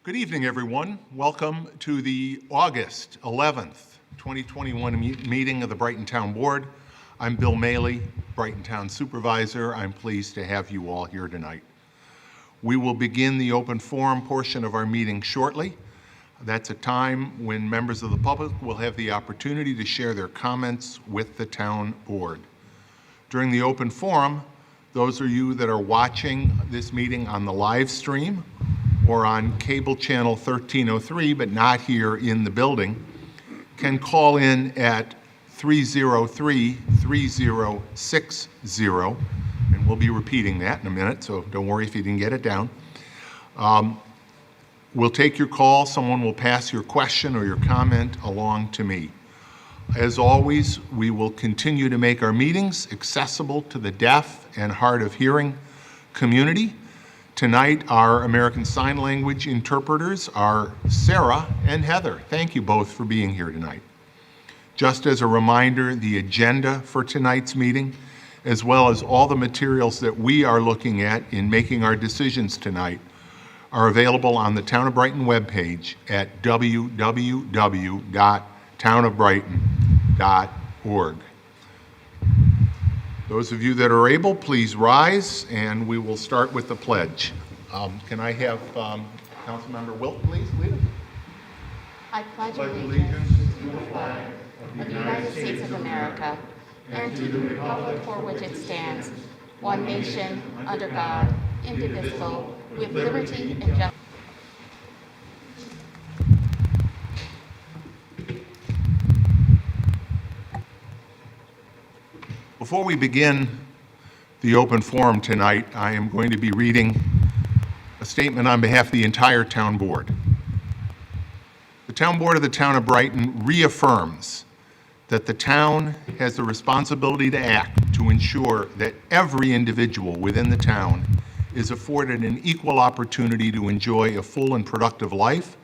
Good evening, everyone. Welcome to the August 11th, 2021 meeting of the Brighton Town Board. I'm Bill Maley, Brighton Town Supervisor. I'm pleased to have you all here tonight. We will begin the open forum portion of our meeting shortly. That's a time when members of the public will have the opportunity to share their comments with the Town Board. During the open forum, those of you that are watching this meeting on the live stream or on cable channel 1303, but not here in the building, can call in at 303-3060, and we'll be repeating that in a minute, so don't worry if you didn't get it down. We'll take your call. Someone will pass your question or your comment along to me. As always, we will continue to make our meetings accessible to the deaf and hard of hearing community. Tonight, our American Sign Language interpreters are Sarah and Heather. Thank you both for being here tonight. Just as a reminder, the agenda for tonight's meeting, as well as all the materials that we are looking at in making our decisions tonight, are available on the Town of Brighton webpage at www.townofbrighton.org. Those of you that are able, please rise, and we will start with the pledge. Can I have Councilmember Wilt, please, lead us? I pledge allegiance to the flag of the United States of America and to the republic for which it stands, one nation, under God, indivisible, with liberty and justice. Before we begin the open forum tonight, I am going to be reading a statement on behalf of the entire Town Board. The Town Board of the Town of Brighton reaffirms that the town has the responsibility to act to ensure that every individual within the town is afforded an equal opportunity to enjoy a full and productive life,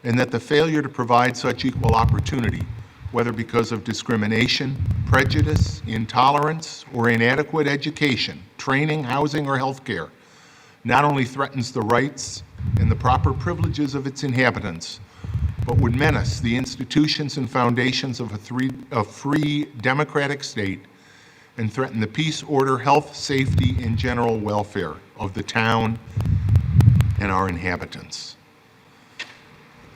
and that the failure to provide such equal opportunity, whether because of discrimination, prejudice, intolerance, or inadequate education, training, housing, or health care, not only threatens the rights and the proper privileges of its inhabitants, but would menace the institutions and foundations of a free democratic state and threaten the peace, order, health, safety, and general welfare of the town and our inhabitants.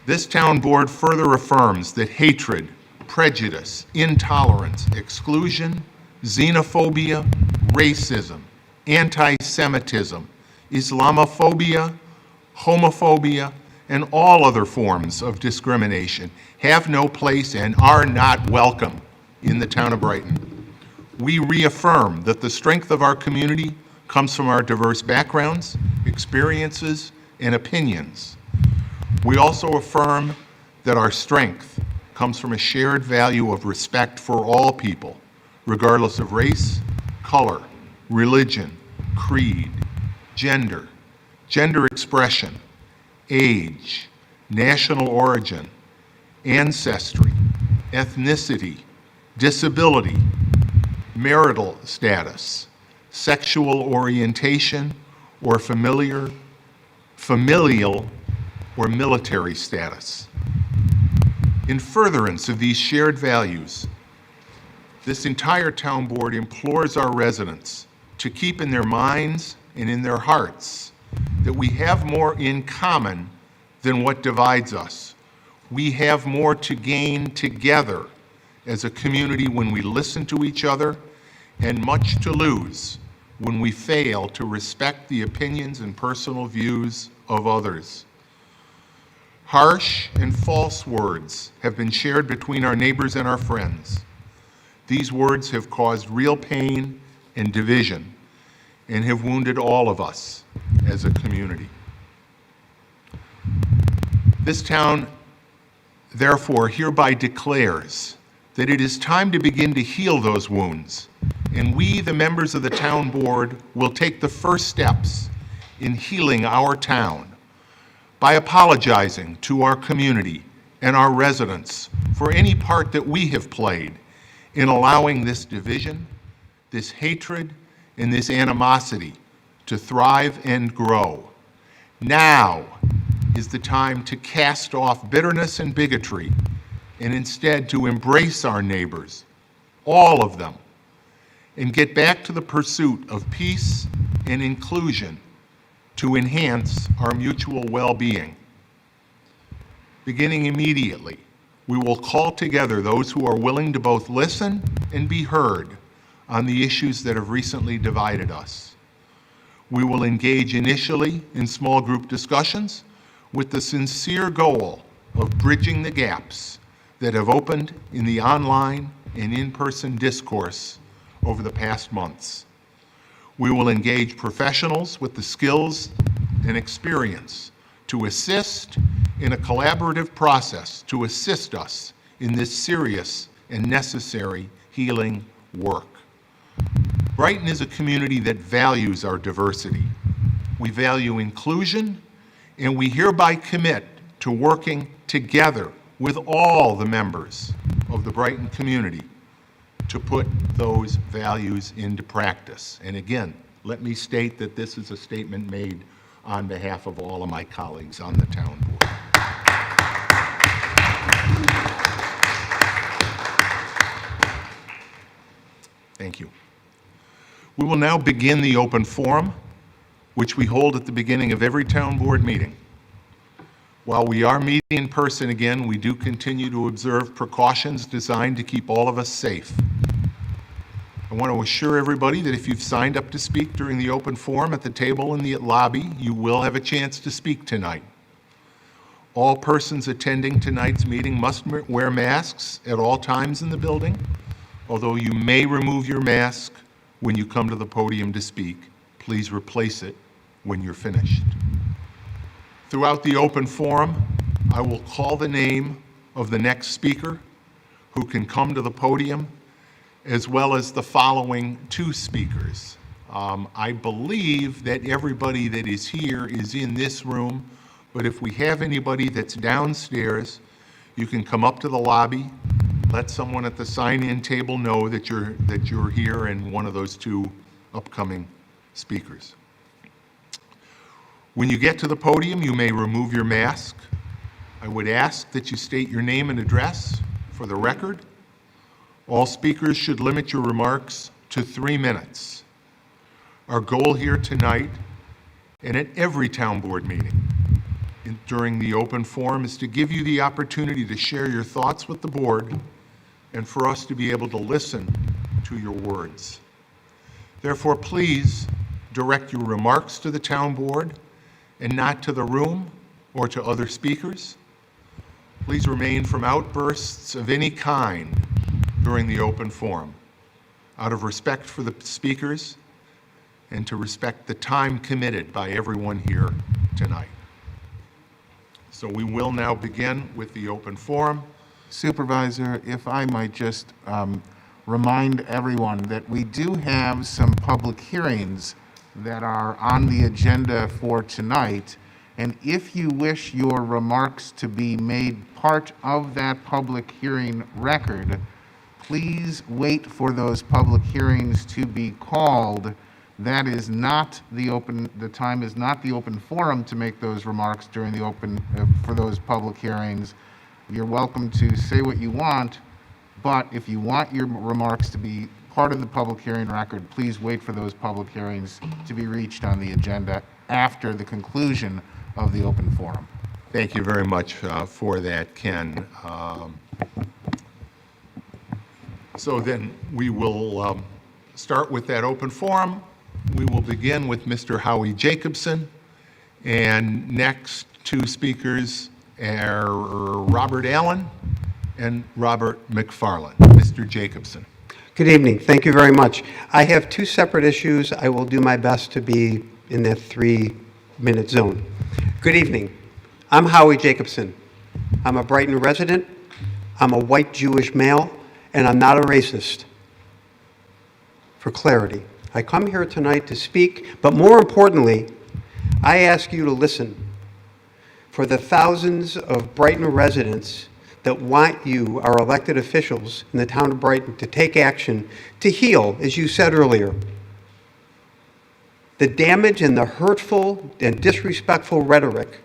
This Town Board further affirms that hatred, prejudice, intolerance, exclusion, xenophobia, racism, anti-Semitism, Islamophobia, homophobia, and all other forms of discrimination have no place and are not welcome in the town of Brighton. We reaffirm that the strength of our community comes from our diverse backgrounds, experiences, and opinions. We also affirm that our strength comes from a shared value of respect for all people, regardless of race, color, religion, creed, gender, gender expression, age, national origin, ancestry, ethnicity, disability, marital status, sexual orientation, or familial or military status. In furtherance of these shared values, this entire Town Board implores our residents to keep in their minds and in their hearts that we have more in common than what divides us. We have more to gain together as a community when we listen to each other, and much to lose when we fail to respect the opinions and personal views of others. Harsh and false words have been shared between our neighbors and our friends. These words have caused real pain and division and have wounded all of us as a community. This town, therefore, hereby declares that it is time to begin to heal those wounds, and we, the members of the Town Board, will take the first steps in healing our town by apologizing to our community and our residents for any part that we have played in allowing this division, this hatred, and this animosity to thrive and grow. Now is the time to cast off bitterness and bigotry and instead to embrace our neighbors, all of them, and get back to the pursuit of peace and inclusion to enhance our mutual well-being. Beginning immediately, we will call together those who are willing to both listen and be heard on the issues that have recently divided us. We will engage initially in small group discussions with the sincere goal of bridging the gaps that have opened in the online and in-person discourse over the past months. We will engage professionals with the skills and experience to assist in a collaborative process to assist us in this serious and necessary healing work. Brighton is a community that values our diversity. We value inclusion, and we hereby commit to working together with all the members of the Brighton community to put those values into practice. And again, let me state that this is a statement made on behalf of all of my colleagues on the town board. Thank you. We will now begin the open forum, which we hold at the beginning of every town board meeting. While we are meeting in person again, we do continue to observe precautions designed to keep all of us safe. I want to assure everybody that if you've signed up to speak during the open forum at the table in the lobby, you will have a chance to speak tonight. All persons attending tonight's meeting must wear masks at all times in the building, although you may remove your mask when you come to the podium to speak. Please replace it when you're finished. Throughout the open forum, I will call the name of the next speaker who can come to the podium, as well as the following two speakers. I believe that everybody that is here is in this room, but if we have anybody that's downstairs, you can come up to the lobby, let someone at the sign-in table know that you're here and one of those two upcoming speakers. When you get to the podium, you may remove your mask. I would ask that you state your name and address for the record. All speakers should limit your remarks to 3 minutes. Our goal here tonight, and at every town board meeting during the open forum, is to give you the opportunity to share your thoughts with the board and for us to be able to listen to your words. Therefore, please direct your remarks to the town board and not to the room or to other speakers. Please refrain from outbursts of any kind during the open forum, out of respect for the speakers and to respect the time committed by everyone here tonight. So we will now begin with the open forum. Supervisor, if I might just remind everyone that we do have some public hearings that are on the agenda for tonight, and if you wish your remarks to be made part of that public hearing record, please wait for those public hearings to be called. That is not the time is not the open forum to make those remarks during the open, for those public hearings. You're welcome to say what you want, but if you want your remarks to be part of the public hearing record, please wait for those public hearings to be reached on the agenda after the conclusion of the open forum. Thank you very much for that, Ken. So then we will start with that open forum. We will begin with Mr. Howie Jacobson, and next two speakers are Robert Allen and Robert McFarland. Mr. Jacobson. Good evening. Thank you very much. I have two separate issues. I will do my best to be in that 3-minute zone. Good evening. I'm Howie Jacobson. I'm a Brighton resident. I'm a white Jewish male, and I'm not a racist. For clarity, I come here tonight to speak, but more importantly, I ask you to listen. For the thousands of Brighton residents that want you, our elected officials in the town of Brighton, to take action to heal, as you said earlier. The damage and the hurtful and disrespectful rhetoric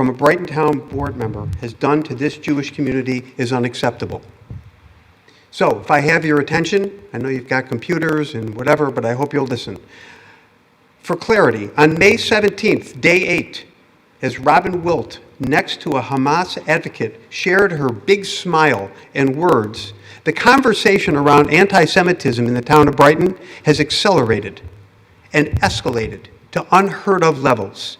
from a Brighton Town board member has done to this Jewish community is unacceptable. So, if I have your attention, I know you've got computers and whatever, but I hope you'll listen. For clarity, on May 17th, day 8, as Robin Wilt, next to a Hamas advocate, shared her big smile and words, the conversation around anti-Semitism in the town of Brighton has accelerated and escalated to unheard of levels.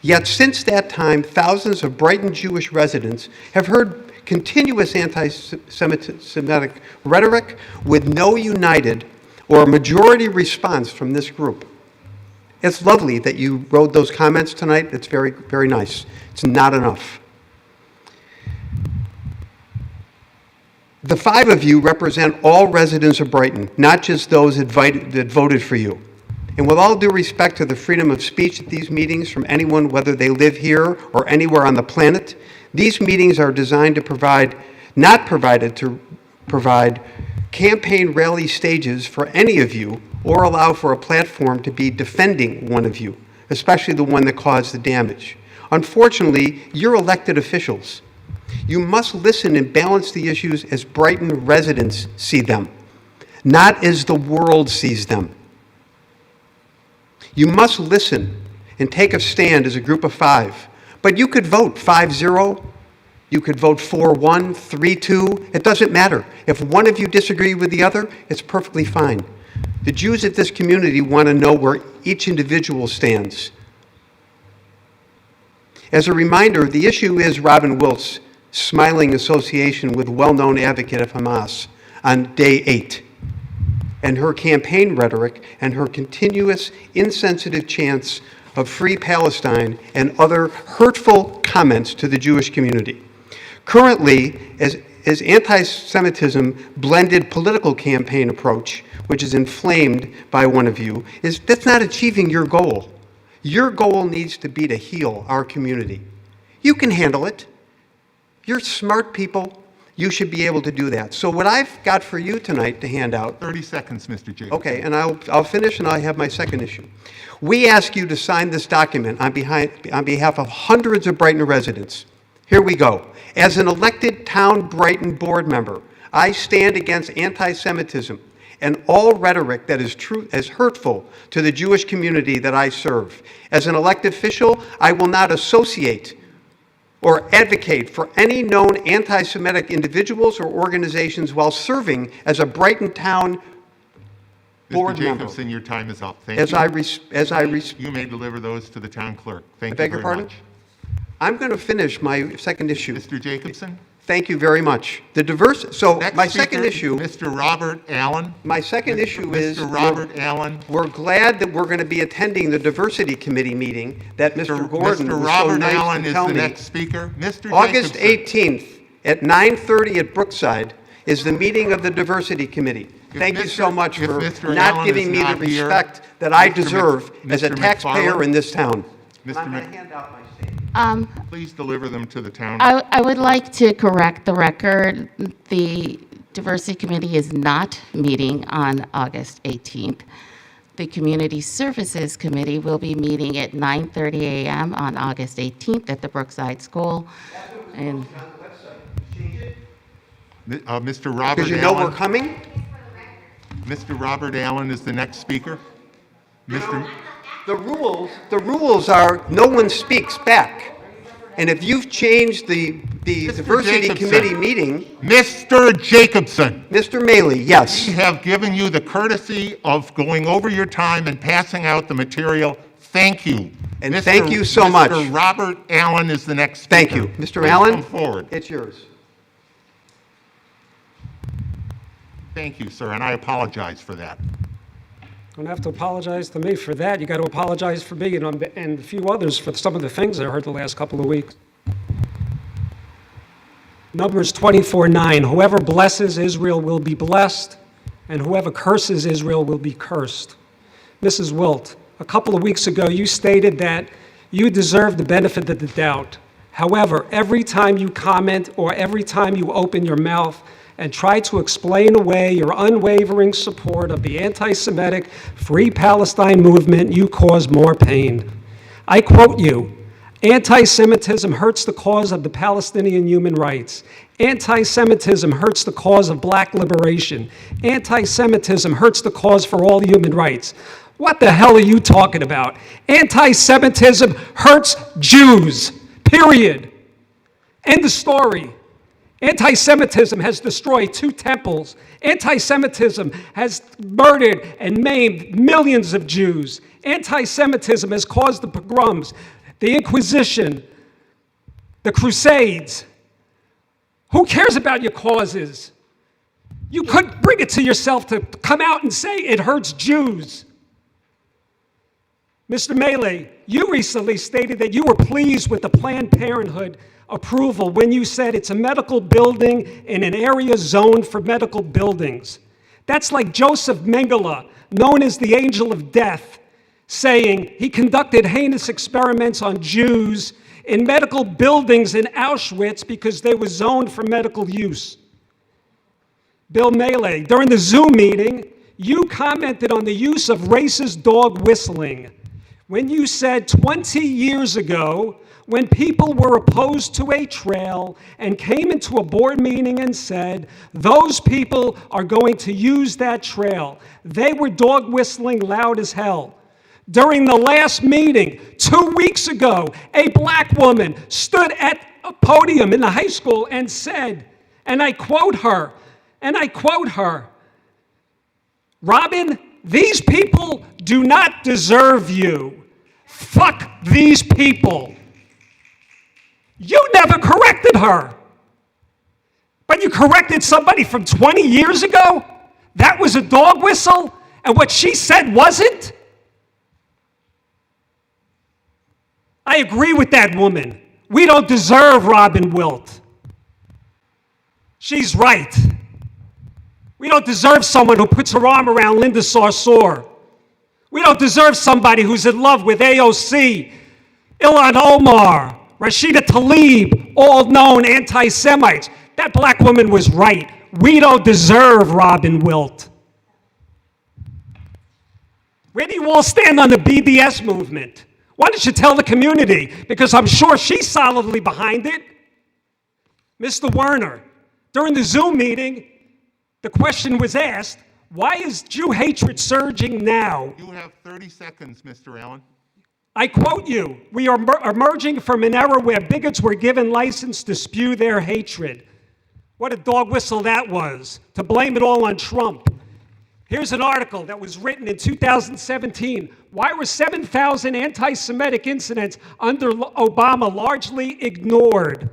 Yet since that time, thousands of Brighton Jewish residents have heard continuous anti-Semitic rhetoric with no united or majority response from this group. It's lovely that you wrote those comments tonight. It's very, very nice. It's not enough. The 5 of you represent all residents of Brighton, not just those that voted for you. And with all due respect to the freedom of speech at these meetings from anyone, whether they live here or anywhere on the planet, these meetings are designed to provide campaign rally stages for any of you or allow for a platform to be defending one of you, especially the one that caused the damage. Unfortunately, you're elected officials. You must listen and balance the issues as Brighton residents see them, not as the world sees them. You must listen and take a stand as a group of 5. But you could vote 5-0, you could vote 4-1, 3-2, it doesn't matter. If one of you disagree with the other, it's perfectly fine. The Jews of this community want to know where each individual stands. As a reminder, the issue is Robin Wilt's smiling association with well-known advocate of Hamas on day 8, and her campaign rhetoric and her continuous insensitive chants of free Palestine and other hurtful comments to the Jewish community. Currently, as anti-Semitism blended political campaign approach, which is inflamed by one of you, that's not achieving your goal. Your goal needs to be to heal our community. You can handle it. You're smart people. You should be able to do that. So what I've got for you tonight to hand out... 30 seconds, Mr. Jacobson. Okay, and I'll finish and I'll have my second issue. We ask you to sign this document on behalf of hundreds of Brighton residents. Here we go. As an elected town Brighton board member, I stand against anti-Semitism and all rhetoric that is hurtful to the Jewish community that I serve. As an elected official, I will not associate or advocate for any known anti-Semitic individuals or organizations while serving as a Brighton town board member. Mr. Jacobson, your time is up. Thank you. You may deliver those to the town clerk. Thank you very much. I beg your pardon? I'm going to finish my second issue. Mr. Jacobson? Thank you very much. My second issue... Mr. Robert Allen. My second issue is... Mr. Robert Allen. We're glad that we're going to be attending the diversity committee meeting that Mr. Gordon was so nice to tell me. Mr. Robert Allen is the next speaker. Mr. August Jacobson. 18th at 9:30 at Brookside is the meeting of the diversity committee. Thank you so much for not giving me the respect that I deserve as a taxpayer in this town. I'm going to hand out my statement. Please deliver them to the town. I would like to correct the record. The Diversity Committee is not meeting on August 18th. The Community Services Committee will be meeting at 9:30 a.m. on August 18th at the Brookside School. And Mr. Robert Because you know we're Allen. coming? Mr. Robert Allen is the next speaker. Mr. The rules are no one speaks back. And if you've changed the diversity Jacobson. committee meeting, Mr. Jacobson. Mr. Maley, yes. We have given you the courtesy of going over your time and passing out the material. Thank you. And thank you so much. Mr. Robert Allen is the next Thank speaker. you. Mr. Please Allen, come forward. it's yours. Thank you, sir, and I apologize for that. Don't have to apologize to me for that. You got to apologize for me and a few others for some of the things I heard the last couple of weeks. Numbers 24:9. Whoever blesses Israel will be blessed, and whoever curses Israel will be cursed. Mrs. Wilt, a couple of weeks ago, you stated that you deserve the benefit of the doubt. However, every time you comment or every time you open your mouth and try to explain away your unwavering support of the anti-Semitic Free Palestine movement, you cause more pain. I quote you, Anti-Semitism hurts the cause of the Palestinian human rights. Anti-Semitism hurts the cause of black liberation. Anti-Semitism hurts the cause for all human rights. What the hell are you talking about? Anti-Semitism hurts Jews, period. End of story. Anti-Semitism has destroyed 2 temples. Anti-Semitism has murdered and maimed millions of Jews. Anti-Semitism has caused the pogroms, the Inquisition, the Crusades. Who cares about your causes? You couldn't bring it to yourself to come out and say it hurts Jews. Mr. Melee, you recently stated that you were pleased with the Planned Parenthood approval when you said it's a medical building in an area zoned for medical buildings. That's like Joseph Mengele, known as the Angel of Death, saying he conducted heinous experiments on Jews in medical buildings in Auschwitz because they were zoned for medical use. Bill Melee, during the Zoom meeting, you commented on the use of racist dog whistling when you said 20 years ago, when people were opposed to a trail and came into a board meeting and said, those people are going to use that trail. They were dog whistling loud as hell. During the last meeting, 2 weeks ago, a black woman stood at a podium in the high school and said, and I quote her, Robin, these people do not deserve you. Fuck these people. You never corrected her. But you corrected somebody from 20 years ago? That was a dog whistle? And what she said wasn't? I agree with that woman. We don't deserve Robin Wilt. She's right. We don't deserve someone who puts her arm around Linda Sarsour. We don't deserve somebody who's in love with AOC, Ilhan Omar, Rashida Tlaib, all known anti-Semites. That black woman was right. We don't deserve Robin Wilt. Where do you all stand on the BDS movement? Why don't you tell the community? Because I'm sure she's solidly behind it. Mr. Werner, during the Zoom meeting, the question was asked, why is Jew hatred surging now? You have 30 seconds, Mr. Allen. I quote you, we are emerging from an era where bigots were given license to spew their hatred. What a dog whistle that was, to blame it all on Trump. Here's an article that was written in 2017. Why were 7,000 anti-Semitic incidents under Obama largely ignored?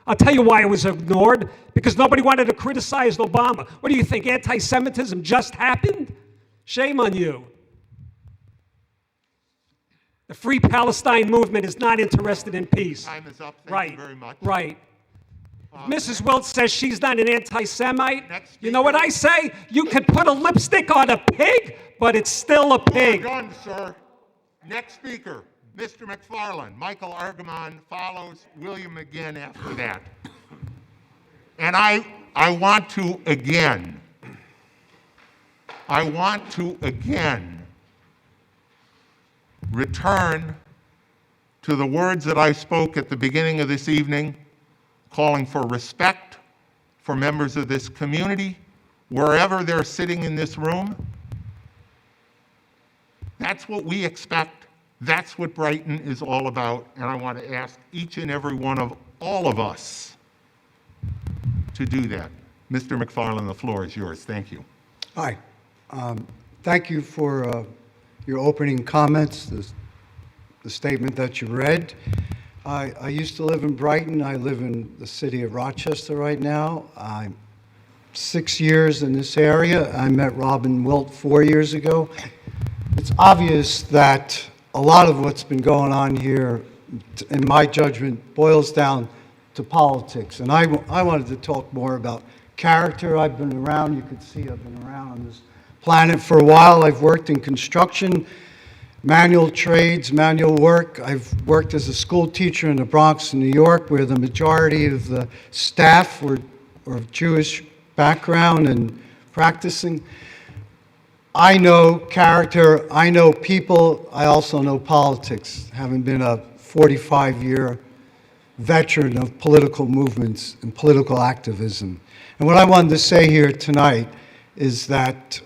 I'll tell you why it was ignored. Because nobody wanted to criticize Obama. What do you think, anti-Semitism just happened? Shame on you. The Free Palestine movement is not interested in peace. Time is up. Thank you very much. Right. Mrs. Wilt says she's not an anti-Semite. Next You know what I say? You could put a lipstick on a pig, but it's still a pig. You're done, sir. Next speaker, Mr. McFarland. Michael Argamon follows William McGinn after that. And I want to again return to the words that I spoke at the beginning of this evening, calling for respect for members of this community, wherever they're sitting in this room. That's what we expect. That's what Brighton is all about. And I want to ask each and every one of all of us to do that. Mr. McFarland, the floor is yours. Thank you. Hi. Thank you for your opening comments, the statement that you read. I used to live in Brighton. I live in the city of Rochester right now. I'm 6 years in this area. I met Robin Wilt 4 years ago. It's obvious that a lot of what's been going on here, in my judgment, boils down to politics. And I wanted to talk more about character. I've been around, you can see I've been around on this planet for a while. I've worked in construction, manual trades, manual work. I've worked as a school teacher in the Bronx, New York, where the majority of the staff were of Jewish background and practicing. I know character, I know people, I also know politics, having been a 45-year veteran of political movements and political activism. And what I wanted to say here tonight is that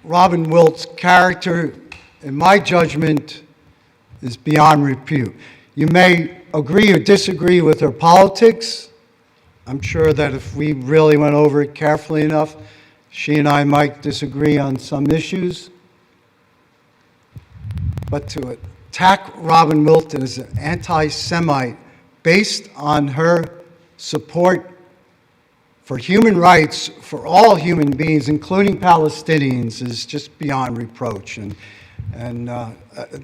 Robin Wilt's character, in my judgment, is beyond repute. You may agree or disagree with her politics. I'm sure that if we really went over it carefully enough, she and I might disagree on some issues. But to attack Robin Wilt as an anti-Semite based on her support for human rights for all human beings, including Palestinians, is just beyond reproach. And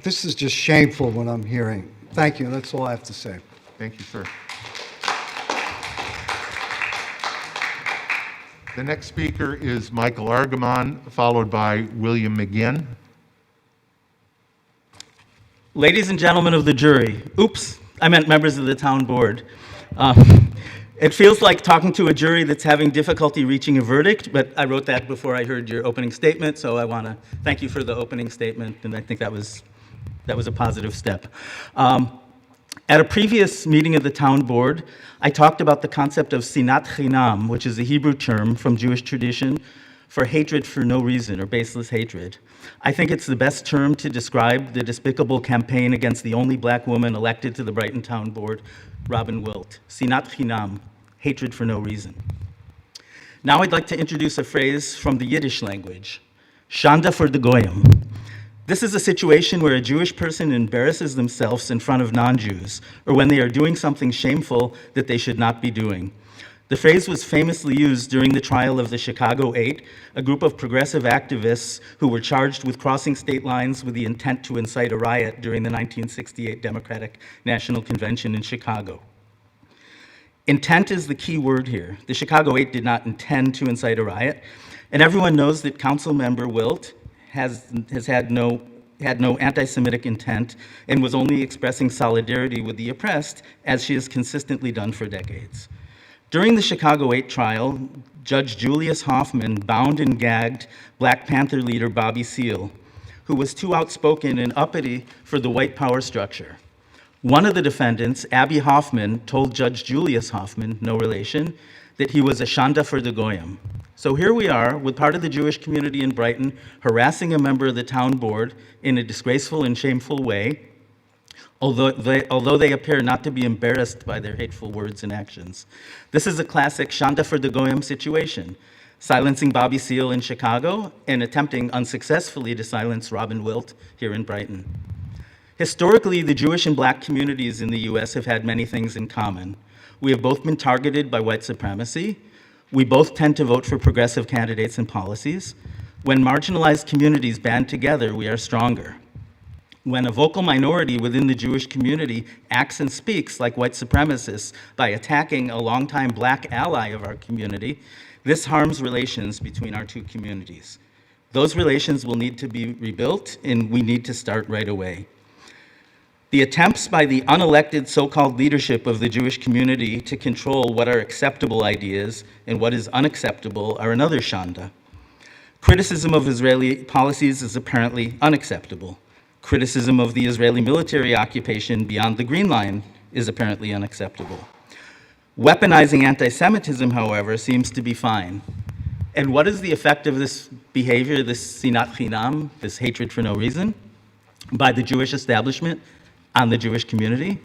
this is just shameful what I'm hearing. Thank you. That's all I have to say. Thank you, sir. The next speaker is Michael Argamon, followed by William McGinn. Ladies and gentlemen of the jury, oops, I meant members of the town board. It feels like talking to a jury that's having difficulty reaching a verdict, but I wrote that before I heard your opening statement, so I want to thank you for the opening statement, and I think that was a positive step. At a previous meeting of the town board, I talked about the concept of sinat chinam, which is a Hebrew term from Jewish tradition for hatred for no reason, or baseless hatred. I think it's the best term to describe the despicable campaign against the only black woman elected to the Brighton town board, Robin Wilt. Sinat chinam, hatred for no reason. Now I'd like to introduce a phrase from the Yiddish language, shanda for the goyim. This is a situation where a Jewish person embarrasses themselves in front of non-Jews, or when they are doing something shameful that they should not be doing. The phrase was famously used during the trial of the Chicago 8, a group of progressive activists who were charged with crossing state lines with the intent to incite a riot during the 1968 Democratic National Convention in Chicago. Intent is the key word here. The Chicago 8 did not intend to incite a riot, and everyone knows that Council Member Wilt had no anti-Semitic intent and was only expressing solidarity with the oppressed, as she has consistently done for decades. During the Chicago 8 trial, Judge Julius Hoffman bound and gagged Black Panther leader Bobby Seale, who was too outspoken and uppity for the white power structure. One of the defendants, Abby Hoffman, told Judge Julius Hoffman, no relation, that he was a shanda for the goyim. So here we are with part of the Jewish community in Brighton harassing a member of the town board in a disgraceful and shameful way, although they appear not to be embarrassed by their hateful words and actions. This is a classic shanda for the goyim situation, silencing Bobby Seale in Chicago and attempting unsuccessfully to silence Robin Wilt here in Brighton. Historically, the Jewish and black communities in the US have had many things in common. We have both been targeted by white supremacy. We both tend to vote for progressive candidates and policies. When marginalized communities band together, we are stronger. When a vocal minority within the Jewish community acts and speaks like white supremacists by attacking a longtime black ally of our community, this harms relations between our two communities. Those relations will need to be rebuilt, and we need to start right away. The attempts by the unelected so-called leadership of the Jewish community to control what are acceptable ideas and what is unacceptable are another shanda. Criticism of Israeli policies is apparently unacceptable. Criticism of the Israeli military occupation beyond the Green Line is apparently unacceptable. Weaponizing anti-Semitism, however, seems to be fine. And what is the effect of this behavior, this sinat chinam, this hatred for no reason, by the Jewish establishment on the Jewish community?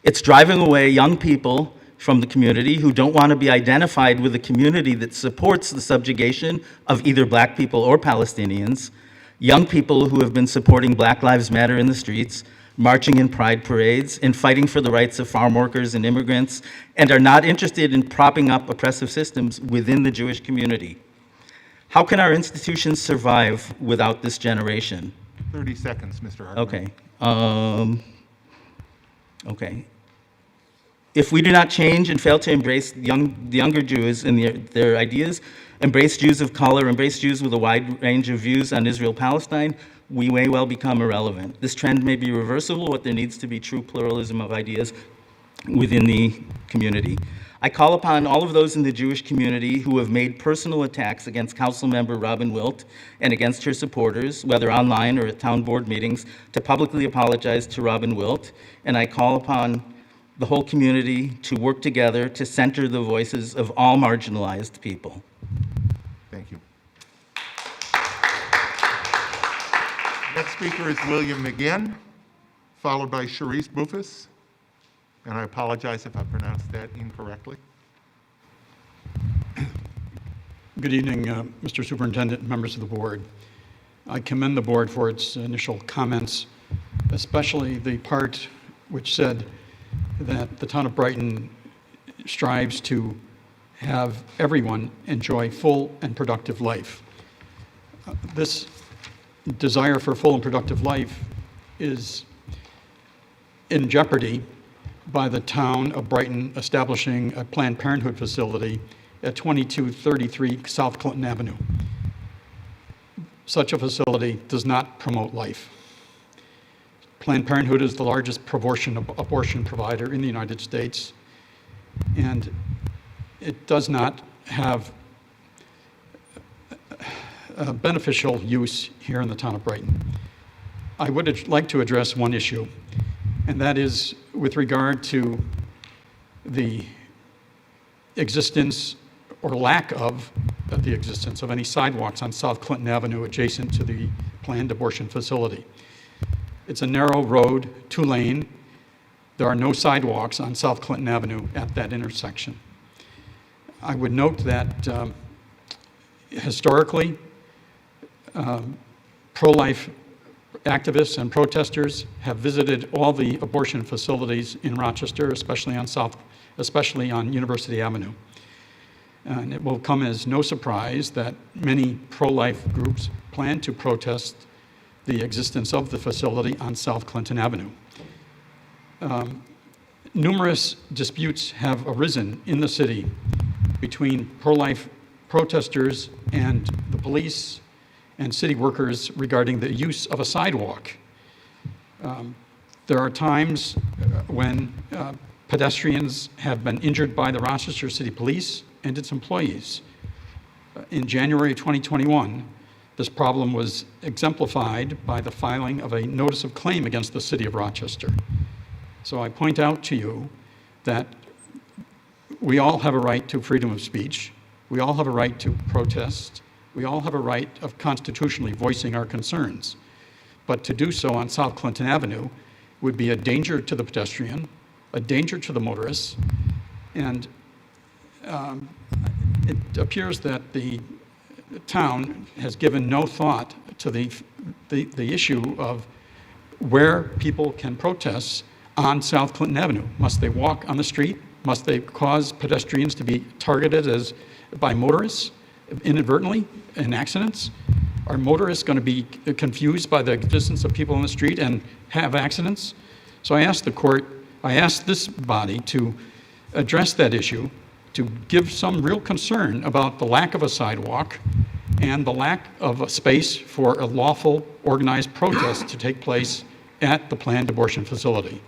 It's driving away young people from the community who don't want to be identified with a community that supports the subjugation of either black people or Palestinians, young people who have been supporting Black Lives Matter in the streets, marching in pride parades, and fighting for the rights of farm workers and immigrants, and are not interested in propping up oppressive systems within the Jewish community. How can our institutions survive without this generation? 30 seconds, Mr. Hartman. Okay. Okay. If we do not change and fail to embrace the younger Jews and their ideas, embrace Jews of color, embrace Jews with a wide range of views on Israel-Palestine, we may well become irrelevant. This trend may be reversible, but there needs to be true pluralism of ideas within the community. I call upon all of those in the Jewish community who have made personal attacks against Councilmember Robin Wilt and against her supporters, whether online or at town board meetings, to publicly apologize to Robin Wilt. And I call upon the whole community to work together to center the voices of all marginalized people. Thank you. Next speaker is William McGinn, followed by Sharice Bufus. And I apologize if I pronounced that incorrectly. Good evening, Mr. Superintendent and members of the board. I commend the board for its initial comments, especially the part which said that the town of Brighton strives to have everyone enjoy full and productive life. This desire for full and productive life is in jeopardy by the town of Brighton establishing a Planned Parenthood facility at 2233 South Clinton Avenue. Such a facility does not promote life. Planned Parenthood is the largest abortion provider in the United States, and it does not have beneficial use here in the town of Brighton. I would like to address one issue, and that is with regard to the existence or lack of the existence of any sidewalks on South Clinton Avenue adjacent to the planned abortion facility. It's a narrow road, 2-lane. There are no sidewalks on South Clinton Avenue at that intersection. I would note that historically, pro-life activists and protesters have visited all the abortion facilities in Rochester, especially on University Avenue. And it will come as no surprise that many pro-life groups plan to protest the existence of the facility on South Clinton Avenue. Numerous disputes have arisen in the city between pro-life protesters and the police and city workers regarding the use of a sidewalk. There are times when pedestrians have been injured by the Rochester City Police and its employees. In January 2021, this problem was exemplified by the filing of a notice of claim against the city of Rochester. So I point out to you that we all have a right to freedom of speech. We all have a right to protest. We all have a right of constitutionally voicing our concerns. But to do so on South Clinton Avenue would be a danger to the pedestrian, a danger to the motorists, and it appears that the town has given no thought to the issue of where people can protest on South Clinton Avenue. Must they walk on the street? Must they cause pedestrians to be targeted by motorists inadvertently in accidents? Are motorists going to be confused by the existence of people on the street and have accidents? So I asked the court, I asked this body to address that issue, to give some real concern about the lack of a sidewalk and the lack of a space for a lawful organized protest to take place at the planned abortion facility.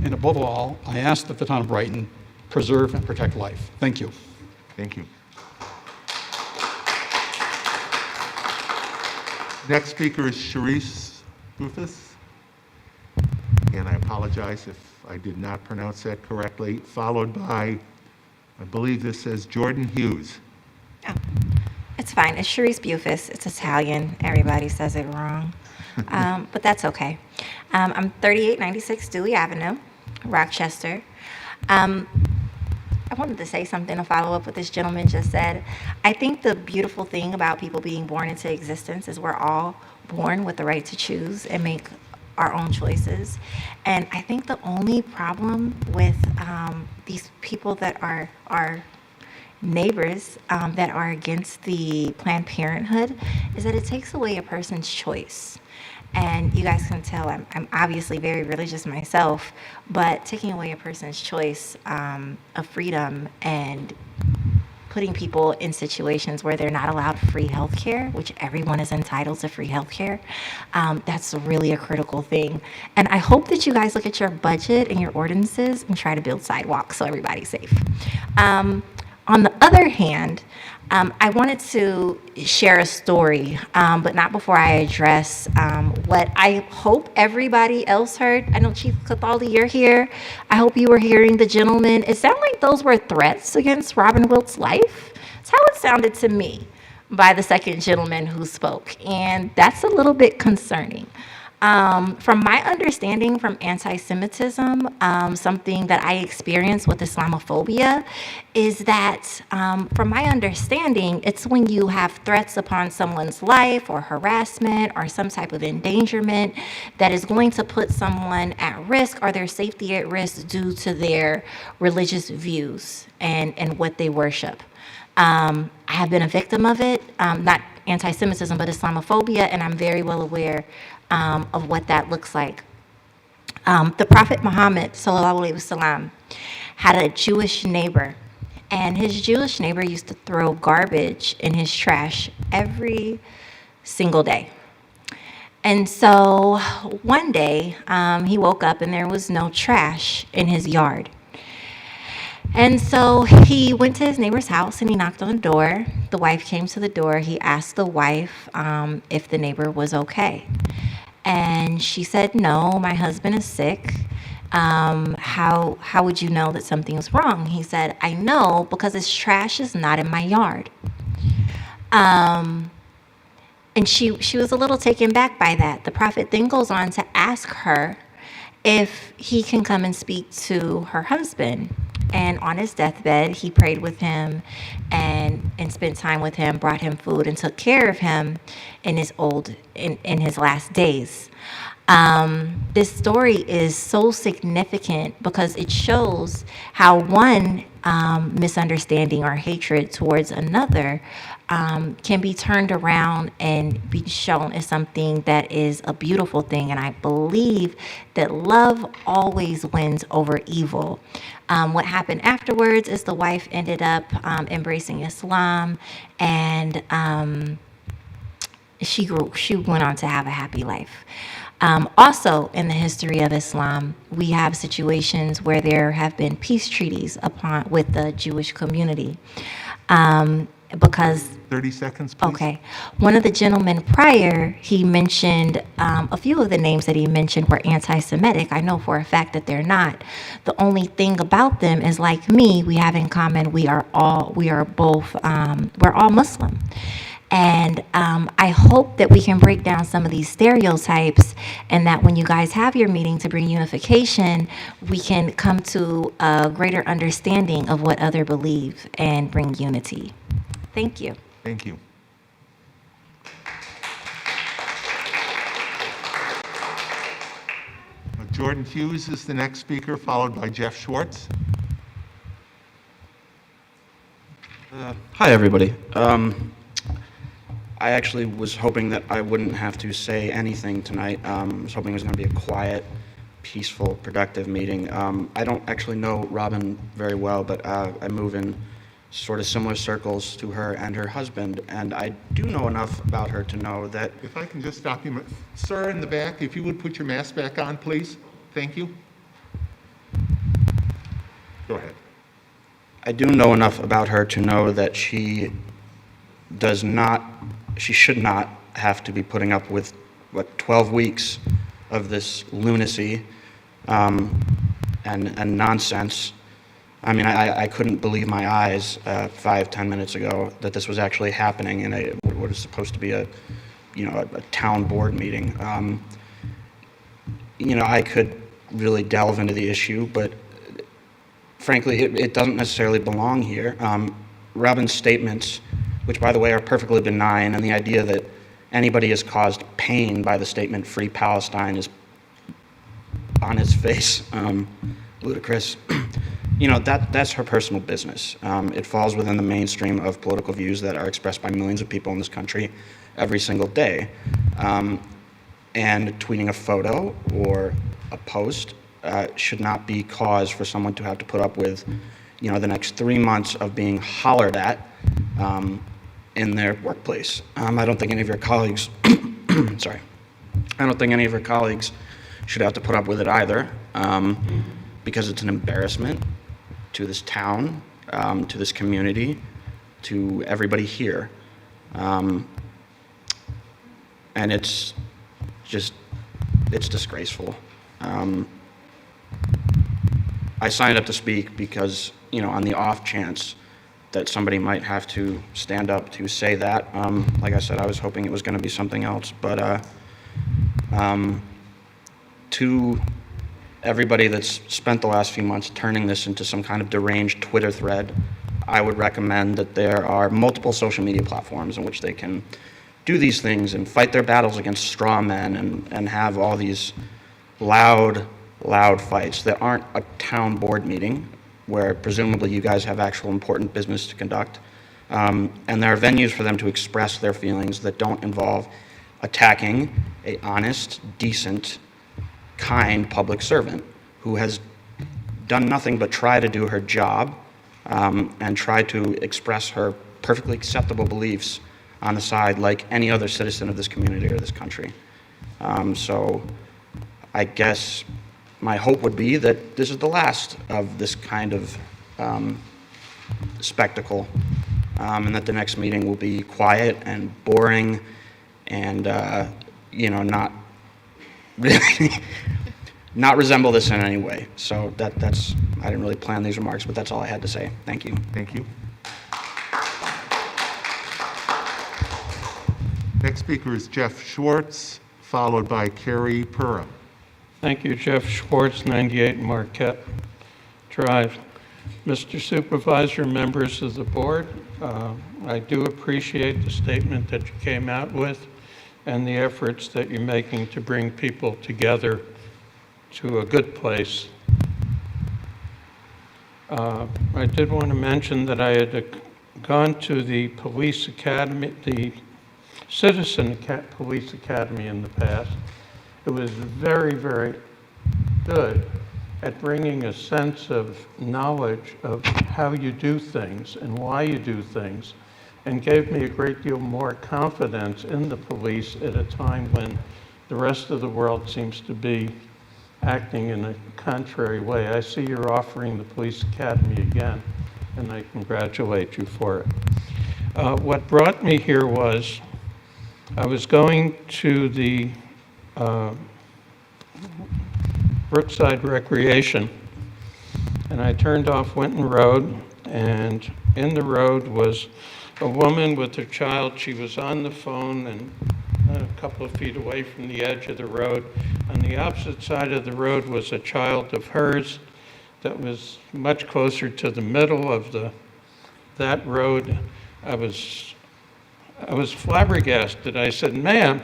And above all, I ask that the town of Brighton preserve and protect life. Thank you. Thank you. Next speaker is Sharice Bufus. And I apologize if I did not pronounce that correctly, followed by, I believe this says Jordan Hughes. Oh, it's fine. It's Sharice Bufus. It's Italian. Everybody says it wrong. But that's okay. I'm 3896 Dewey Avenue, Rochester. I wanted to say something to follow up what this gentleman just said. I think the beautiful thing about people being born into existence is we're all born with the right to choose and make our own choices. And I think the only problem with these people that are our neighbors that are against the Planned Parenthood is that it takes away a person's choice. And you guys can tell I'm obviously very religious myself, but taking away a person's choice of freedom and putting people in situations where they're not allowed free health care, which everyone is entitled to free health care. That's really a critical thing. And I hope that you guys look at your budget and your ordinances and try to build sidewalks so everybody's safe. On the other hand, I wanted to share a story, but not before I address what I hope everybody else heard. I know Chief Cathaldi, you're here. I hope you were hearing the gentleman. It sounded like those were threats against Robin Wilt's life. That's how it sounded to me by the second gentleman who spoke, and that's a little bit concerning. From my understanding from anti-Semitism, something that I experienced with Islamophobia is that, from my understanding, it's when you have threats upon someone's life or harassment or some type of endangerment that is going to put someone at risk or their safety at risk due to their religious views and what they worship. I have been a victim of it, not anti-Semitism, but Islamophobia, and I'm very well aware of what that looks like. The Prophet Muhammad, sallallahu alaihi wasallam, had a Jewish neighbor, and his Jewish neighbor used to throw garbage in his trash every single day. And so one day, he woke up and there was no trash in his yard. And so he went to his neighbor's house and he knocked on the door. The wife came to the door. He asked the wife if the neighbor was okay. And she said, no, my husband is sick. How would you know that something's wrong? He said, I know because his trash is not in my yard. And she was a little taken back by that. The prophet then goes on to ask her if he can come and speak to her husband. And on his deathbed, he prayed with him and spent time with him, brought him food, and took care of him in his last days. This story is so significant because it shows how one misunderstanding or hatred towards another can be turned around and be shown as something that is a beautiful thing. And I believe that love always wins over evil. What happened afterwards is the wife ended up embracing Islam, and she went on to have a happy life. Also, in the history of Islam, we have situations where there have been peace treaties with the Jewish community. Because 30 seconds, please. Okay. One of the gentlemen prior, he mentioned a few of the names that he mentioned were anti-Semitic. I know for a fact that they're not. The only thing about them is, like me, we have in common we're all Muslim. And I hope that we can break down some of these stereotypes, and that when you guys have your meeting to bring unification, we can come to a greater understanding of what others believe and bring unity. Thank you. Thank you. Jordan Hughes is the next speaker, followed by Jeff Schwartz. Hi, everybody. I actually was hoping that I wouldn't have to say anything tonight. I was hoping it was going to be a quiet, peaceful, productive meeting. I don't actually know Robin very well, but I move in sort of similar circles to her and her husband, and I do know enough about her to know that... If I can just stop you, sir, in the back, if you would put your mask back on, please. Thank you. Go ahead. I do know enough about her to know that she should not have to be putting up with, 12 weeks of this lunacy and nonsense. I mean, I couldn't believe my eyes 5-10 minutes ago that this was actually happening in what is supposed to be a town board meeting. I could really delve into the issue, but frankly, it doesn't necessarily belong here. Robin's statements, which by the way are perfectly benign, and the idea that anybody is caused pain by the statement "Free Palestine" is on its face ludicrous. That's her personal business. It falls within the mainstream of political views that are expressed by millions of people in this country every single day. And tweeting a photo or a post should not be cause for someone to have to put up with, the next 3 months of being hollered at in their workplace. I don't think any of your colleagues, sorry, I don't think any of your colleagues should have to put up with it either, because it's an embarrassment to this town, to this community, to everybody here. And it's disgraceful. I signed up to speak because, on the off chance that somebody might have to stand up to say that. Like I said, I was hoping it was going to be something else, but to everybody that's spent the last few months turning this into some kind of deranged Twitter thread, I would recommend that there are multiple social media platforms in which they can do these things and fight their battles against straw men and have all these loud fights that aren't a town board meeting where presumably you guys have actual important business to conduct. And there are venues for them to express their feelings that don't involve attacking a honest, decent, kind public servant who has done nothing but try to do her job and try to express her perfectly acceptable beliefs on the side like any other citizen of this community or this country. So I guess my hope would be that this is the last of this kind of spectacle, and that the next meeting will be quiet and boring and, not really not resemble this in any way. So that's, I didn't really plan these remarks, but that's all I had to say. Thank you. Thank you. Next speaker is Jeff Schwartz, followed by Carrie Purham. Thank you, Jeff Schwartz, 98 Marquette Drive. Mr. Supervisor, members of the board, I do appreciate the statement that you came out with and the efforts that you're making to bring people together to a good place. I did want to mention that I had gone to the police academy, the Citizen Police Academy in the past. It was very, very good at bringing a sense of knowledge of how you do things and why you do things, and gave me a great deal more confidence in the police at a time when the rest of the world seems to be acting in a contrary way. I see you're offering the police academy again, and I congratulate you for it. What brought me here was I was going to the Brookside Recreation, and I turned off Winton Road, and in the road was a woman with her child. She was on the phone and a couple of feet away from the edge of the road. On the opposite side of the road was a child of hers that was much closer to the middle of that road. I was flabbergasted. I said, "Ma'am,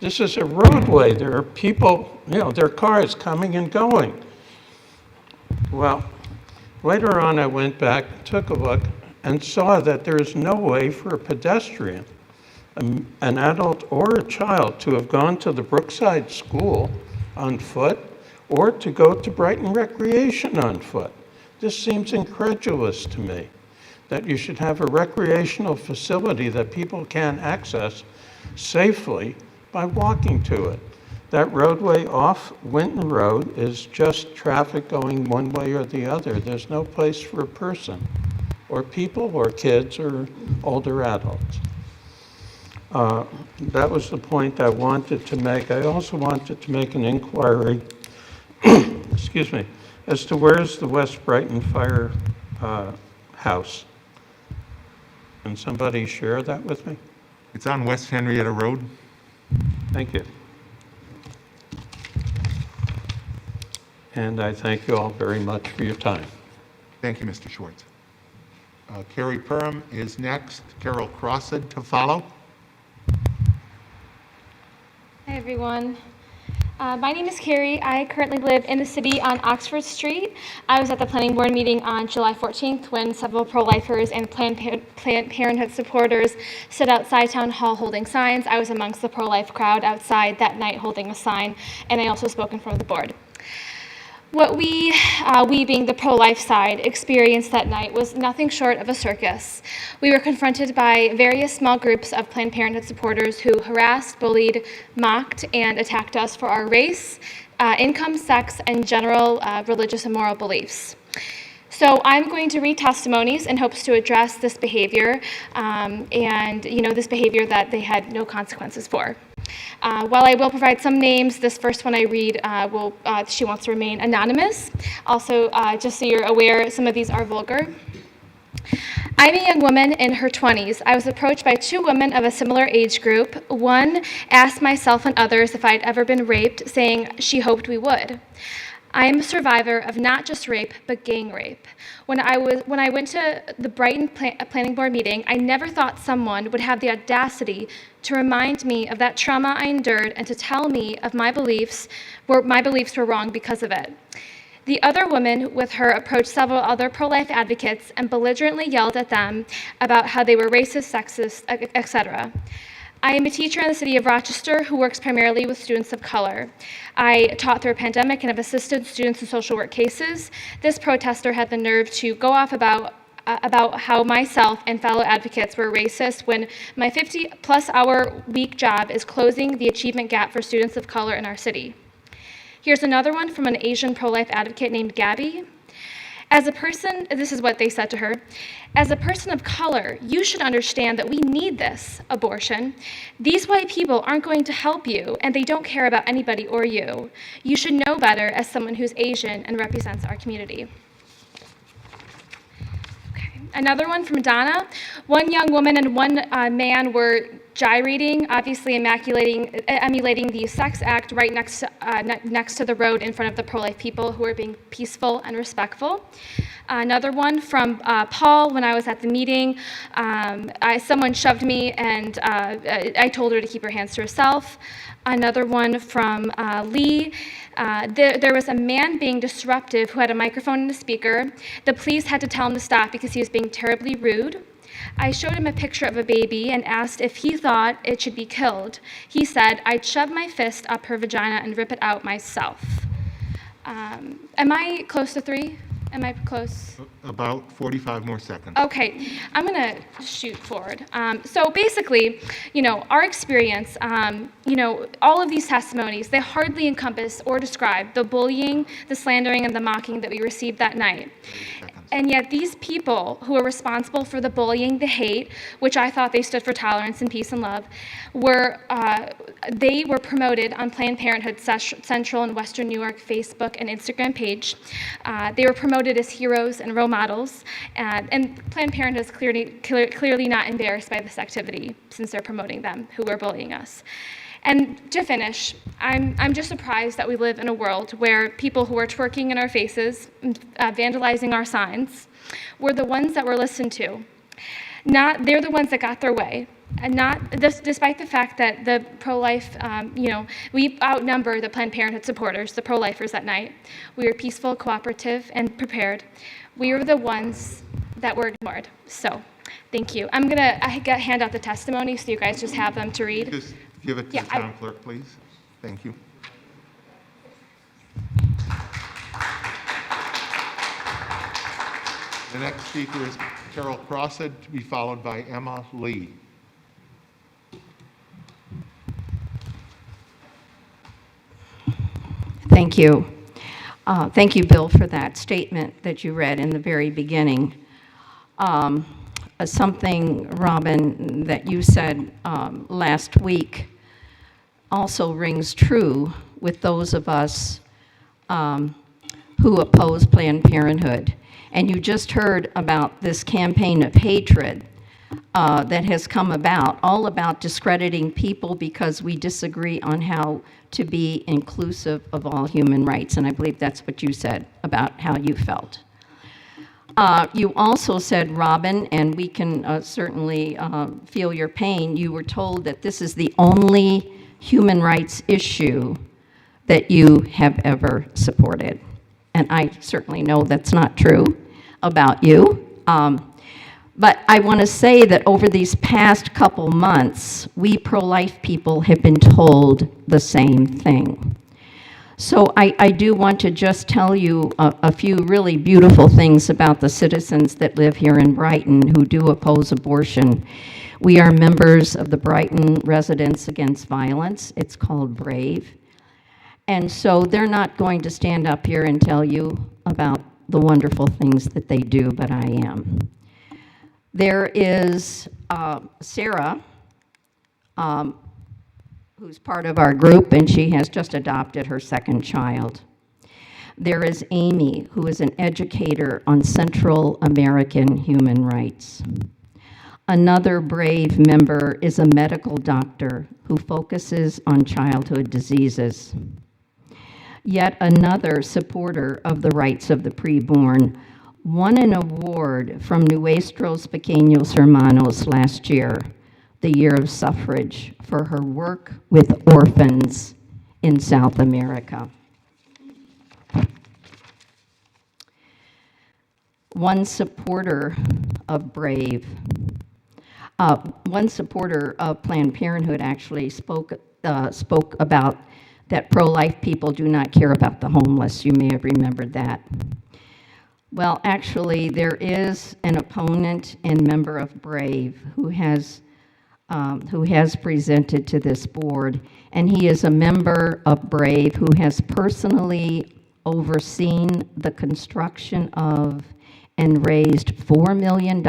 this is a roadway. There are people, there are cars coming and going." Well, later on I went back, took a look, and saw that there is no way for a pedestrian, an adult or a child, to have gone to the Brookside School on foot or to go to Brighton Recreation on foot. This seems incredulous to me, that you should have a recreational facility that people can access safely by walking to it. That roadway off Winton Road is just traffic going one way or the other. There's no place for a person, or people, or kids, or older adults. That was the point I wanted to make. I also wanted to make an inquiry, excuse me, as to where's the West Brighton Fire House. Can somebody share that with me? It's on West Henrietta Road. Thank you. And I thank you all very much for your time. Thank you, Mr. Schwartz. Carrie Purham is next. Carol Crossed to follow. Hi, everyone. My name is Carrie. I currently live in the city on Oxford Street. I was at the planning board meeting on July 14th when several pro-lifers and Planned Parenthood supporters stood outside Town Hall holding signs. I was amongst the pro-life crowd outside that night holding a sign, and I also spoke in front of the board. What we being the pro-life side, experienced that night was nothing short of a circus. We were confronted by various small groups of Planned Parenthood supporters who harassed, bullied, mocked, and attacked us for our race, income, sex, and general religious and moral beliefs. So I'm going to read testimonies in hopes to address this behavior, and this behavior that they had no consequences for. While I will provide some names, this first one I read, she wants to remain anonymous. Also, just so you're aware, some of these are vulgar. I'm a young woman in her 20s. I was approached by two women of a similar age group. One asked myself and others if I'd ever been raped, saying she hoped we would. I am a survivor of not just rape, but gang rape. When I went to the Brighton Planning Board meeting, I never thought someone would have the audacity to remind me of that trauma I endured and to tell me of my beliefs were wrong because of it. The other woman with her approached several other pro-life advocates and belligerently yelled at them about how they were racist, sexist, etc. I am a teacher in the city of Rochester who works primarily with students of color. I taught through a pandemic and have assisted students in social work cases. This protester had the nerve to go off about how myself and fellow advocates were racist when my 50-plus hour week job is closing the achievement gap for students of color in our city. Here's another one from an Asian pro-life advocate named Gabby. As a person, this is what they said to her, as a person of color, you should understand that we need this abortion. These white people aren't going to help you, and they don't care about anybody or you. You should know better as someone who's Asian and represents our community. Okay. Another one from Donna. One young woman and one man were gyrating, obviously emulating the sex act right next to the road in front of the pro-life people who were being peaceful and respectful. Another one from Paul, when I was at the meeting, someone shoved me and I told her to keep her hands to herself. Another one from Lee. There was a man being disruptive who had a microphone and a speaker. The police had to tell him to stop because he was being terribly rude. I showed him a picture of a baby and asked if he thought it should be killed. He said, I'd shove my fist up her vagina and rip it out myself. Am I close to 3? Am I close? About 45 more seconds. Okay, I'm gonna shoot forward. So basically, our experience, all of these testimonies, they hardly encompass or describe the bullying, the slandering, and the mocking that we received that night. And yet these people who are responsible for the bullying, the hate, which I thought they stood for tolerance and peace and love, they were promoted on Planned Parenthood Central and Western New York Facebook and Instagram page. They were promoted as heroes and role models, and Planned Parenthood is clearly not embarrassed by this activity since they're promoting them who are bullying us. And to finish, I'm just surprised that we live in a world where people who are twerking in our faces, vandalizing our signs, were the ones that were listened to. They're the ones that got their way. And despite the fact that the pro-life, we outnumber the Planned Parenthood supporters, the pro-lifers that night. We were peaceful, cooperative, and prepared. We were the ones that were ignored. So, thank you. I'm gonna hand out the testimony so you guys just have them to read. Just give it to the town clerk, please. Thank you. The next speaker is Carol Crossett, to be followed by Emma Lee. Thank you. Thank you, Bill, for that statement that you read in the very beginning. Something, Robin, that you said last week also rings true with those of us who oppose Planned Parenthood. And you just heard about this campaign of hatred that has come about, all about discrediting people because we disagree on how to be inclusive of all human rights. And I believe that's what you said about how you felt. You also said, Robin, and we can certainly feel your pain, you were told that this is the only human rights issue that you have ever supported. And I certainly know that's not true about you. But I want to say that over these past couple months, we pro-life people have been told the same thing. So I do want to just tell you a few really beautiful things about the citizens that live here in Brighton who do oppose abortion. We are members of the Brighton Residents Against Violence. It's called BRAVE. And so they're not going to stand up here and tell you about the wonderful things that they do, but I am. There is Sarah, who's part of our group, and she has just adopted her second child. There is Amy, who is an educator on Central American human rights. Another brave member is a medical doctor who focuses on childhood diseases. Yet another supporter of the rights of the preborn won an award from Nuestros Pequeños Hermanos last year, the year of suffrage, for her work with orphans in South America. One supporter of BRAVE, one supporter of Planned Parenthood actually spoke about that pro-life people do not care about the homeless. You may have remembered that. Well, actually, there is an opponent and member of BRAVE who has presented to this board, and he is a member of BRAVE who has personally overseen the construction of and raised $4 million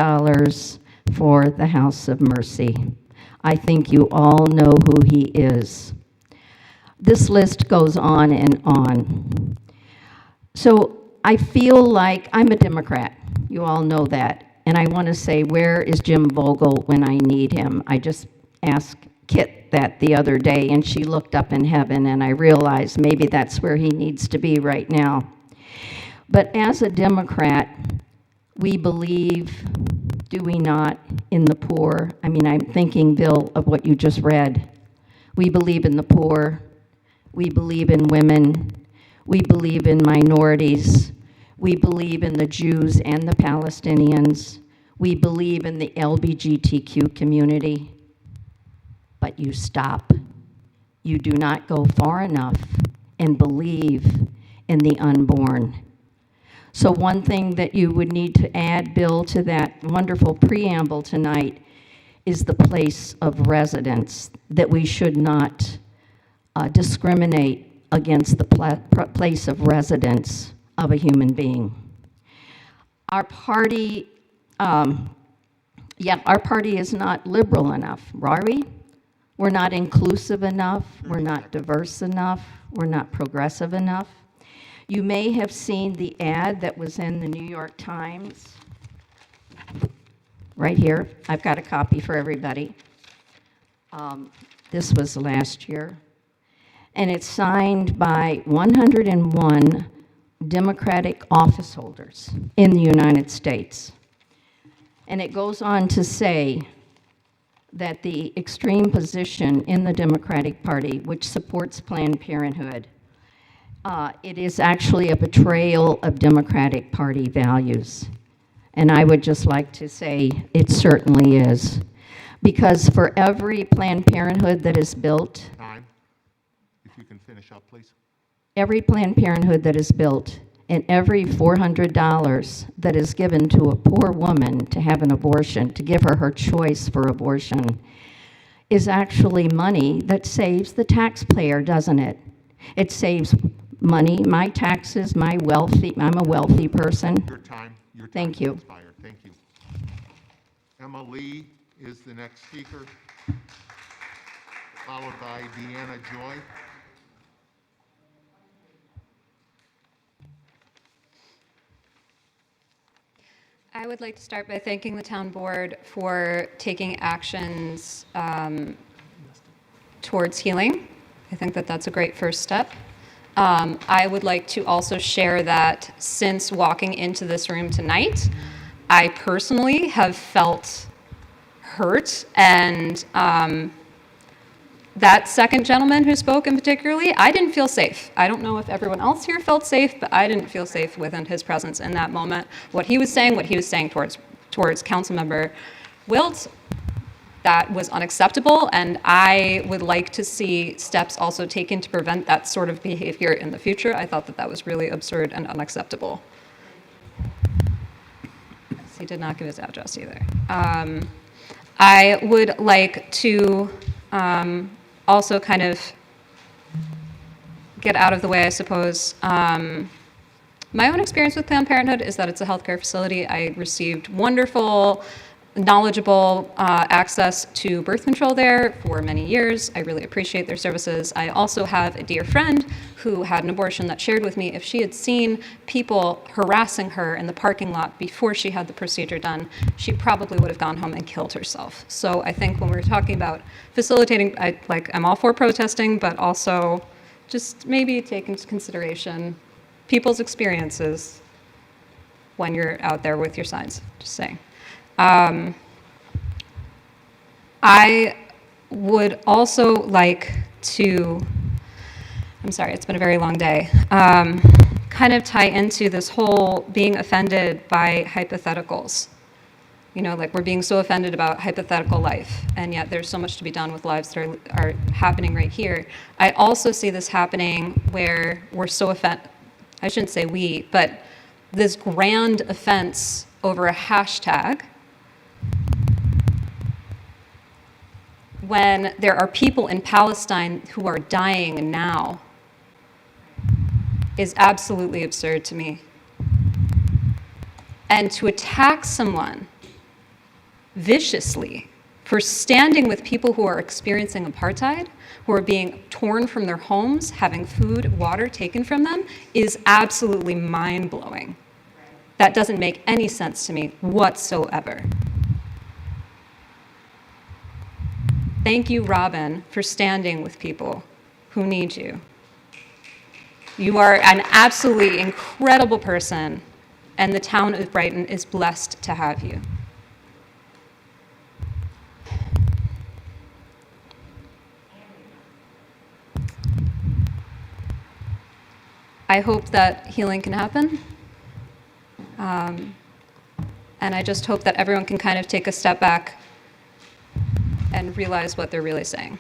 for the House of Mercy. I think you all know who he is. This list goes on and on. So I feel like I'm a Democrat. You all know that. And I want to say, where is Jim Vogel when I need him? I just asked Kit that the other day, and she looked up in heaven, and I realized maybe that's where he needs to be right now. But as a Democrat, we believe, do we not, in the poor? I mean, I'm thinking, Bill, of what you just read. We believe in the poor. We believe in women. We believe in minorities. We believe in the Jews and the Palestinians. We believe in the LGBTQ community. But you stop. You do not go far enough and believe in the unborn. So one thing that you would need to add, Bill, to that wonderful preamble tonight is the place of residence, that we should not discriminate against the place of residence of a human being. Our party, our party is not liberal enough, are we? We're not inclusive enough, we're not diverse enough, we're not progressive enough. You may have seen the ad that was in the New York Times. Right here, I've got a copy for everybody. This was last year. And it's signed by 101 Democratic office holders in the United States. And it goes on to say that the extreme position in the Democratic Party, which supports Planned Parenthood, it is actually a betrayal of Democratic Party values. And I would just like to say it certainly is. Because for every Planned Parenthood that is built, Time. If you can finish up, please. every Planned Parenthood that is built, and every $400 that is given to a poor woman to have an abortion, to give her her choice for abortion, is actually money that saves the taxpayer, doesn't it? It saves money, my taxes, I'm a wealthy person. Your time Thank has you. expired. Thank you. Emma Lee is the next speaker, followed by Deanna Joy. I would like to start by thanking the town board for taking actions towards healing. I think that that's a great first step. I would like to also share that since walking into this room tonight, I personally have felt hurt, and that second gentleman who spoke in particularly, I didn't feel safe. I don't know if everyone else here felt safe, but I didn't feel safe within his presence in that moment. What he was saying towards Councilmember Wilt, That was unacceptable, and I would like to see steps also taken to prevent that sort of behavior in the future. I thought that that was really absurd and unacceptable. Yes, he did not give his address either. I would like to also kind of get out of the way, I suppose. My own experience with Planned Parenthood is that it's a healthcare facility. I received wonderful, knowledgeable access to birth control there for many years. I really appreciate their services. I also have a dear friend who had an abortion that shared with me if she had seen people harassing her in the parking lot before she had the procedure done, she probably would have gone home and killed herself. So I think when we're talking about facilitating, I'm all for protesting, but also just maybe take into consideration people's experiences when you're out there with your signs, just saying. I would also like to, I'm sorry, it's been a very long day, kind of tie into this whole being offended by hypotheticals. You know, like we're being so offended about hypothetical life, and yet there's so much to be done with lives that are happening right here. I also see this happening where we're so offended, I shouldn't say we, but this grand offense over a hashtag when there are people in Palestine who are dying now is absolutely absurd to me. And to attack someone viciously for standing with people who are experiencing apartheid, who are being torn from their homes, having food, water taken from them, is absolutely mind-blowing. That doesn't make any sense to me whatsoever. Thank you, Robin, for standing with people who need you. You are an absolutely incredible person, and the town of Brighton is blessed to have you. I hope that healing can happen. And I just hope that everyone can kind of take a step back and realize what they're really saying.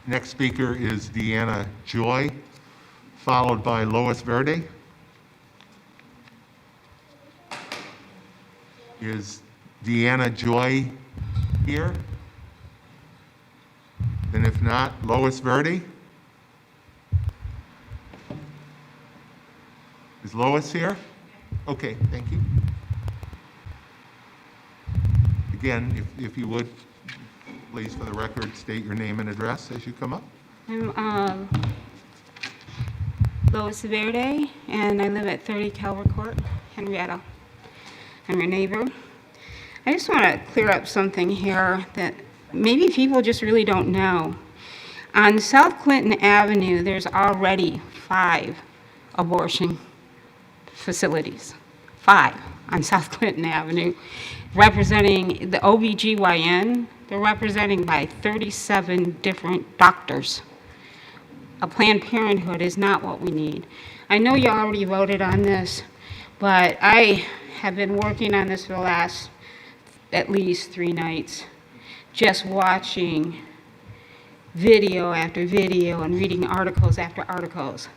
Next speaker is Deanna Joy, followed by Lois Verde. Is Deanna Joy here? And if not, Lois Verde? Is Lois here? Okay, thank you. Again, if you would, please, for the record, state your name and address as you come up. I'm Lois Verde, and I live at 30 Calvert Court, Henrietta. I'm your neighbor. I just want to clear up something here that maybe people just really don't know. On South Clinton Avenue, there's already 5 abortion facilities. 5 on South Clinton Avenue, representing the OBGYN. They're represented by 37 different doctors. A Planned Parenthood is not what we need. I know you already voted on this, but I have been working on this for the last at least 3 nights, just watching video after video and reading articles after articles.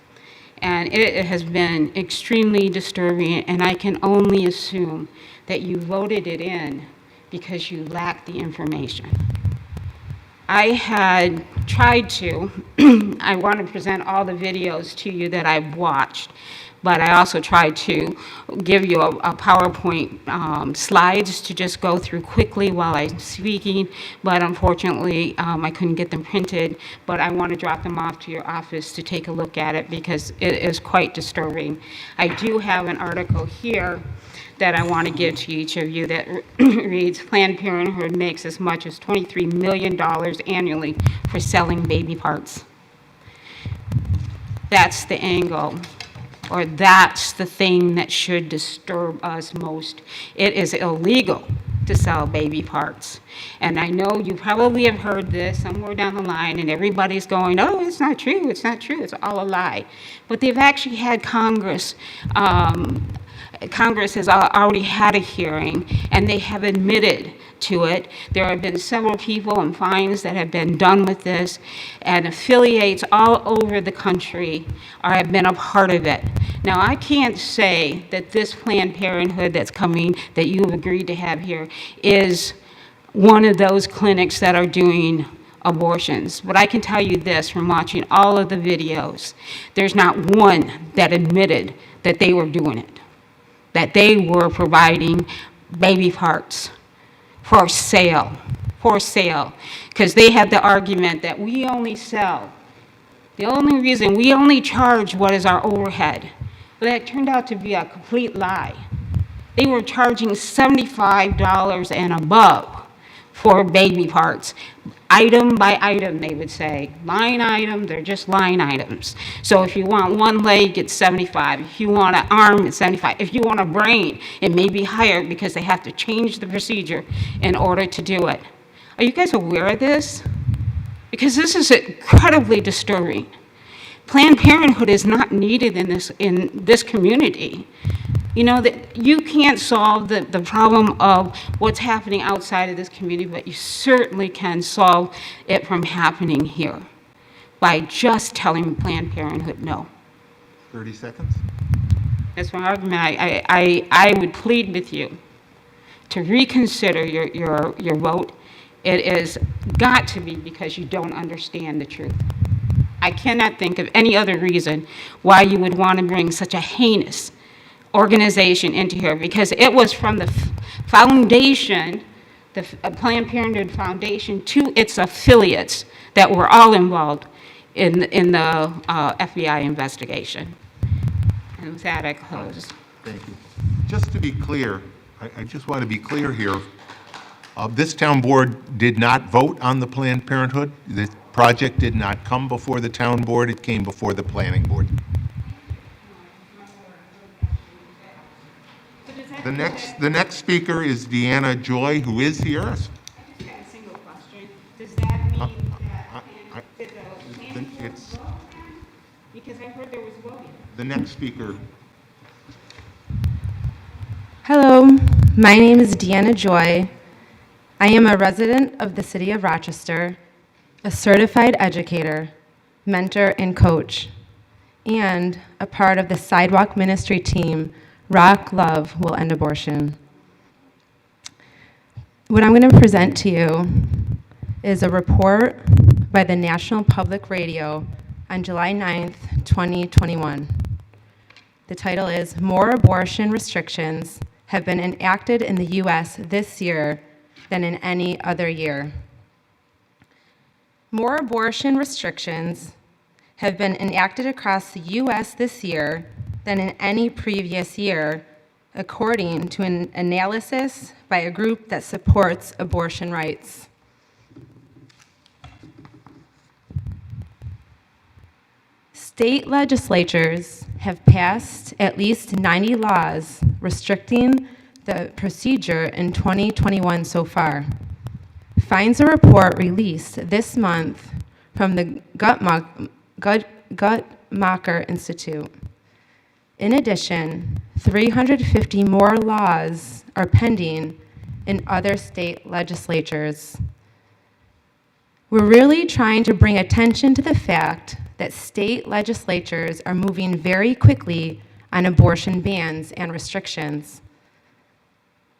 And it has been extremely disturbing, and I can only assume that you voted it in because you lacked the information. I had tried to, I want to present all the videos to you that I've watched, but I also tried to give you a PowerPoint slides to just go through quickly while I'm speaking, but unfortunately I couldn't get them printed, but I want to drop them off to your office to take a look at it because it is quite disturbing. I do have an article here that I want to give to each of you that reads, Planned Parenthood makes as much as $23 million annually for selling baby parts. That's the angle, or that's the thing that should disturb us most. It is illegal to sell baby parts. And I know you probably have heard this somewhere down the line, and everybody's going, oh, it's not true, it's not true, it's all a lie. But they've actually had Congress has already had a hearing, and they have admitted to it. There have been several people and fines that have been done with this, and affiliates all over the country have been a part of it. Now, I can't say that this Planned Parenthood that's coming, that you've agreed to have here, is one of those clinics that are doing abortions. But I can tell you this from watching all of the videos, there's not one that admitted that they were doing it, that they were providing baby parts for sale, because they had the argument that we only sell. The only reason we only charge what is our overhead. But that turned out to be a complete lie. They were charging $75 and above for baby parts. Item by item, they would say. Line item, they're just line items. So if you want one leg, it's $75. If you want an arm, it's $75. If you want a brain, it may be higher because they have to change the procedure in order to do it. Are you guys aware of this? Because this is incredibly disturbing. Planned Parenthood is not needed in this community. You know, that you can't solve the problem of what's happening outside of this community, but you certainly can solve it from happening here by just telling Planned Parenthood no. 30 seconds. That's my argument. I would plead with you to reconsider your vote. It has got to be because you don't understand the truth. I cannot think of any other reason why you would want to bring such a heinous organization into here, because it was from the foundation, the Planned Parenthood Foundation, to its affiliates that were all involved in the FBI investigation. And with that, I close. Thank you. Just to be clear, I just want to be clear here. This town board did not vote on the Planned Parenthood. The project did not come before the town board. It came before the planning board. The next speaker is Deanna Joy, who is here. A single question. Does that mean that the planning board voted? Because I heard there was voting. The next speaker. Hello, my name is Deanna Joy. I am a resident of the city of Rochester, a certified educator, mentor, and coach, and a part of the Sidewalk Ministry team, Rock Love Will End Abortion. What I'm going to present to you is a report by the National Public Radio on July 9th, 2021. The title is More Abortion Restrictions Have Been Enacted in the U.S. This Year Than in Any Other Year. More abortion restrictions have been enacted across the U.S. this year than in any previous year, according to an analysis by a group that supports abortion rights. State legislatures have passed at least 90 laws restricting the procedure in 2021 so far. Finds a report released this month from the Guttmacher Institute. In addition, 350 more laws are pending in other state legislatures. We're really trying to bring attention to the fact that state legislatures are moving very quickly on abortion bans and restrictions.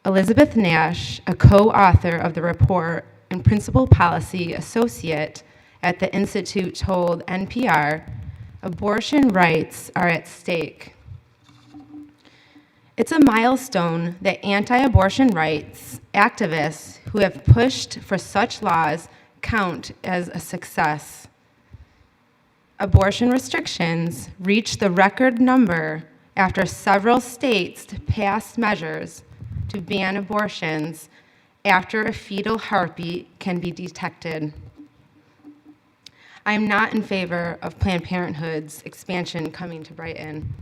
Elizabeth Nash, a co-author of the report and principal policy associate at the Institute, told NPR, abortion rights are at stake. It's a milestone that anti-abortion rights activists who have pushed for such laws count as a success. Abortion restrictions reached the record number after several states passed measures to ban abortions after a fetal heartbeat can be detected. I am not in favor of Planned Parenthood's expansion coming to Brighton.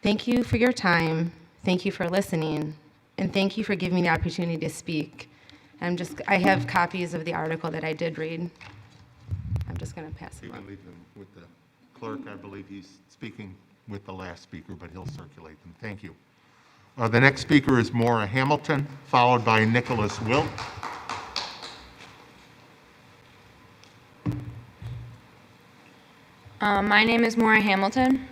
Thank you for your time, thank you for listening, and thank you for giving me the opportunity to speak. I have copies of the article that I did read. I'm just going to pass You them on. can leave them with the clerk. I believe he's speaking with the last speaker, but he'll circulate them. Thank you. The next speaker is Maura Hamilton, followed by Nicholas Wilt. My name is Maura Hamilton.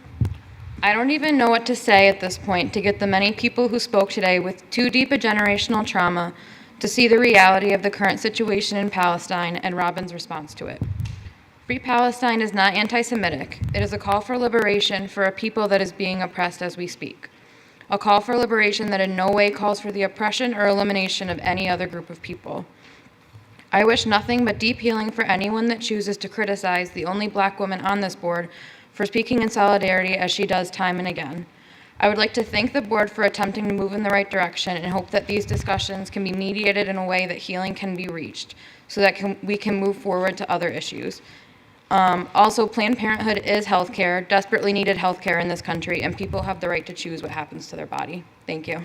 I don't even know what to say at this point to get the many people who spoke today with too deep a generational trauma to see the reality of the current situation in Palestine and Robin's response to it. Free Palestine is not anti-Semitic. It is a call for liberation for a people that is being oppressed as we speak. A call for liberation that in no way calls for the oppression or elimination of any other group of people. I wish nothing but deep healing for anyone that chooses to criticize the only Black woman on this board for speaking in solidarity as she does time and again. I would like to thank the board for attempting to move in the right direction and hope that these discussions can be mediated in a way that healing can be reached so that we can move forward to other issues. Also, Planned Parenthood is healthcare, desperately needed healthcare in this country, and people have the right to choose what happens to their body. Thank you.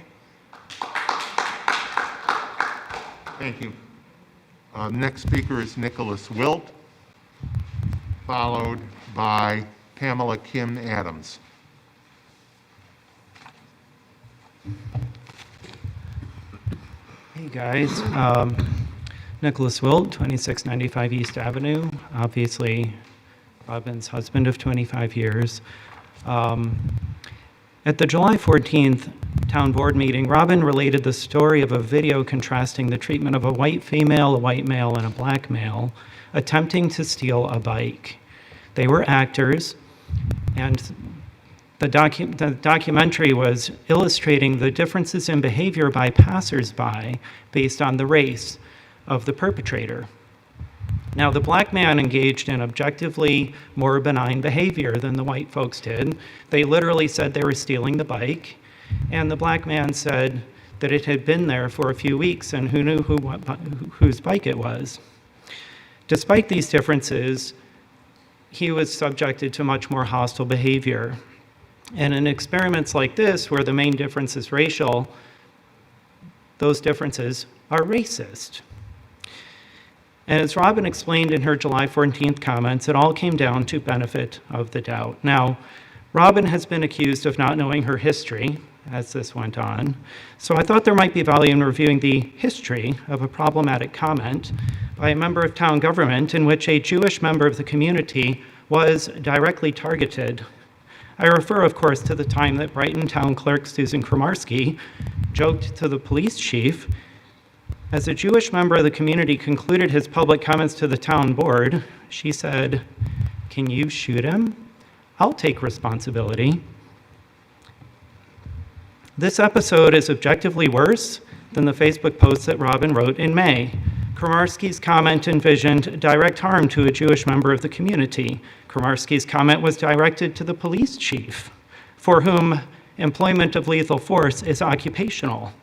Thank you. Next speaker is Nicholas Wilt, followed by Pamela Kim Adams. Hey guys, Nicholas Wilt, 2695 East Avenue, obviously Robin's husband of 25 years. At the July 14th town board meeting, Robin related the story of a video contrasting the treatment of a white female, a white male, and a black male attempting to steal a bike. They were actors, and the documentary was illustrating the differences in behavior by passersby based on the race of the perpetrator. Now, the black man engaged in objectively more benign behavior than the white folks did. They literally said they were stealing the bike, and the black man said that it had been there for a few weeks and who knew whose bike it was. Despite these differences, he was subjected to much more hostile behavior. And in experiments like this, where the main difference is racial, those differences are racist. And as Robin explained in her July 14th comments, it all came down to benefit of the doubt. Now, Robin has been accused of not knowing her history as this went on, so I thought there might be value in reviewing the history of a problematic comment by a member of town government in which a Jewish member of the community was directly targeted. I refer, of course, to the time that Brighton Town Clerk Susan Kramarski joked to the police chief as a Jewish member of the community concluded his public comments to the town board. She said, "Can you shoot him? I'll take responsibility." This episode is objectively worse than the Facebook post that Robin wrote in May. Kramarski's comment envisioned direct harm to a Jewish member of the community. Kramarski's comment was directed to the police chief, for whom employment of lethal force is occupational.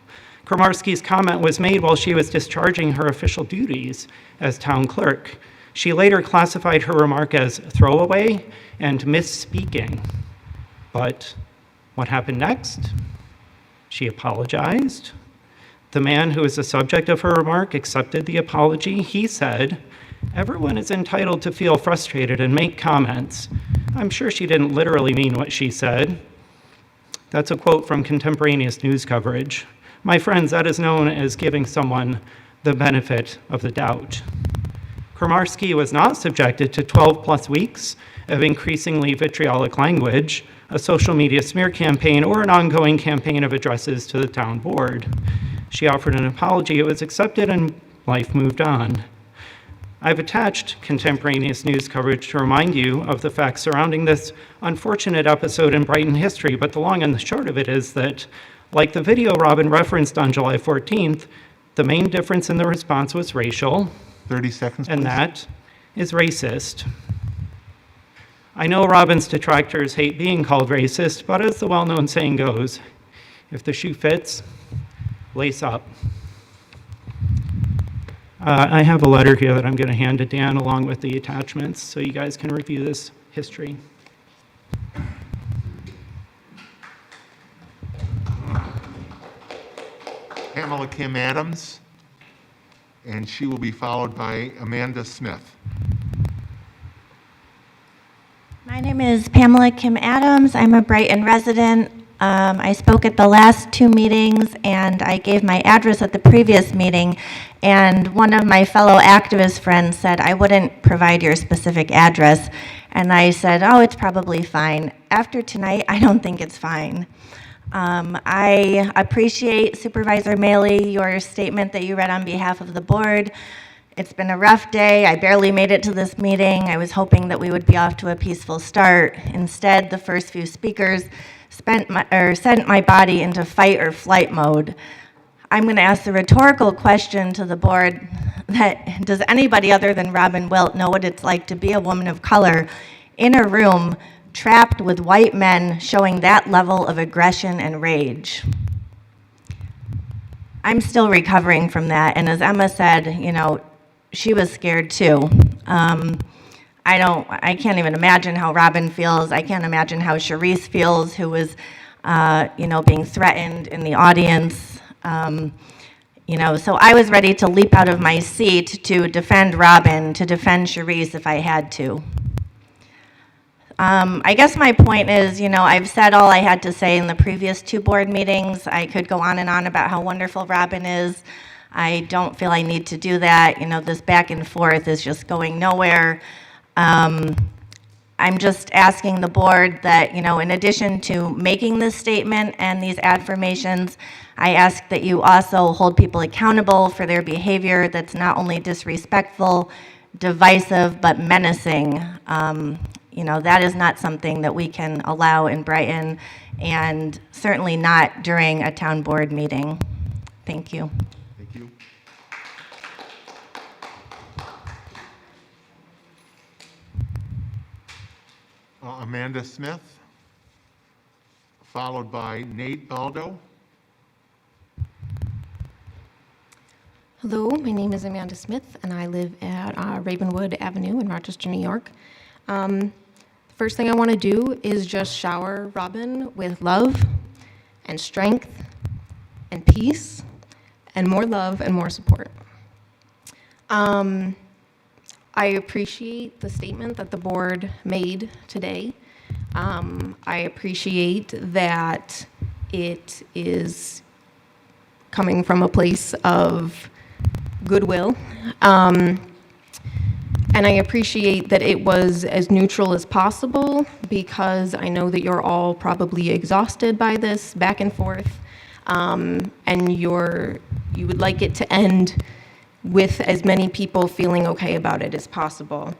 Kramarski's comment was made while she was discharging her official duties as town clerk. She later classified her remark as throwaway and misspeaking. But what happened next? She apologized. The man who was the subject of her remark accepted the apology. He said, "Everyone is entitled to feel frustrated and make comments. I'm sure she didn't literally mean what she said." That's a quote from contemporaneous news coverage. My friends, that is known as giving someone the benefit of the doubt. Kramarski was not subjected to 12 plus weeks of increasingly vitriolic language, a social media smear campaign, or an ongoing campaign of addresses to the town board. She offered an apology, it was accepted, and life moved on. I've attached contemporaneous news coverage to remind you of the facts surrounding this unfortunate episode in Brighton history, but the long and the short of it is that, like the video Robin referenced on July 14th, the main difference in the response was racial. 30 seconds, please. And that is racist. I know Robin's detractors hate being called racist, but as the well-known saying goes, if the shoe fits, lace up. I have a letter here that I'm going to hand to Dan along with the attachments so you guys can review this history. Pamela Kim Adams, and she will be followed by Amanda Smith. My name is Pamela Kim Adams. I'm a Brighton resident. I spoke at the last 2 meetings, and I gave my address at the previous meeting, and one of my fellow activist friends said I wouldn't provide your specific address, and I said, oh, it's probably fine. After tonight, I don't think it's fine. I appreciate, Supervisor Maley, your statement that you read on behalf of the board. It's been a rough day. I barely made it to this meeting. I was hoping that we would be off to a peaceful start. Instead, the first few speakers sent my body into fight or flight mode. I'm going to ask the rhetorical question to the board that does anybody other than Robin Wilt know what it's like to be a woman of color in a room trapped with white men showing that level of aggression and rage? I'm still recovering from that, and as Emma said, you know, she was scared too. I can't even imagine how Robin feels. I can't imagine how Charisse feels, who was, being threatened in the audience. So I was ready to leap out of my seat to defend Robin, to defend Charisse if I had to. I guess my point is, I've said all I had to say in the previous 2 board meetings. I could go on and on about how wonderful Robin is. I don't feel I need to do that. This back and forth is just going nowhere. I'm just asking the board that, in addition to making this statement and these affirmations, I ask that you also hold people accountable for their behavior that's not only disrespectful, divisive, but menacing. That is not something that we can allow in Brighton, and certainly not during a town board meeting. Thank you. Thank you. Amanda Smith, followed by Nate Baldo. Hello, my name is Amanda Smith, and I live at Ravenwood Avenue in Rochester, New York. The first thing I want to do is just shower Robin with love and strength and peace and more love and more support. I appreciate the statement that the board made today. I appreciate that it is coming from a place of goodwill. And I appreciate that it was as neutral as possible, because I know that you're all probably exhausted by this back and forth, and you would like it to end with as many people feeling okay about it as possible.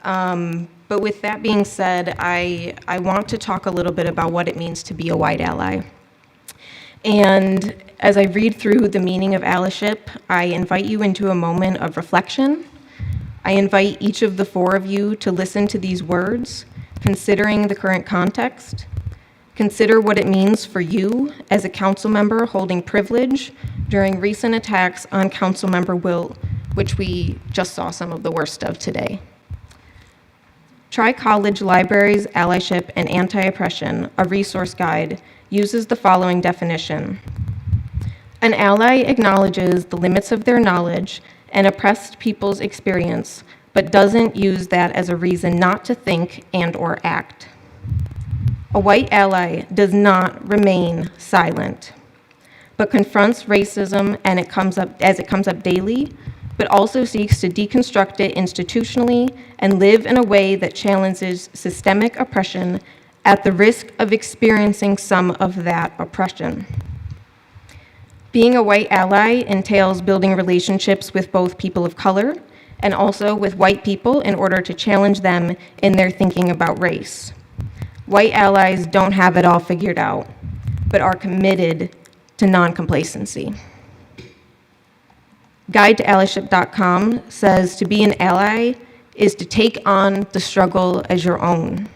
But with that being said, I want to talk a little bit about what it means to be a white ally. And as I read through the meaning of allyship, I invite you into a moment of reflection. I invite each of the 4 of you to listen to these words, considering the current context. Consider what it means for you as a council member holding privilege during recent attacks on Councilmember Wilt, which we just saw some of the worst of today. Tri-College Libraries, Allyship, and Anti-Oppression, a resource guide, uses the following definition. An ally acknowledges the limits of their knowledge and oppressed people's experience, but doesn't use that as a reason not to think and/or act. A white ally does not remain silent, but confronts racism as it comes up daily, but also seeks to deconstruct it institutionally and live in a way that challenges systemic oppression at the risk of experiencing some of that oppression. Being a white ally entails building relationships with both people of color and also with white people in order to challenge them in their thinking about race. White allies don't have it all figured out, but are committed to non-complacency. GuideToAllyship.com says to be an ally is to take on the struggle as your own,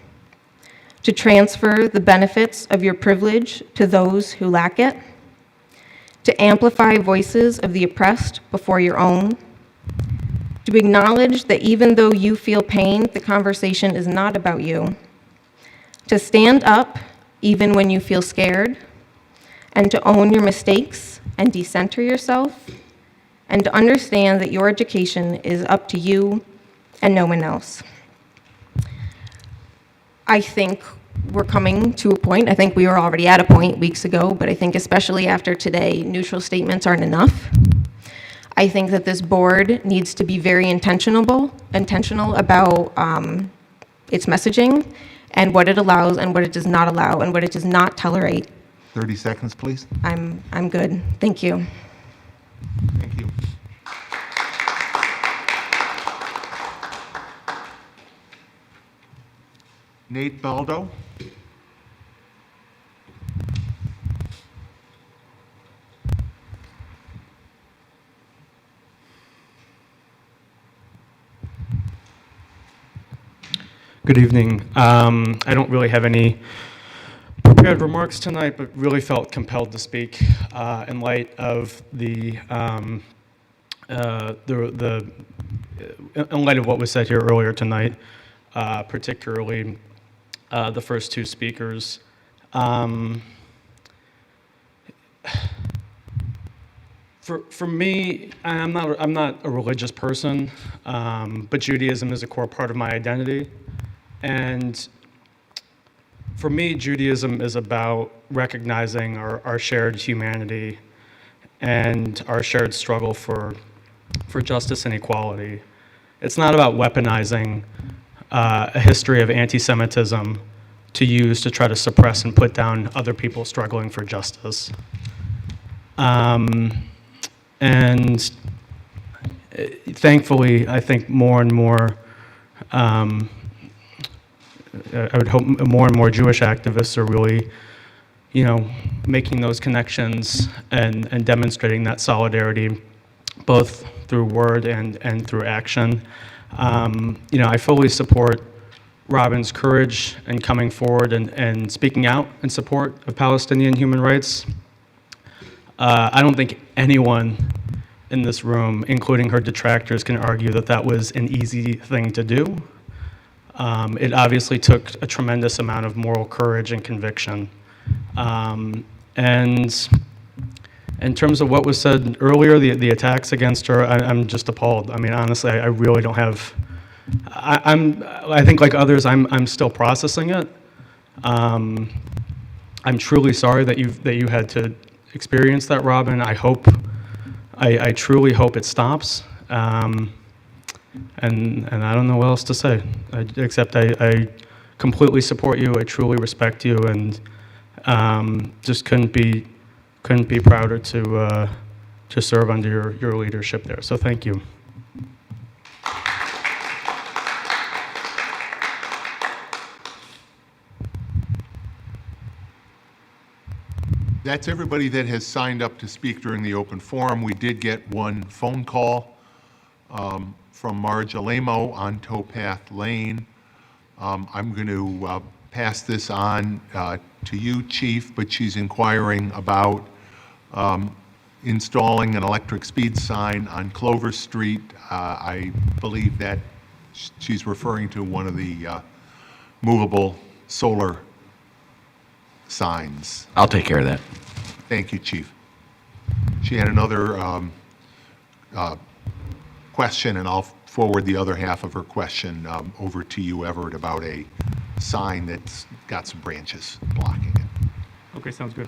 to transfer the benefits of your privilege to those who lack it, to amplify voices of the oppressed before your own, to acknowledge that even though you feel pain, the conversation is not about you, to stand up even when you feel scared, and to own your mistakes and decenter yourself, and to understand that your education is up to you and no one else. I think we're coming to a point, I think we were already at a point weeks ago, but I think especially after today, neutral statements aren't enough. I think that this board needs to be very intentional about its messaging and what it allows and what it does not allow and what it does not tolerate. 30 seconds, please. I'm good. Thank you. Thank you. Nate Baldo. Good evening. I don't really have any prepared remarks tonight, but really felt compelled to speak in light of in light of what was said here earlier tonight, particularly the first two speakers. For me, I'm not a religious person, but Judaism is a core part of my identity. And for me, Judaism is about recognizing our shared humanity and our shared struggle for justice and equality. It's not about weaponizing a history of anti-Semitism to use to try to suppress and put down other people struggling for justice. And thankfully, I think more and more, I would hope more and more Jewish activists are really, making those connections and demonstrating that solidarity, both through word and through action. I fully support Robin's courage and coming forward and speaking out in support of Palestinian human rights. I don't think anyone in this room, including her detractors, can argue that that was an easy thing to do. It obviously took a tremendous amount of moral courage and conviction. And in terms of what was said earlier, the attacks against her, I'm just appalled. I mean, honestly, I really don't have. I think like others, I'm still processing it. I'm truly sorry that you had to experience that, Robin. I truly hope it stops. And I don't know what else to say, except I completely support you. I truly respect you, and just couldn't be prouder to serve under your leadership there. So thank you. That's everybody that has signed up to speak during the open forum. We did get one phone call from Marge Alemo on Towpath Lane. I'm going to pass this on to you, Chief, but she's inquiring about installing an electric speed sign on Clover Street. I believe that she's referring to one of the movable solar signs. I'll take care of that. Thank you, Chief. She had another question, and I'll forward the other half of her question over to you, Everett, about a sign that's got some branches blocking it. Okay, sounds good.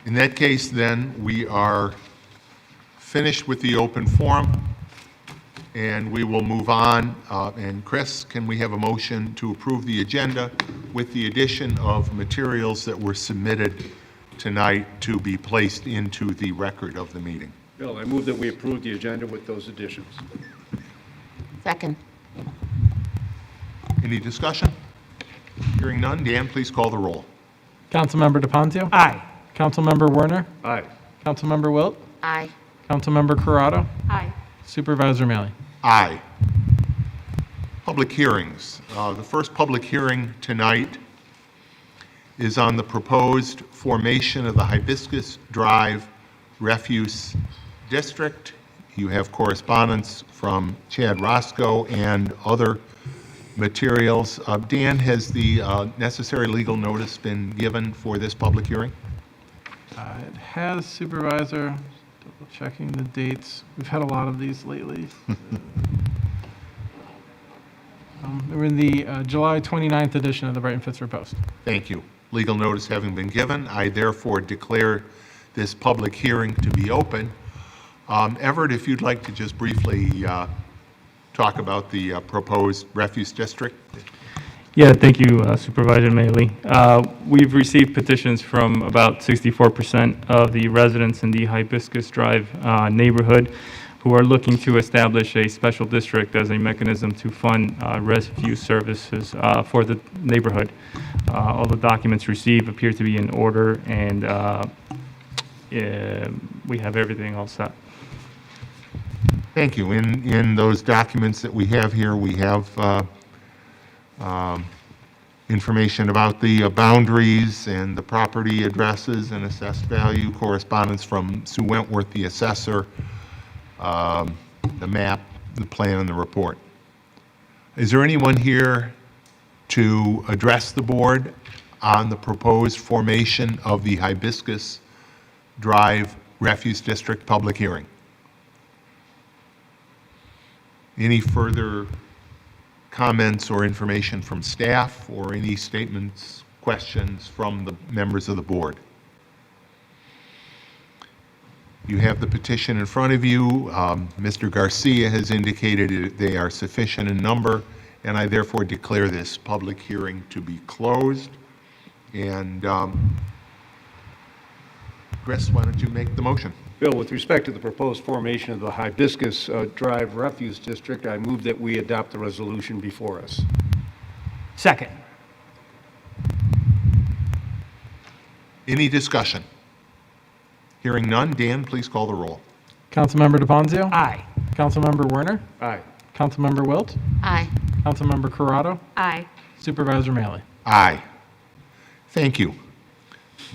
In that case, then, we are finished with the open forum, and we will move on. And Chris, can we have a motion to approve the agenda with the addition of materials that were submitted tonight to be placed into the record of the meeting? Bill, I move that we approve the agenda with those additions. Second. Any discussion? Hearing none, Dan, please call the roll. Councilmember DePonzio? Aye. Councilmember Werner? Aye. Councilmember Wilt? Aye. Councilmember Corrado? Aye. Supervisor Mealy? Aye. Public hearings. The first public hearing tonight is on the proposed formation of the Hibiscus Drive Refuse District. You have correspondence from Chad Roscoe and other materials. Dan, has the necessary legal notice been given for this public hearing? It has, Supervisor. Double checking the dates. We've had a lot of these lately. We're in the July 29th edition of the Brighton Pittsburgh Post. Thank you. Legal notice having been given, I therefore declare this public hearing to be open. Everett, if you'd like to just briefly talk about the proposed refuse district. Yeah, thank you, Supervisor Maley. We've received petitions from about 64% of the residents in the Hibiscus Drive neighborhood who are looking to establish a special district as a mechanism to fund refuse services for the neighborhood. All the documents received appear to be in order, and we have everything all set. Thank you. In those documents that we have here, we have information about the boundaries and the property addresses and assessed value, correspondence from Sue Wentworth, the assessor, the map, the plan, and the report. Is there anyone here to address the board on the proposed formation of the Hibiscus Drive Refuse District public hearing? Any further comments or information from staff, or any statements, questions from the members of the board? You have the petition in front of you. Mr. Garcia has indicated they are sufficient in number, and I therefore declare this public hearing to be closed. And Chris, why don't you make the motion? Bill, with respect to the proposed formation of the Hibiscus Drive Refuse District, I move that we adopt the resolution before us. Second. Any discussion? Hearing none, Dan, please call the roll. Councilmember DePonzio? Aye. Councilmember Werner? Aye. Councilmember Wilt? Aye. Councilmember Corrado? Aye. Supervisor Maley? Aye. Thank you.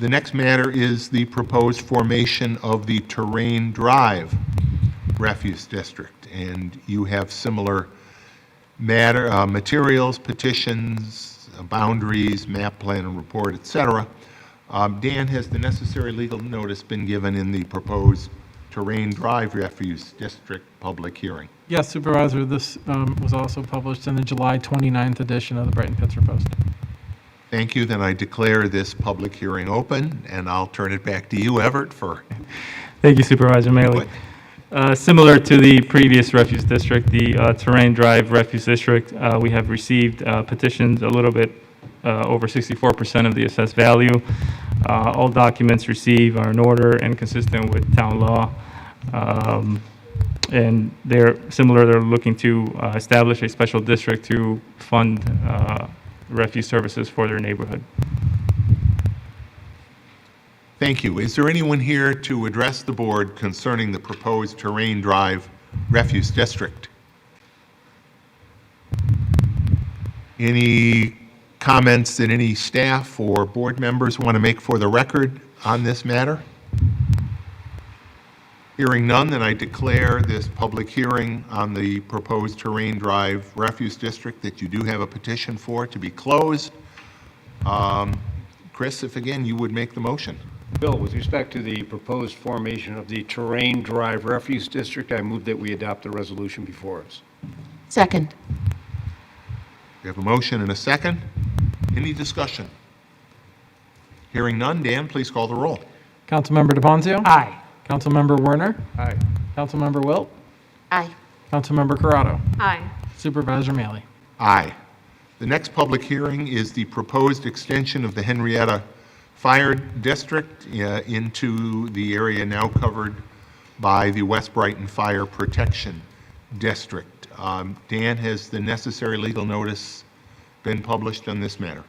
The next matter is the proposed formation of the Terrain Drive Refuse District, and you have similar materials, petitions, boundaries, map, plan, and report, etc. Dan, has the necessary legal notice been given in the proposed Terrain Drive Refuse District public hearing? Yes, Supervisor. This was also published in the July 29th edition of the Brighton Pittsburgh Post. Thank you. Then I declare this public hearing open, and I'll turn it back to you, Everett, for... Thank you, Supervisor Maley. Similar to the previous refuse district, the Terrain Drive Refuse District, we have received petitions a little bit over 64% of the assessed value. All documents received are in order and consistent with town law. And they're similar, they're looking to establish a special district to fund refuse services for their neighborhood. Thank you. Is there anyone here to address the board concerning the proposed Terrain Drive Refuse District? Any comments that any staff or board members want to make for the record on this matter? Hearing none, then I declare this public hearing on the proposed Terrain Drive Refuse District that you do have a petition for to be closed. Chris, if again you would make the motion. Bill, with respect to the proposed formation of the Terrain Drive Refuse District, I move that we adopt the resolution before us. Second. We have a motion and a second. Any discussion? Hearing none, Dan, please call the roll. Councilmember DePonzio? Aye. Councilmember Werner? Aye. Councilmember Wilt? Aye. Councilmember Corrado? Aye. Supervisor Maley? Aye. The next public hearing is the proposed extension of the Henrietta Fire District into the area now covered by the West Brighton Fire Protection District. Dan, has the necessary legal notice been published on this matter?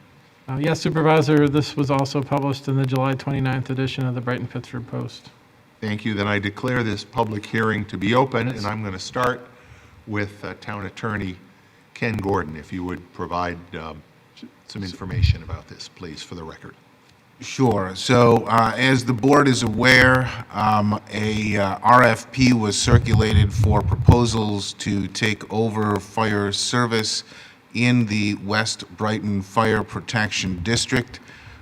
Yes, Supervisor. This was also published in the July 29th edition of the Brighton Pittsburgh Post. Thank you. Then I declare this public hearing to be open, and I'm going to start with Town Attorney Ken Gordon, if you would provide some information about this, please, for the record. Sure. So as the board is aware, a RFP was circulated for proposals to take over fire service in the West Brighton Fire Protection District.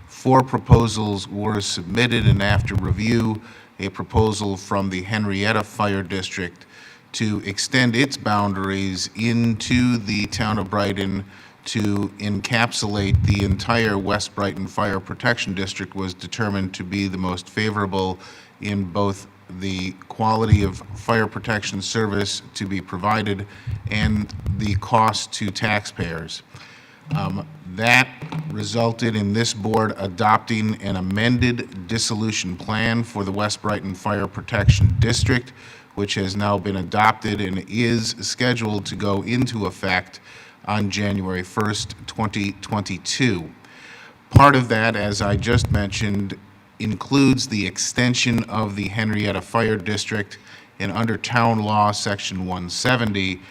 4 proposals were submitted, and after review, a proposal from the Henrietta Fire District to extend its boundaries into the town of Brighton to encapsulate the entire West Brighton Fire Protection District was determined to be the most favorable in both the quality of fire protection service to be provided and the cost to taxpayers. That resulted in this board adopting an amended dissolution plan for the West Brighton Fire Protection District, which has now been adopted and is scheduled to go into effect on January 1st, 2022. Part of that, as I just mentioned, includes the extension of the Henrietta Fire District, and under Town Law, Section 170,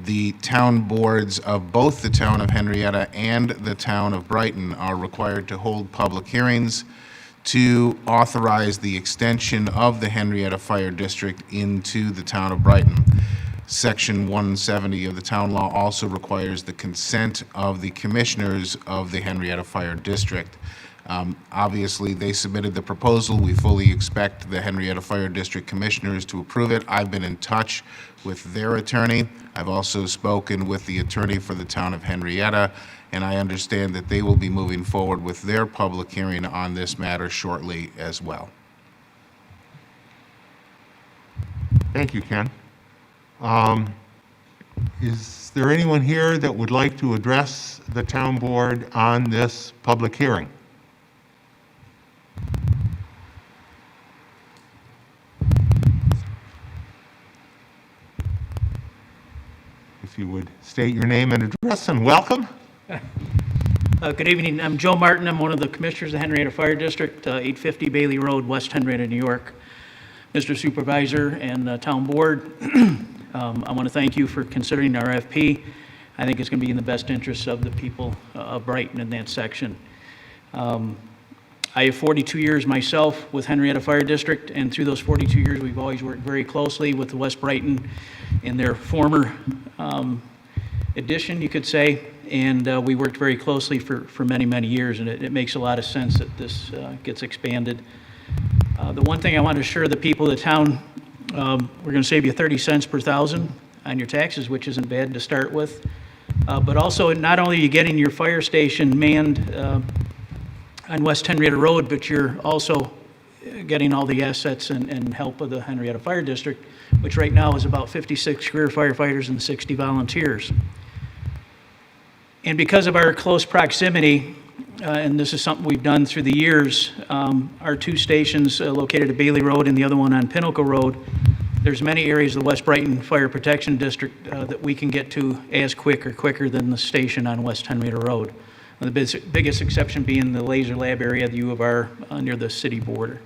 the town boards of both the town of Henrietta and the town of Brighton are required to hold public hearings to authorize the extension of the Henrietta Fire District into the town of Brighton. Section 170 of the town law also requires the consent of the commissioners of the Henrietta Fire District. Obviously, they submitted the proposal. We fully expect the Henrietta Fire District commissioners to approve it. I've been in touch with their attorney. I've also spoken with the attorney for the town of Henrietta, and I understand that they will be moving forward with their public hearing on this matter shortly as well. Thank you, Ken. Is there anyone here that would like to address the town board on this public hearing? If you would state your name and address, and welcome. Good evening. I'm Joe Martin. I'm one of the commissioners of Henrietta Fire District, 850 Bailey Road, West Henrietta, New York. Mr. Supervisor and Town Board, I want to thank you for considering the RFP. I think it's going to be in the best interests of the people of Brighton in that section. I have 42 years myself with Henrietta Fire District, and through those 42 years, we've always worked very closely with the West Brighton in their former edition, you could say, and we worked very closely for many, many years, and it makes a lot of sense that this gets expanded. The one thing I want to assure the people of the town, we're going to save you 30 cents per thousand on your taxes, which isn't bad to start with, but also not only are you getting your fire station manned on West Henrietta Road, but you're also getting all the assets and help of the Henrietta Fire District, which right now is about 56 career firefighters and 60 volunteers. And because of our close proximity, and this is something we've done through the years, our 2 stations located at Bailey Road and the other one on Pinnacle Road, there's many areas of the West Brighton Fire Protection District that we can get to as quick or quicker than the station on West Henrietta Road. The biggest exception being the Laser Lab area, the U of R near the city border.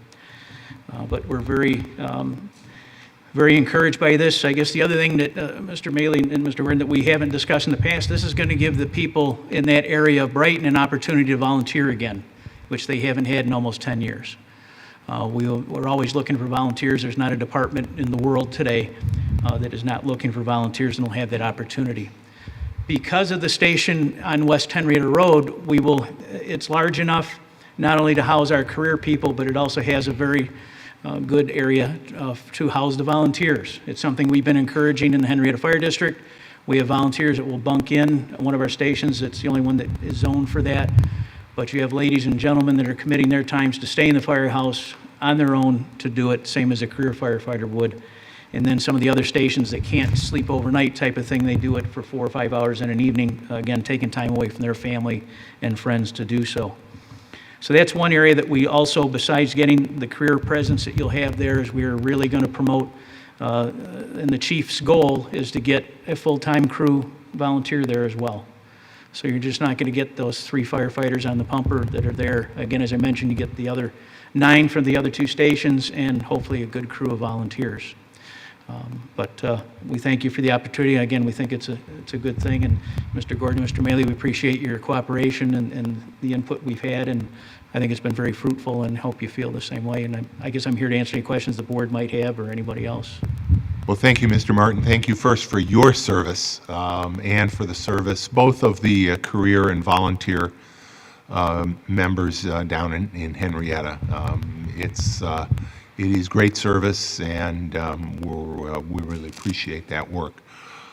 But we're very encouraged by this. I guess the other thing that Mr. Maley and Mr. Wern that we haven't discussed in the past, this is going to give the people in that area of Brighton an opportunity to volunteer again, which they haven't had in almost 10 years. We're always looking for volunteers. There's not a department in the world today that is not looking for volunteers and will have that opportunity. Because of the station on West Henrietta Road, it's large enough not only to house our career people, but it also has a very good area to house the volunteers. It's something we've been encouraging in the Henrietta Fire District. We have volunteers that will bunk in one of our stations. It's the only one that is zoned for that. But you have ladies and gentlemen that are committing their times to stay in the firehouse on their own to do it, same as a career firefighter would. And then some of the other stations that can't sleep overnight type of thing, they do it for 4 or 5 hours in an evening, again, taking time away from their family and friends to do so. So that's one area that we also, besides getting the career presence that you'll have there, is we're really going to promote, and the chief's goal is to get a full-time crew volunteer there as well. So you're just not going to get those 3 firefighters on the pumper that are there. Again, as I mentioned, you get the other 9 from the other 2 stations and hopefully a good crew of volunteers. But we thank you for the opportunity. Again, we think it's a good thing. And Mr. Gordon, Mr. Maley, we appreciate your cooperation and the input we've had. And I think it's been very fruitful and hope you feel the same way. And I guess I'm here to answer any questions the board might have or anybody else. Well, thank you, Mr. Martin. Thank you first for your service and for the service, both of the career and volunteer members down in Henrietta. It is great service, and we really appreciate that work.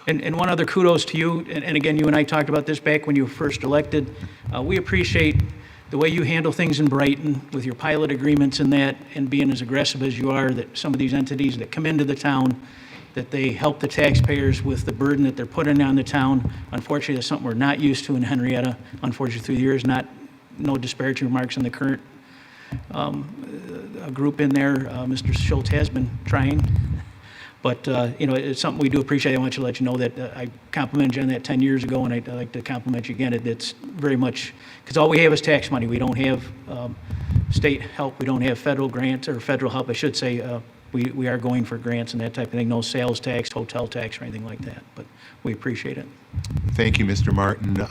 And one other kudos to you, and again, you and I talked about this back when you were first elected. We appreciate the way you handle things in Brighton with your pilot agreements and that, and being as aggressive as you are, that some of these entities that come into the town, that they help the taxpayers with the burden that they're putting on the town. Unfortunately, that's something we're not used to in Henrietta, unfortunately, through the years. No disparaging remarks on the current group in there. Mr. Schultz has been trying. But, it's something we do appreciate. I want to let you know that I complimented you on that 10 years ago, and I'd like to compliment you again. It's very much, because all we have is tax money. We don't have state help. We don't have federal grants, or federal help, I should say. We are going for grants and that type of thing. No sales tax, hotel tax, or anything like that. But we appreciate it. Thank you, Mr. Martin.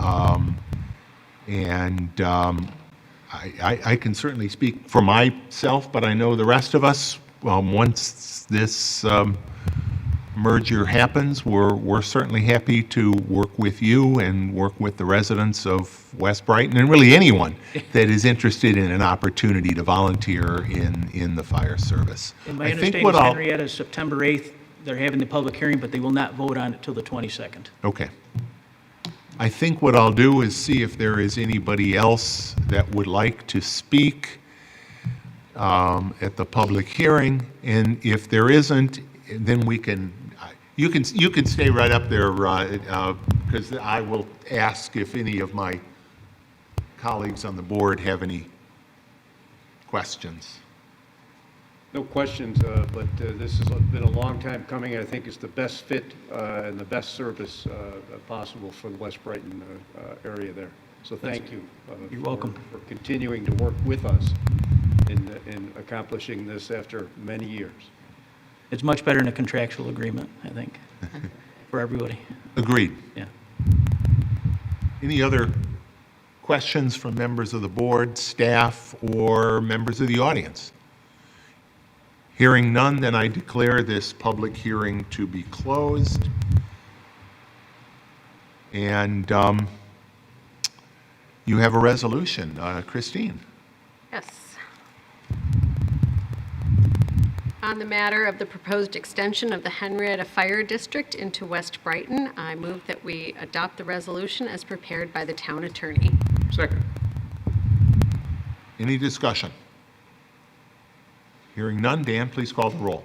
I can certainly speak for myself, but I know the rest of us, once this merger happens, we're certainly happy to work with you and work with the residents of West Brighton, and really anyone that is interested in an opportunity to volunteer in the fire service. And my understanding is Henrietta is September 8th. They're having the public hearing, but they will not vote on it till the 22nd. Okay. I think what I'll do is see if there is anybody else that would like to speak at the public hearing, and if there isn't, then we can, you can stay right up there, because I will ask if any of my colleagues on the board have any questions. No questions, but this has been a long time coming. I think it's the best fit and the best service possible for the West Brighton area there. So thank you. You're welcome. For continuing to work with us in accomplishing this after many years. It's much better than a contractual agreement, I think, for everybody. Agreed. Yeah. Any other questions from members of the board, staff, or members of the audience? Hearing none, then I declare this public hearing to be closed. And you have a resolution. Christine. Yes. On the matter of the proposed extension of the Henrietta Fire District into West Brighton, I move that we adopt the resolution as prepared by the town attorney. Second. Any discussion? Hearing none, Dan, please call the roll.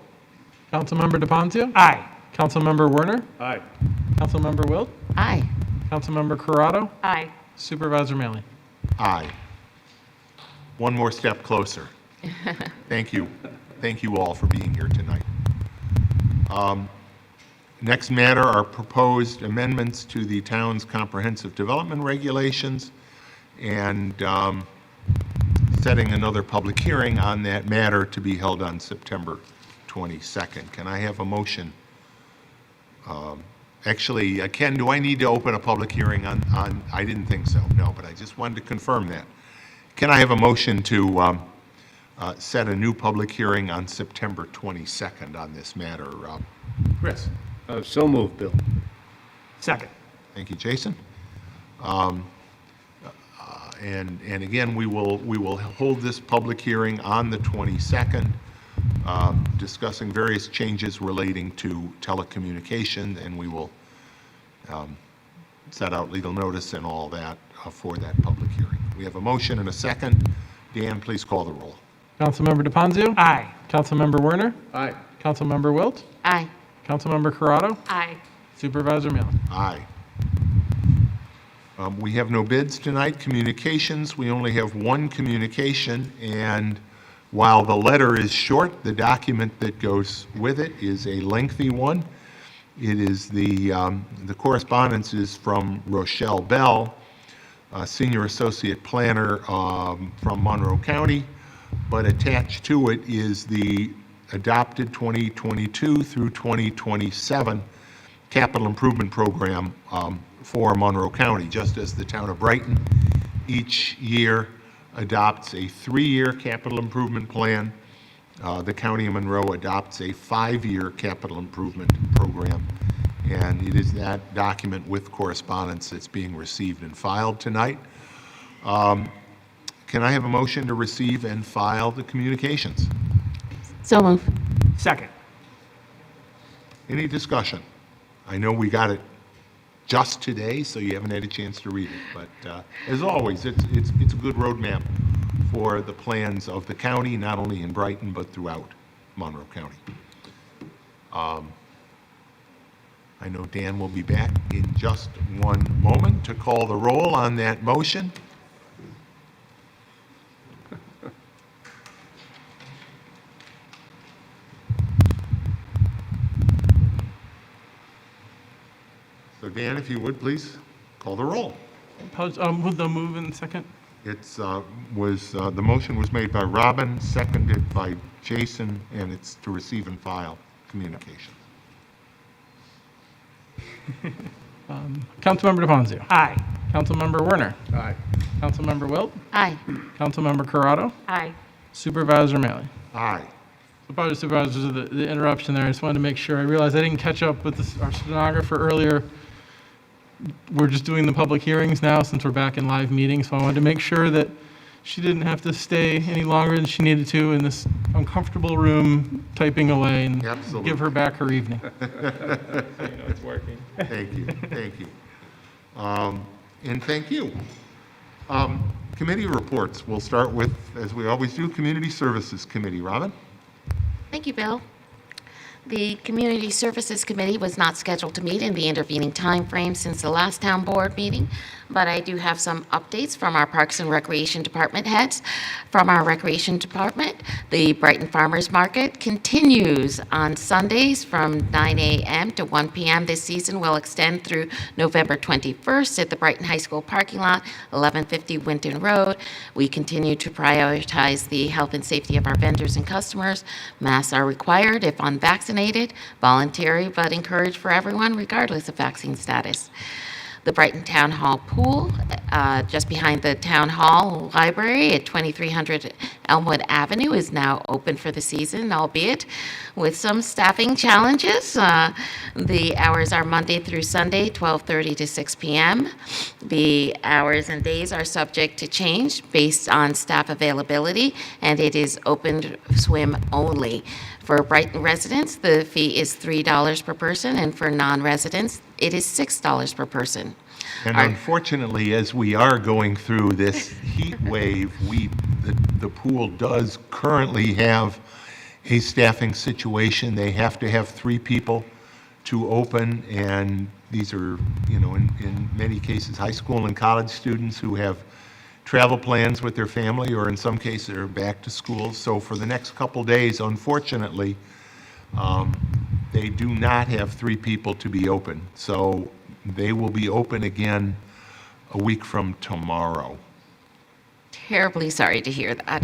Councilmember DePonzio? Aye. Councilmember Werner? Aye. Councilmember Wilt? Aye. Councilmember Corrado? Aye. Supervisor Maley? Aye. One more step closer. Thank you. Thank you all for being here tonight. Next matter are proposed amendments to the town's comprehensive development regulations, and setting another public hearing on that matter to be held on September 22nd. Can I have a motion? Actually, Ken, do I need to open a public hearing on, I didn't think so, no, but I just wanted to confirm that. Can I have a motion to set a new public hearing on September 22nd on this matter? Chris? So moved, Bill. Second. Thank you, Jason. And again, we will hold this public hearing on the 22nd, discussing various changes relating to telecommunication, and we will set out legal notice and all that for that public hearing. We have a motion and a second. Dan, please call the roll. Councilmember DePonzio? Aye. Councilmember Werner? Aye. Councilmember Wilt? Aye. Councilmember Corrado? Aye. Supervisor Maley? Aye. We have no bids tonight. Communications, we only have one communication, and while the letter is short, the document that goes with it is a lengthy one. It is the correspondence is from Rochelle Bell, Senior Associate Planner from Monroe County, but attached to it is the adopted 2022 through 2027 capital improvement program for Monroe County. Just as the town of Brighton each year adopts a 3-year capital improvement plan, the County of Monroe adopts a 5-year capital improvement program, and it is that document with correspondence that's being received and filed tonight. Can I have a motion to receive and file the communications? So move. Second. Any discussion? I know we got it just today, so you haven't had a chance to read it, but as always, it's a good roadmap for the plans of the county, not only in Brighton, but throughout Monroe County. I know Dan will be back in just one moment to call the roll on that motion. So Dan, if you would, please call the roll. With the move in second? The motion was made by Robin, seconded by Jason, and it's to receive and file communications. Councilmember DeFonzio. Aye. Councilmember Werner. Aye. Councilmember Wilt. Aye. Councilmember Corrado. Aye. Supervisor Maley. Aye. Apologies, supervisors, of the interruption there. I just wanted to make sure. I realized I didn't catch up with our stenographer earlier. We're just doing the public hearings now since we're back in live meetings, so I wanted to make sure that she didn't have to stay any longer than she needed to in this uncomfortable room typing away, and Absolutely. give her back her evening. It's working. Thank you, thank you. And thank you. Committee reports. We'll start with, as we always do, Community Services Committee. Robin? Thank you, Bill. The Community Services Committee was not scheduled to meet in the intervening time frame since the last town board meeting, but I do have some updates from our Parks and Recreation Department heads. From our Recreation Department, the Brighton Farmers Market continues on Sundays from 9 a.m. to 1 p.m. This season will extend through November 21st at the Brighton High School parking lot, 1150 Winton Road. We continue to prioritize the health and safety of our vendors and customers. Masks are required if unvaccinated, voluntary, but encouraged for everyone regardless of vaccine status. The Brighton Town Hall pool, just behind the Town Hall Library at 2300 Elmwood Avenue, is now open for the season, albeit with some staffing challenges. The hours are Monday through Sunday, 12:30 to 6 p.m. The hours and days are subject to change based on staff availability, and it is open swim only. For Brighton residents, the fee is $3 per person, and for non-residents, it is $6 per person. And unfortunately, as we are going through this heat wave, the pool does currently have a staffing situation. They have to have 3 people to open, and these are, in many cases, high school and college students who have travel plans with their family, or in some cases are back to school. So for the next couple days, unfortunately, they do not have 3 people to be open. So they will be open again a week from tomorrow. Terribly sorry to hear that.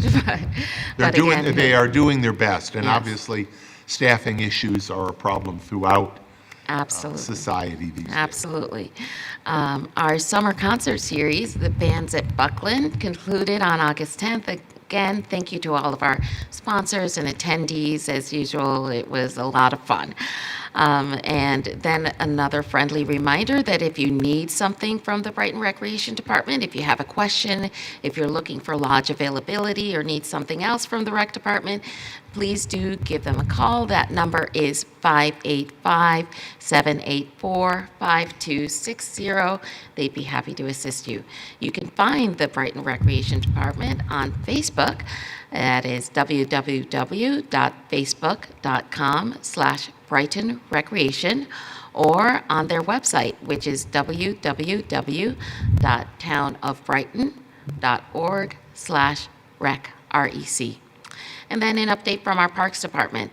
They are doing their best, and Yes. obviously staffing issues are a problem throughout Absolutely. society these days. Absolutely. Our summer concert series, The Bands at Buckland, concluded on August 10th. Again, thank you to all of our sponsors and attendees. As usual, it was a lot of fun. And then another friendly reminder that if you need something from the Brighton Recreation Department, if you have a question, if you're looking for lodge availability or need something else from the Rec Department, please do give them a call. That number is 585-784-5260. They'd be happy to assist you. You can find the Brighton Recreation Department on Facebook. That is www.facebook.com/Brighton Recreation, or on their website, which is www.townofbrighton.org/rec. And then an update from our Parks Department.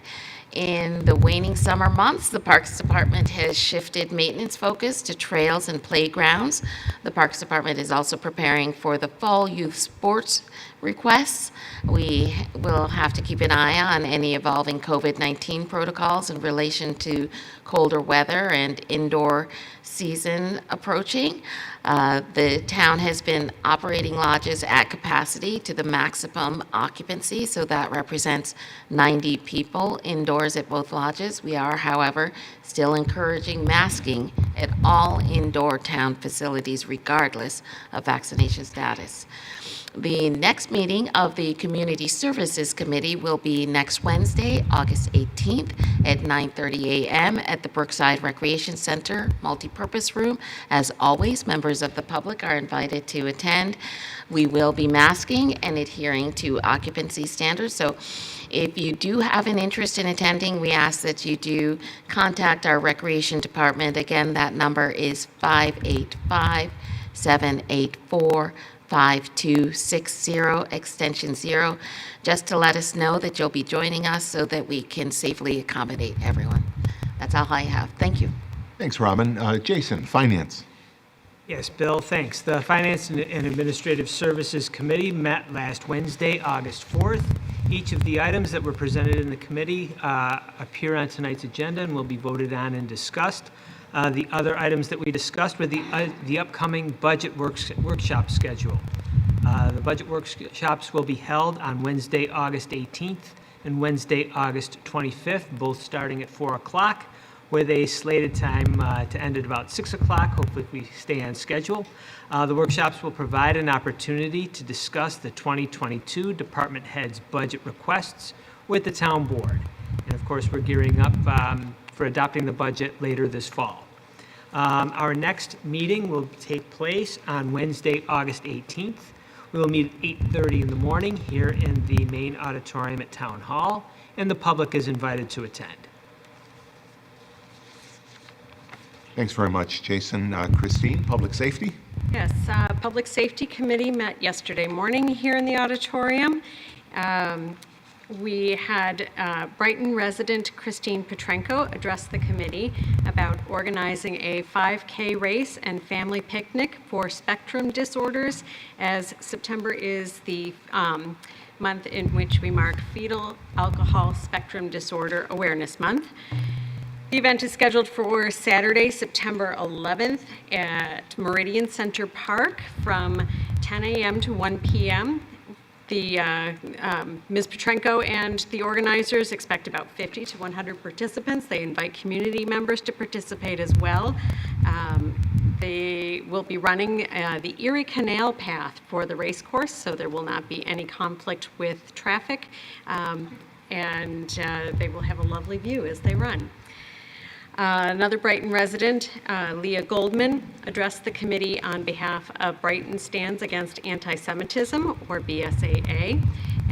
In the waning summer months, the Parks Department has shifted maintenance focus to trails and playgrounds. The Parks Department is also preparing for the fall youth sports requests. We will have to keep an eye on any evolving COVID-19 protocols in relation to colder weather and indoor season approaching. The town has been operating lodges at capacity to the maximum occupancy, so that represents 90 people indoors at both lodges. We are, however, still encouraging masking at all indoor town facilities regardless of vaccination status. The next meeting of the Community Services Committee will be next Wednesday, August 18th at 9:30 a.m. at the Brookside Recreation Center Multipurpose Room. As always, members of the public are invited to attend. We will be masking and adhering to occupancy standards, so if you do have an interest in attending, we ask that you do contact our Recreation Department. Again, that number is 585-784-5260, extension 0, just to let us know that you'll be joining us so that we can safely accommodate everyone. That's all I have. Thank you. Thanks, Robin. Jason, Finance. Yes, Bill, thanks. The Finance and Administrative Services Committee met last Wednesday, August 4th. Each of the items that were presented in the committee appear on tonight's agenda and will be voted on and discussed. The other items that we discussed were the upcoming budget workshop schedule. The budget workshops will be held on Wednesday, August 18th and Wednesday, August 25th, both starting at 4 o'clock, with a slated time to end at about 6 o'clock, hopefully if we stay on schedule. The workshops will provide an opportunity to discuss the 2022 department heads' budget requests with the town board. And of course, we're gearing up for adopting the budget later this fall. Our next meeting will take place on Wednesday, August 18th. We will meet at 8:30 in the morning here in the main auditorium at Town Hall, and the public is invited to attend. Thanks very much, Jason. Christine, Public Safety? Yes, Public Safety Committee met yesterday morning here in the auditorium. We had Brighton resident Christine Petrenko address the committee about organizing a 5K race and family picnic for spectrum disorders, as September is the month in which we mark Fetal Alcohol Spectrum Disorder Awareness Month. The event is scheduled for Saturday, September 11th at Meridian Center Park from 10 a.m. to 1 p.m. Ms. Petrenko and the organizers expect about 50 to 100 participants. They invite community members to participate as well. They will be running the Erie Canal path for the race course, so there will not be any conflict with traffic, and they will have a lovely view as they run. Another Brighton resident, Leah Goldman, addressed the committee on behalf of Brighton Stands Against Anti-Semitism, or BSAA,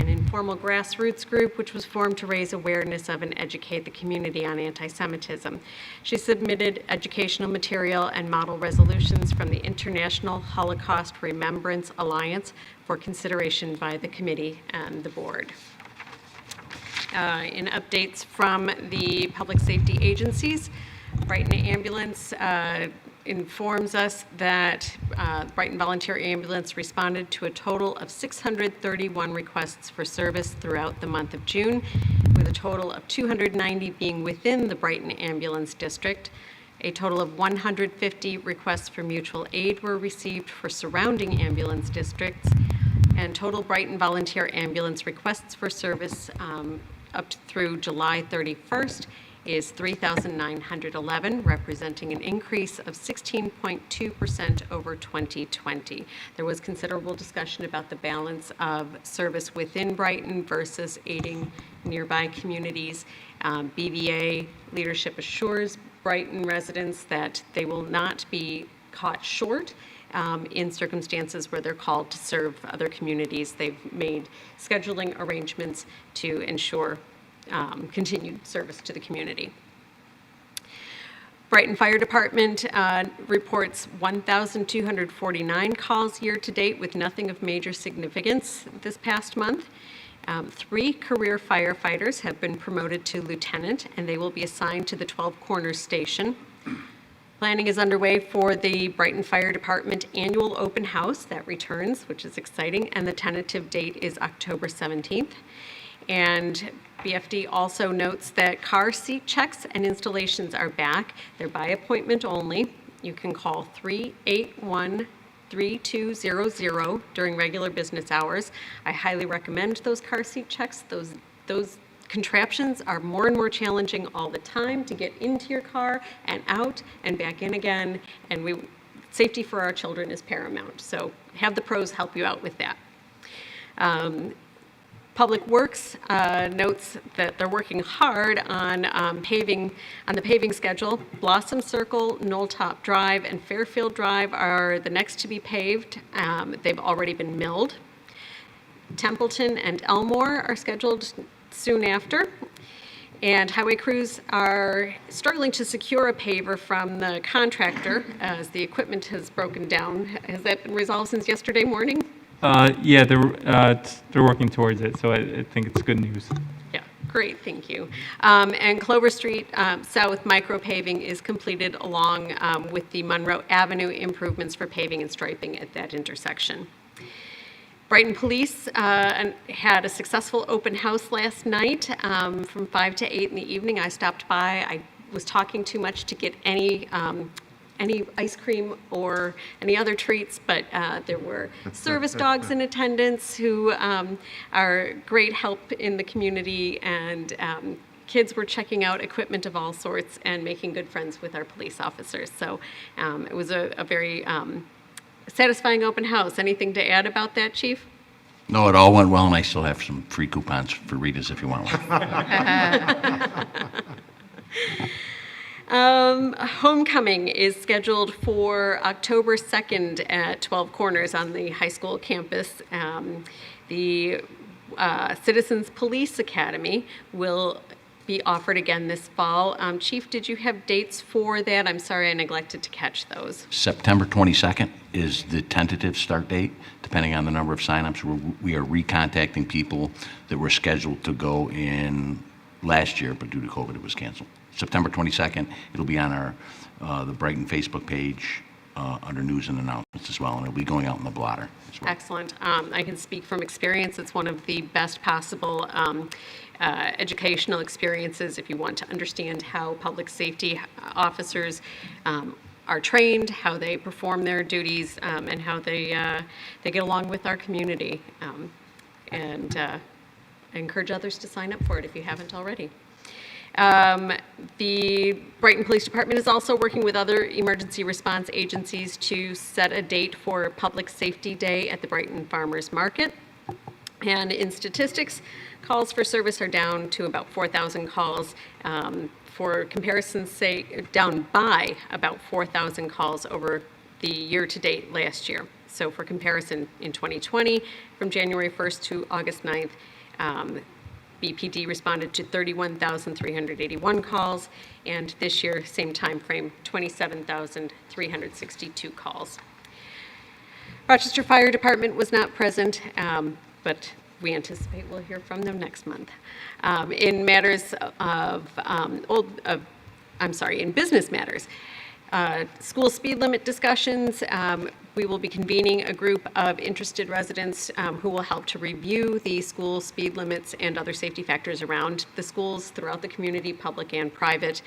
an informal grassroots group which was formed to raise awareness of and educate the community on anti-Semitism. She submitted educational material and model resolutions from the International Holocaust Remembrance Alliance for consideration by the committee and the board. In updates from the public safety agencies, Brighton Ambulance informs us that Brighton Volunteer Ambulance responded to a total of 631 requests for service throughout the month of June, with a total of 290 being within the Brighton Ambulance District. A total of 150 requests for mutual aid were received for surrounding ambulance districts, and total Brighton Volunteer Ambulance requests for service up through July 31st is 3,911, representing an increase of 16.2% over 2020. There was considerable discussion about the balance of service within Brighton versus aiding nearby communities. BVA leadership assures Brighton residents that they will not be caught short in circumstances where they're called to serve other communities. They've made scheduling arrangements to ensure continued service to the community. Brighton Fire Department reports 1,249 calls year to date, with nothing of major significance this past month. 3 career firefighters have been promoted to lieutenant, and they will be assigned to the 12 Corners station. Planning is underway for the Brighton Fire Department annual open house that returns, which is exciting, and the tentative date is October 17th. And BFD also notes that car seat checks and installations are back. They're by appointment only. You can call 381-3200 during regular business hours. I highly recommend those car seat checks. Those contraptions are more and more challenging all the time to get into your car and out and back in again. And safety for our children is paramount. So have the pros help you out with that. Public Works notes that they're working hard on the paving schedule. Blossom Circle, Knolltop Drive, and Fairfield Drive are the next to be paved. They've already been milled. Templeton and Elmore are scheduled soon after. And highway crews are struggling to secure a paver from the contractor as the equipment has broken down. Has that been resolved since yesterday morning? Yeah, they're working towards it, so I think it's good news. Yeah, great, thank you. And Clover Street South micro paving is completed along with the Monroe Avenue improvements for paving and striping at that intersection. Brighton Police had a successful open house last night from 5 to 8 in the evening. I stopped by. I was talking too much to get any ice cream or any other treats, but there were service dogs in attendance who are great help in the community, and kids were checking out equipment of all sorts and making good friends with our police officers. So it was a very satisfying open house. Anything to add about that, Chief? No, it all went well, and I still have some free coupons for Rita's if you want one. Homecoming is scheduled for October 2nd at 12 Corners on the high school campus. The Citizens Police Academy will be offered again this fall. Chief, did you have dates for that? I'm sorry, I neglected to catch those. September 22nd is the tentative start date, depending on the number of signups. We are recontacting people that were scheduled to go in last year, but due to COVID, it was canceled. September 22nd, it'll be on the Brighton Facebook page under news and announcements as well, and it'll be going out in the blotter as well. Excellent. I can speak from experience. It's one of the best possible educational experiences if you want to understand how public safety officers are trained, how they perform their duties, and how they get along with our community. And I encourage others to sign up for it if you haven't already. The Brighton Police Department is also working with other emergency response agencies to set a date for Public Safety Day at the Brighton Farmers Market. And in statistics, calls for service are down to about 4,000 calls. For comparison's sake, down by about 4,000 calls over the year-to-date last year. So for comparison, in 2020, from January 1st to August 9th, BPD responded to 31,381 calls, and this year, same time frame, 27,362 calls. Rochester Fire Department was not present, but we anticipate we'll hear from them next month. In matters in business matters, school speed limit discussions, we will be convening a group of interested residents who will help to review the school speed limits and other safety factors around the schools throughout the community, public and private.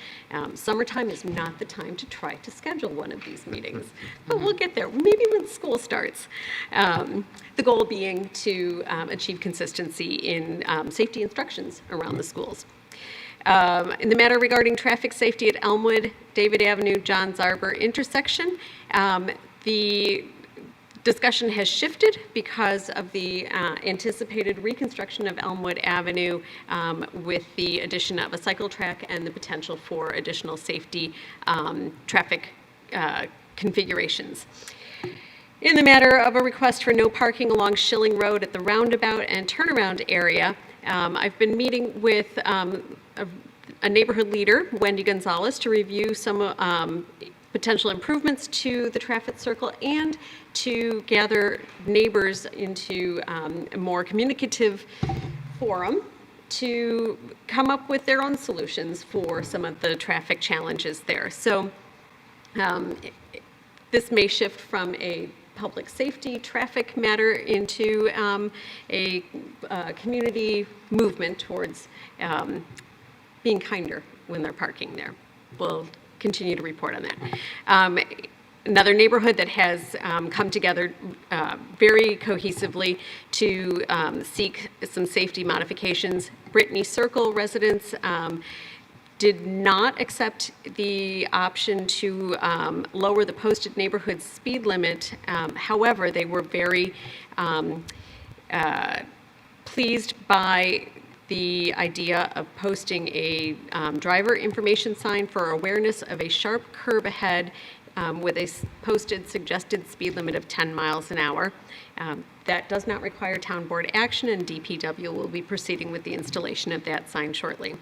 Summertime is not the time to try to schedule one of these meetings, but we'll get there, maybe when school starts. The goal being to achieve consistency in safety instructions around the schools. In the matter regarding traffic safety at Elmwood, David Avenue, John Zarber intersection, the discussion has shifted because of the anticipated reconstruction of Elmwood Avenue with the addition of a cycle track and the potential for additional safety traffic configurations. In the matter of a request for no parking along Schilling Road at the roundabout and turnaround area, I've been meeting with a neighborhood leader, Wendy Gonzalez, to review some potential improvements to the traffic circle and to gather neighbors into a more communicative forum to come up with their own solutions for some of the traffic challenges there. So This may shift from a public safety traffic matter into a community movement towards being kinder when they're parking there. We'll continue to report on that. Another neighborhood that has come together very cohesively to seek some safety modifications. Brittany Circle residents did not accept the option to lower the posted neighborhood speed limit. However, they were very pleased by the idea of posting a driver information sign for awareness of a sharp curve ahead with a posted suggested speed limit of 10 miles an hour. That does not require town board action, and DPW will be proceeding with the installation of that sign shortly.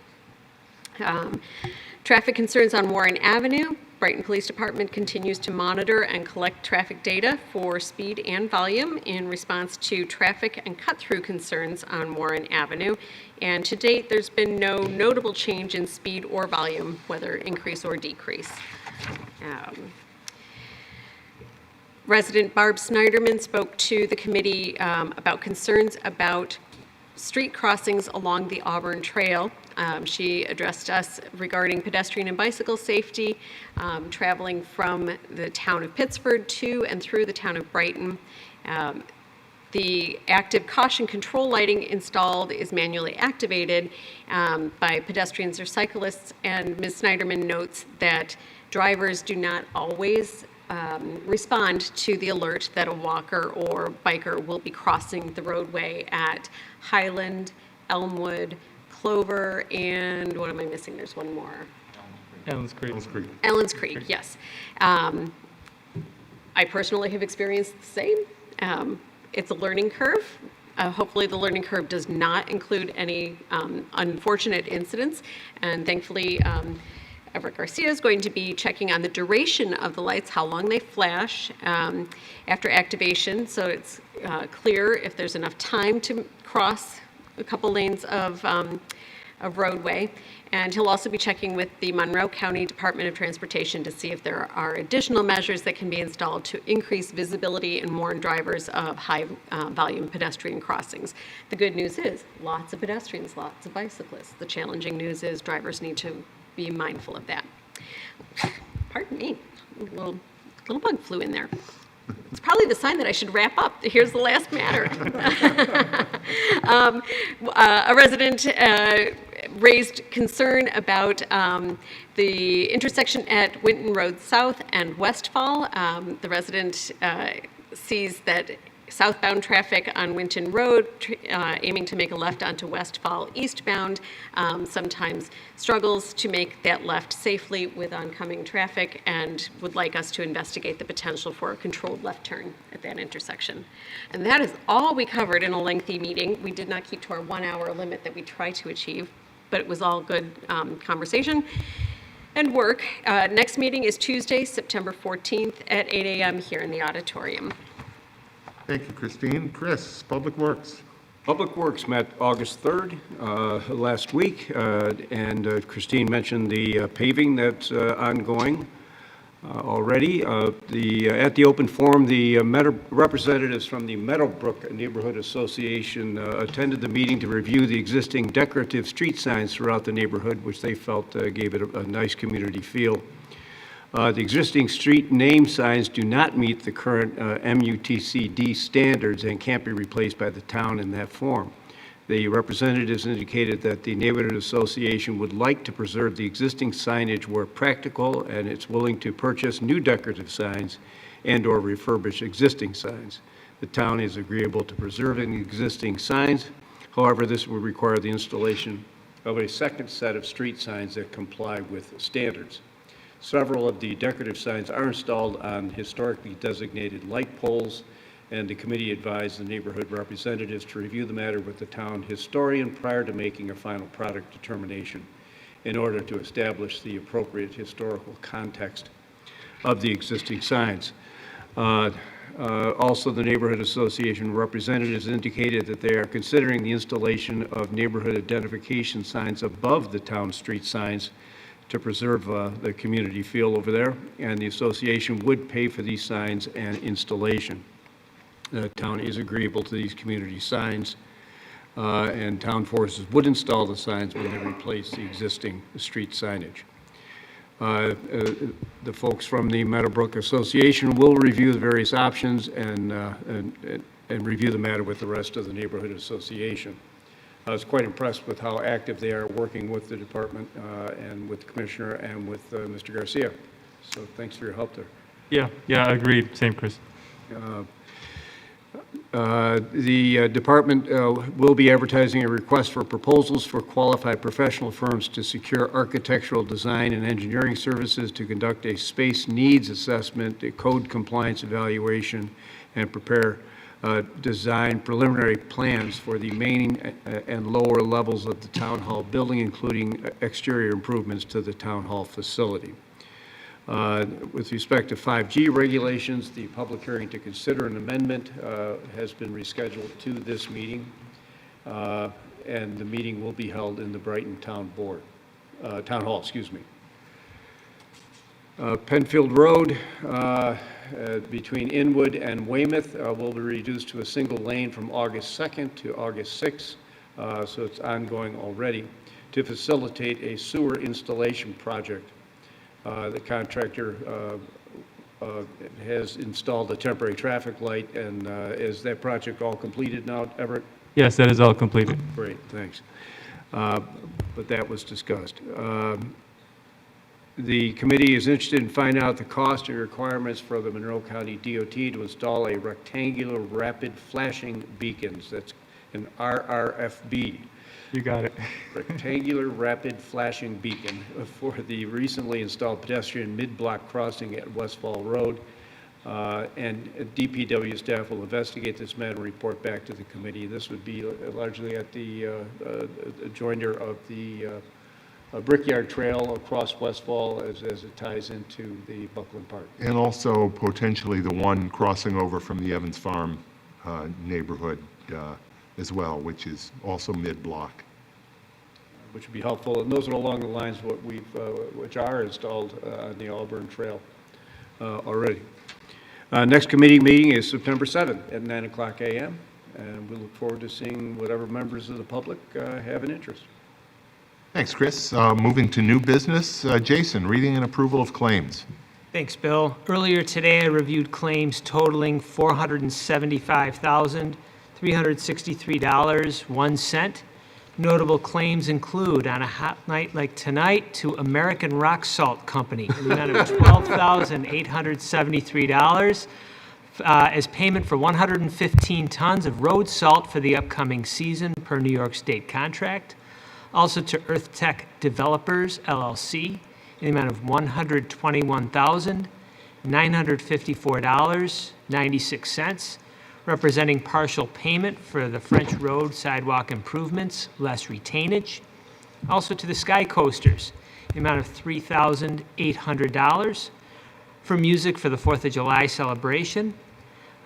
Traffic concerns on Warren Avenue. Brighton Police Department continues to monitor and collect traffic data for speed and volume in response to traffic and cut-through concerns on Warren Avenue. And to date, there's been no notable change in speed or volume, whether increase or decrease. Resident Barb Snyderman spoke to the committee about concerns about street crossings along the Auburn Trail. She addressed us regarding pedestrian and bicycle safety, traveling from the town of Pittsford to and through the town of Brighton. The active caution control lighting installed is manually activated by pedestrians or cyclists, and Ms. Snyderman notes that drivers do not always respond to the alert that a walker or biker will be crossing the roadway at Highland, Elmwood, Clover, and what am I missing? There's one more. Ellen's Creek. Ellen's Creek, yes. I personally have experienced the same. It's a learning curve. Hopefully the learning curve does not include any unfortunate incidents, and thankfully Everett Garcia is going to be checking on the duration of the lights, how long they flash after activation, so it's clear if there's enough time to cross a couple lanes of roadway. And he'll also be checking with the Monroe County Department of Transportation to see if there are additional measures that can be installed to increase visibility and warn drivers of high volume pedestrian crossings. The good news is lots of pedestrians, lots of bicyclists. The challenging news is drivers need to be mindful of that. Pardon me, a little bug flew in there. It's probably the sign that I should wrap up. Here's the last matter. A resident raised concern about the intersection at Winton Road South and Westfall. The resident sees that southbound traffic on Winton Road, aiming to make a left onto Westfall eastbound, sometimes struggles to make that left safely with oncoming traffic, and would like us to investigate the potential for a controlled left turn at that intersection. And that is all we covered in a lengthy meeting. We did not keep to our 1 hour limit that we try to achieve, but it was all good conversation and work. Next meeting is Tuesday, September 14th at 8 a.m. here in the auditorium. Thank you, Christine. Chris, Public Works. Public Works met August 3rd last week, and Christine mentioned the paving that's ongoing already. At the open forum, the representatives from the Meadowbrook Neighborhood Association attended the meeting to review the existing decorative street signs throughout the neighborhood, which they felt gave it a nice community feel. The existing street name signs do not meet the current MUTCD standards and can't be replaced by the town in that form. The representatives indicated that the Neighborhood Association would like to preserve the existing signage where practical, and it's willing to purchase new decorative signs and or refurbish existing signs. The town is agreeable to preserving the existing signs. However, this would require the installation of a second set of street signs that comply with standards. Several of the decorative signs are installed on historically designated light poles, and the committee advised the neighborhood representatives to review the matter with the town historian prior to making a final product determination in order to establish the appropriate historical context of the existing signs. Also, the Neighborhood Association representatives indicated that they are considering the installation of neighborhood identification signs above the town street signs to preserve the community feel over there, and the association would pay for these signs and installation. The town is agreeable to these community signs, and town forces would install the signs when they replace the existing street signage. The folks from the Meadowbrook Association will review the various options and review the matter with the rest of the neighborhood association. I was quite impressed with how active they are working with the department and with the commissioner and with Mr. Garcia. So thanks for your help there. Yeah, agreed. Same, Chris. The department will be advertising a request for proposals for qualified professional firms to secure architectural design and engineering services to conduct a space needs assessment, a code compliance evaluation, and prepare design preliminary plans for the main and lower levels of the town hall building, including exterior improvements to the town hall facility. With respect to 5G regulations, the public hearing to consider an amendment has been rescheduled to this meeting, and the meeting will be held in the Brighton Town Hall, excuse me. Penfield Road between Inwood and Weymouth will be reduced to a single lane from August 2nd to August 6th, so it's ongoing already, to facilitate a sewer installation project. The contractor has installed a temporary traffic light, and is that project all completed now, Everett? Yes, that is all completed. Great, thanks. But that was discussed. The committee is interested in finding out the cost and requirements for the Monroe County DOT to install a rectangular rapid flashing beacons. That's an RRFB. You got it. Rectangular rapid flashing beacon for the recently installed pedestrian mid-block crossing at Westfall Road. And DPW staff will investigate this matter and report back to the committee. This would be largely at the joinder of the Brickyard Trail across Westfall as it ties into the Buckland Park. And also potentially the one crossing over from the Evans Farm neighborhood as well, which is also mid-block. Which would be helpful, and those are along the lines of what which are installed on the Auburn Trail already. Next committee meeting is September 7th at 9 o'clock a.m., and we look forward to seeing whatever members of the public have an interest. Thanks, Chris. Moving to new business, Jason, reading and approval of claims. Thanks, Bill. Earlier today, I reviewed claims totaling $475,363.01. Notable claims include, on a hot night like tonight, to American Rock Salt Company, in the amount of $12,873 as payment for 115 tons of road salt for the upcoming season per New York State contract. Also to Earth Tech Developers, LLC, in the amount of $121,954.96, representing partial payment for the French Road sidewalk improvements, less retainage. Also to the Sky Coasters, the amount of $3,800 for music for the 4th of July celebration.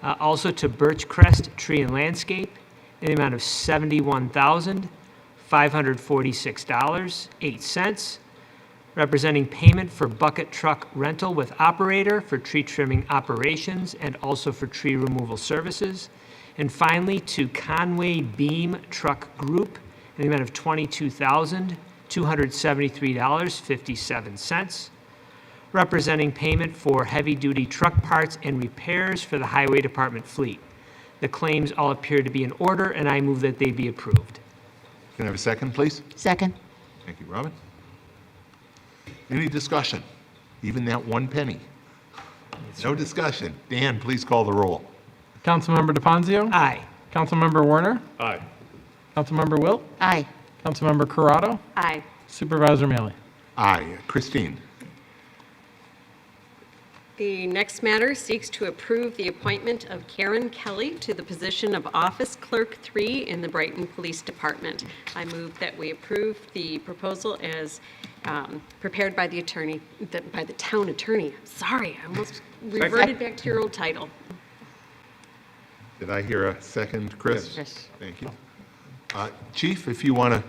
Also to Birchcrest Tree and Landscape, in the amount of $71,546.08, representing payment for bucket truck rental with operator for tree trimming operations and also for tree removal services. And finally, to Conway Beam Truck Group in the amount of $22,273.57, representing payment for heavy-duty truck parts and repairs for the Highway Department fleet. The claims all appear to be in order, and I move that they be approved. Can I have a second, please? Second. Thank you, Robin. Any discussion? Even that one penny? No discussion. Dan, please call the roll. Councilmember DeFazio? Aye. Councilmember Warner? Aye. Councilmember Wilt? Aye. Councilmember Corrado? Aye. Supervisor Mealy? Aye. Christine? The next matter seeks to approve the appointment of Karen Kelly to the position of Office Clerk 3 in the Brighton Police Department. I move that we approve the proposal as prepared by the town attorney. Sorry, I almost reverted back to your old title. Did I hear a second, Chris? Yes. Thank you. Chief, if you want to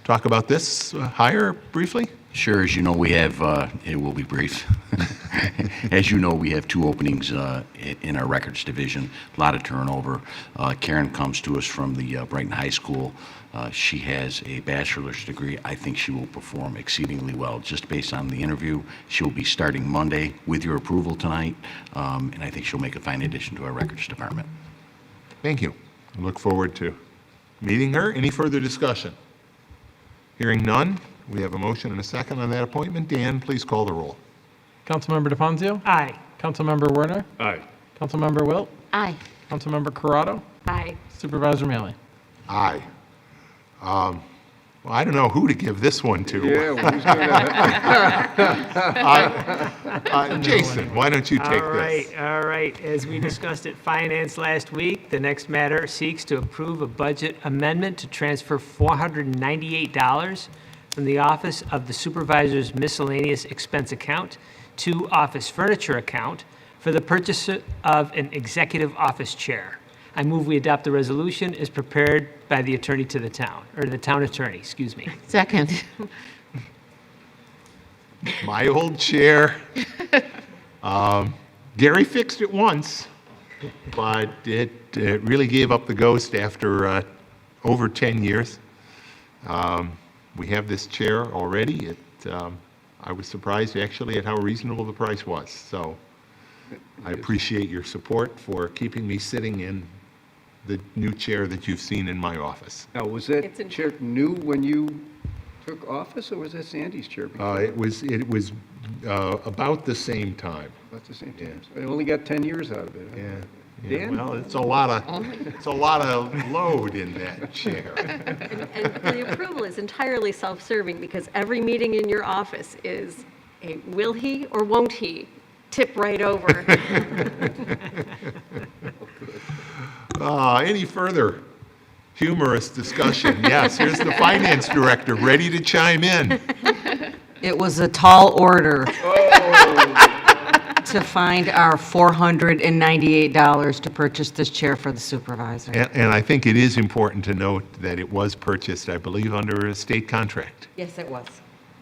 talk about this hire briefly? Sure, as you know, we have, it will be brief. As you know, we have 2 openings in our records division, a lot of turnover. Karen comes to us from the Brighton High School. She has a bachelor's degree. I think she will perform exceedingly well, just based on the interview. She will be starting Monday with your approval tonight, and I think she'll make a fine addition to our records department. Thank you. I look forward to meeting her. Any further discussion? Hearing none, we have a motion and a second on that appointment. Dan, please call the roll. Councilmember DeFazio? Aye. Councilmember Werner? Aye. Councilmember Wilt? Aye. Councilmember Corrado? Aye. Supervisor Mealy? Aye. Well, I don't know who to give this one to. Yeah, who's gonna? Jason, why don't you take this? All right. As we discussed at Finance last week, the next matter seeks to approve a budget amendment to transfer $498 from the Office of the Supervisor's Miscellaneous Expense Account to Office Furniture Account for the purchase of an executive office chair. I move we adopt the resolution as prepared by the attorney to the town, or the town attorney, excuse me. Second. My old chair. Gary fixed it once, but it really gave up the ghost after over 10 years. We have this chair already. I was surprised actually at how reasonable the price was. So I appreciate your support for keeping me sitting in the new chair that you've seen in my office. Now, was that chair new when you took office, or was that Sandy's chair before? It was about the same time. About the same time. So I only got 10 years out of it. Huh? Yeah. Dan? Well, it's a lot of load in that chair. And the approval is entirely self-serving because every meeting in your office is a will he or won't he tip right over. Any further humorous discussion? Yes, here's the finance director, ready to chime in. It was a tall order to find our $498 to purchase this chair for the supervisor. And I think it is important to note that it was purchased, I believe, under a state contract. Yes, it was.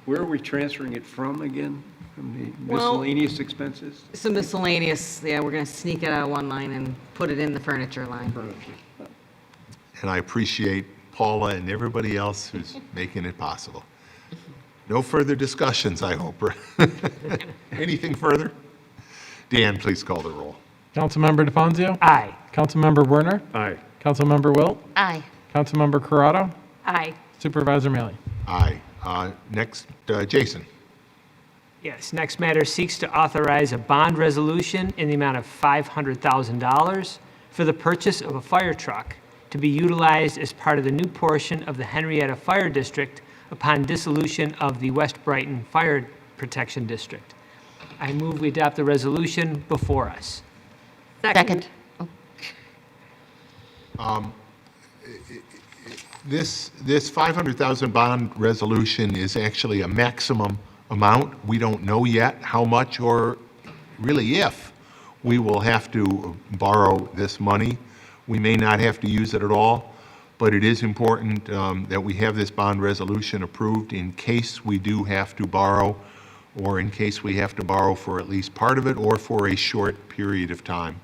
Where are we transferring it from again? From the Well- miscellaneous expenses? So miscellaneous, yeah, we're going to sneak it out of one line and put it in the furniture line. And I appreciate Paula and everybody else who's making it possible. No further discussions, I hope. Anything further? Dan, please call the roll. Councilmember DeFazio? Aye. Councilmember Werner? Aye. Councilmember Wilt? Aye. Councilmember Corrado? Aye. Supervisor Mealy? Aye. Next, Jason. Yes, next matter seeks to authorize a bond resolution in the amount of $500,000 for the purchase of a fire truck to be utilized as part of the new portion of the Henrietta Fire District upon dissolution of the West Brighton Fire Protection District. I move we adopt the resolution before us. Second. This $500,000 bond resolution is actually a maximum amount. We don't know yet how much or really if we will have to borrow this money. We may not have to use it at all, but it is important that we have this bond resolution approved in case we do have to borrow, or in case we have to borrow for at least part of it or for a short period of time.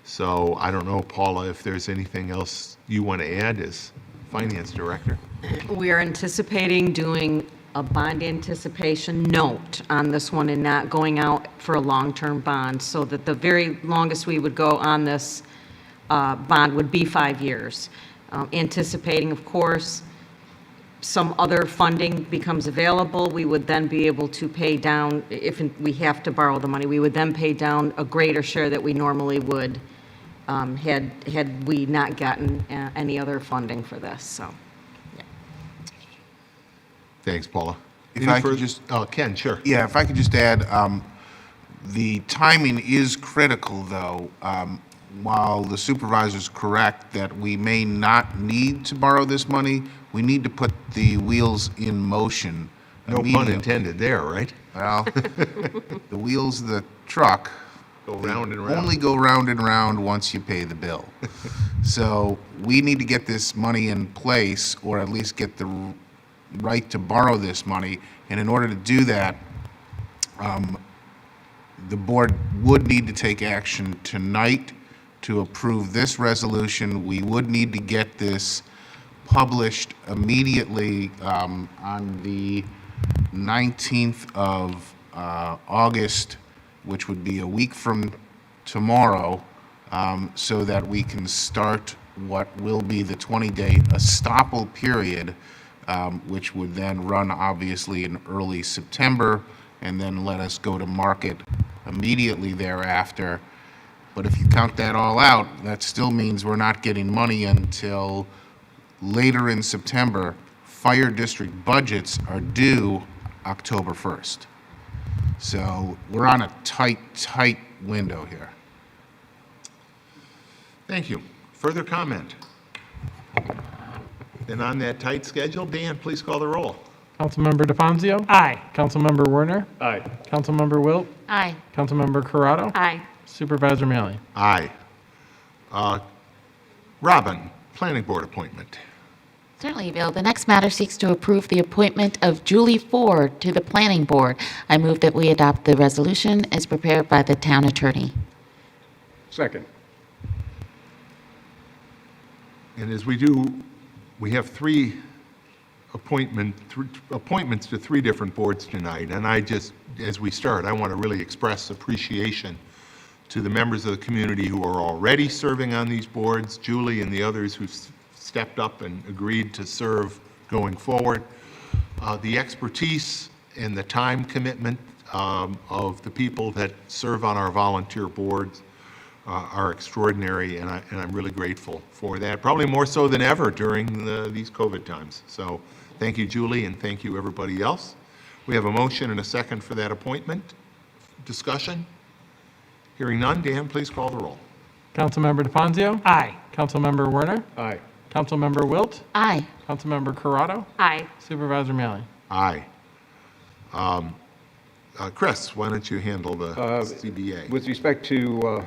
So I don't know, Paula, if there's anything else you want to add as finance director. We are anticipating doing a bond anticipation note on this one and not going out for a long-term bond, so that the very longest we would go on this bond would be 5 years. Anticipating, of course, some other funding becomes available, we would then be able to pay down, if we have to borrow the money, we would then pay down a greater share that we normally would had we not gotten any other funding for this, so. Thanks, Paula. If Any I could further- just- Oh, Ken, sure. Yeah, if I could just add, the timing is critical, though. While the supervisor's correct that we may not need to borrow this money, we need to put the wheels in motion No pun immediately. intended there, right? Well, the wheels of the truck Go round and round. only go round and round once you pay the bill. So we need to get this money in place, or at least get the right to borrow this money. And in order to do that, the board would need to take action tonight to approve this resolution. We would need to get this published immediately on the 19th of August, which would be a week from tomorrow, so that we can start what will be the 20-day estoppel period, which would then run obviously in early September, and then let us go to market immediately thereafter. But if you count that all out, that still means we're not getting money until later in September. Fire district budgets are due October 1st. So we're on a tight window here. Thank you. Further comment? Then on that tight schedule, Dan, please call the roll. Councilmember DeFazio? Aye. Councilmember Werner? Aye. Councilmember Wilt? Aye. Councilmember Corrado? Aye. Supervisor Mealy? Aye. Robin, Planning Board appointment. Certainly, Bill. The next matter seeks to approve the appointment of Julie Ford to the Planning Board. I move that we adopt the resolution as prepared by the town attorney. Second. And as we do, we have three appointments to three different boards tonight. And I just, as we start, I want to really express appreciation to the members of the community who are already serving on these boards, Julie and the others who stepped up and agreed to serve going forward. The expertise and the time commitment of the people that serve on our volunteer boards are extraordinary, and I'm really grateful for that, probably more so than ever during these COVID times. So thank you, Julie, and thank you, everybody else. We have a motion and a second for that appointment. Discussion? Hearing none, Dan, please call the roll. Councilmember DeFazio? Aye. Councilmember Werner? Aye. Councilmember Wilt? Aye. Councilmember Corrado? Aye. Supervisor Mealy? Aye. Chris, why don't you handle the CBA? With respect to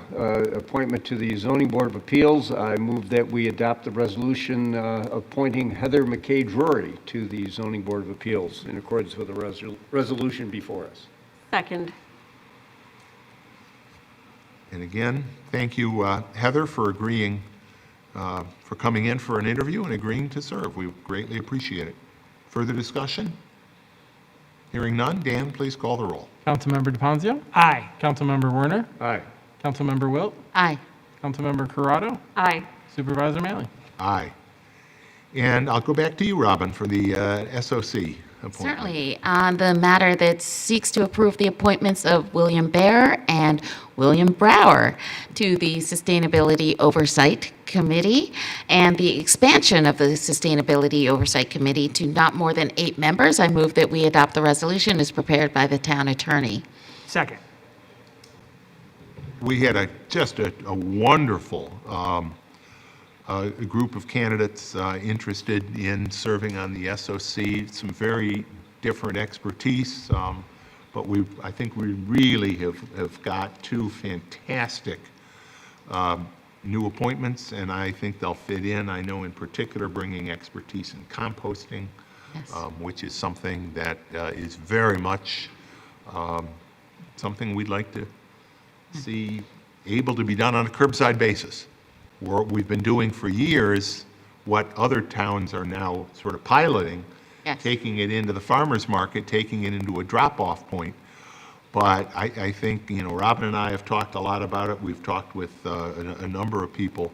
appointment to the Zoning Board of Appeals, I move that we adopt the resolution appointing Heather McKay Drury to the Zoning Board of Appeals in accordance with the resolution before us. Second. And again, thank you, Heather, for agreeing, for coming in for an interview and agreeing to serve. We greatly appreciate it. Further discussion? Hearing none, Dan, please call the roll. Councilmember DeFazio? Aye. Councilmember Werner? Aye. Councilmember Wilt? Aye. Councilmember Corrado? Aye. Supervisor Mealy? Aye. And I'll go back to you, Robin, for the SOC appointment. Certainly. On the matter that seeks to approve the appointments of William Bear and William Brower to the Sustainability Oversight Committee and the expansion of the Sustainability Oversight Committee to not more than 8 members, I move that we adopt the resolution as prepared by the town attorney. Second. We had just a wonderful a group of candidates interested in serving on the SOC, some very different expertise, but I think we really have got 2 fantastic new appointments, and I think they'll fit in. I know in particular bringing expertise in composting, Yes. Which is something that is very much something we'd like to see able to be done on a curbside basis. We've been doing for years what other towns are now sort of piloting, Yes. taking it into the farmer's market, taking it into a drop-off point. But I think, Robin and I have talked a lot about it. We've talked with a number of people.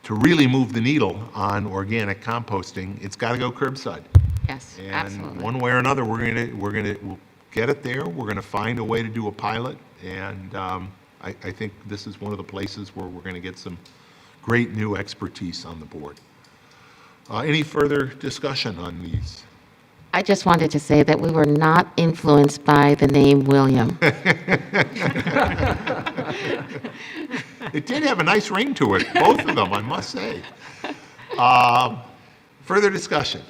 To really move the needle on organic composting, it's got to go curbside. Yes, And absolutely. one way or another, we'll get it there. We're going to find a way to do a pilot, and I think this is one of the places where we're going to get some great new expertise on the board. Any further discussion on these? I just wanted to say that we were not influenced by the name William. It did have a nice ring to it, both of them, I must say. Further discussion?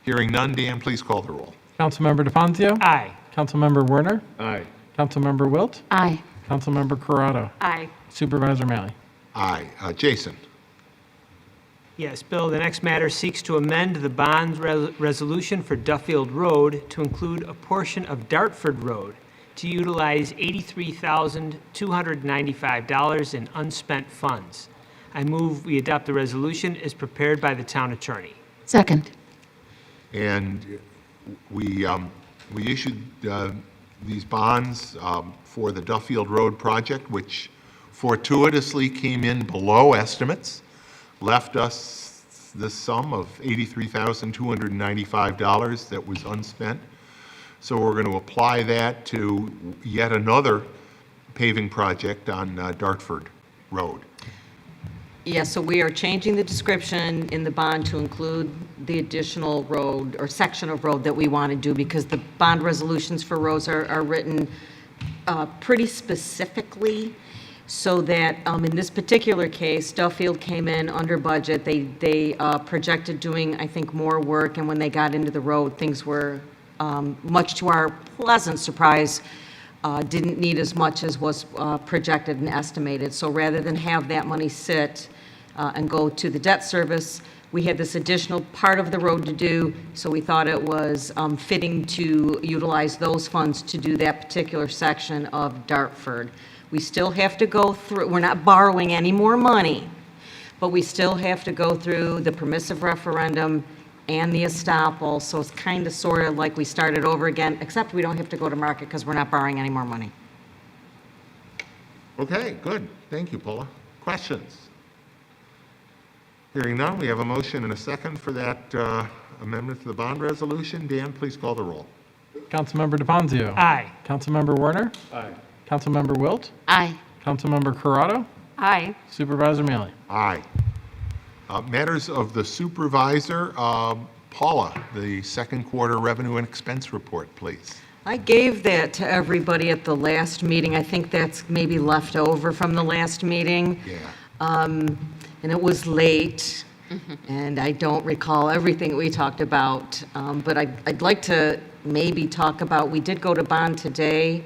Hearing none, Dan, please call the roll. Councilmember DeFazio? Aye. Councilmember Werner? Aye. Councilmember Wilt? Aye. Councilmember Corrado? Aye. Supervisor Mealy? Aye. Jason? Yes, Bill, the next matter seeks to amend the bond resolution for Duffield Road to include a portion of Dartford Road to utilize $83,295 in unspent funds. I move we adopt the resolution as prepared by the town attorney. Second. And we issued these bonds for the Duffield Road project, which fortuitously came in below estimates, left us the sum of $83,295 that was unspent. So we're going to apply that to yet another paving project on Dartford Road. Yeah, so we are changing the description in the bond to include the additional road or section of road that we want to do, because the bond resolutions for roads are written pretty specifically, so that in this particular case, Duffield came in under budget. They projected doing, I think, more work, and when they got into the road, things were, much to our pleasant surprise, didn't need as much as was projected and estimated. So rather than have that money sit and go to the debt service, we had this additional part of the road to do, so we thought it was fitting to utilize those funds to do that particular section of Dartford. We still have to go through, we're not borrowing any more money, but we still have to go through the permissive referendum and the estoppel, so it's kind of sort of like we started over again, except we don't have to go to market because we're not borrowing any more money. Okay, good. Thank you, Paula. Questions? Hearing none, we have a motion and a second for that amendment to the bond resolution. Dan, please call the roll. Councilmember DePonzio. Aye. Councilmember Werner. Aye. Councilmember Wilt. Aye. Councilmember Corrado. Aye. Supervisor Mealy. Aye. Matters of the supervisor, Paula, the second quarter revenue and expense report, please. I gave that to everybody at the last meeting. I think that's maybe left over from the last meeting. Yeah. And it was late, and I don't recall everything we talked about. But I'd like to maybe talk about, we did go to bond today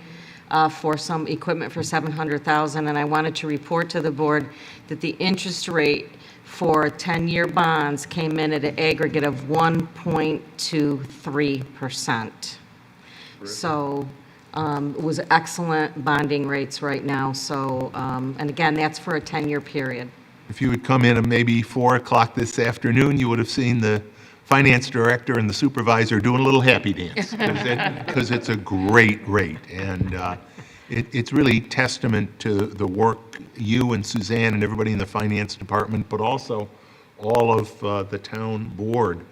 for some equipment for $700,000, and I wanted to report to the board that the interest rate for 10-year bonds came in at an aggregate of 1.23%. So it was excellent bonding rates right now. So, and again, that's for a 10-year period. If you had come in at maybe 4 o'clock this afternoon, you would have seen the finance director and the supervisor doing a little happy dance, because it's a great rate. And it's really testament to the work you and Suzanne and everybody in the finance department, but also all of the town board,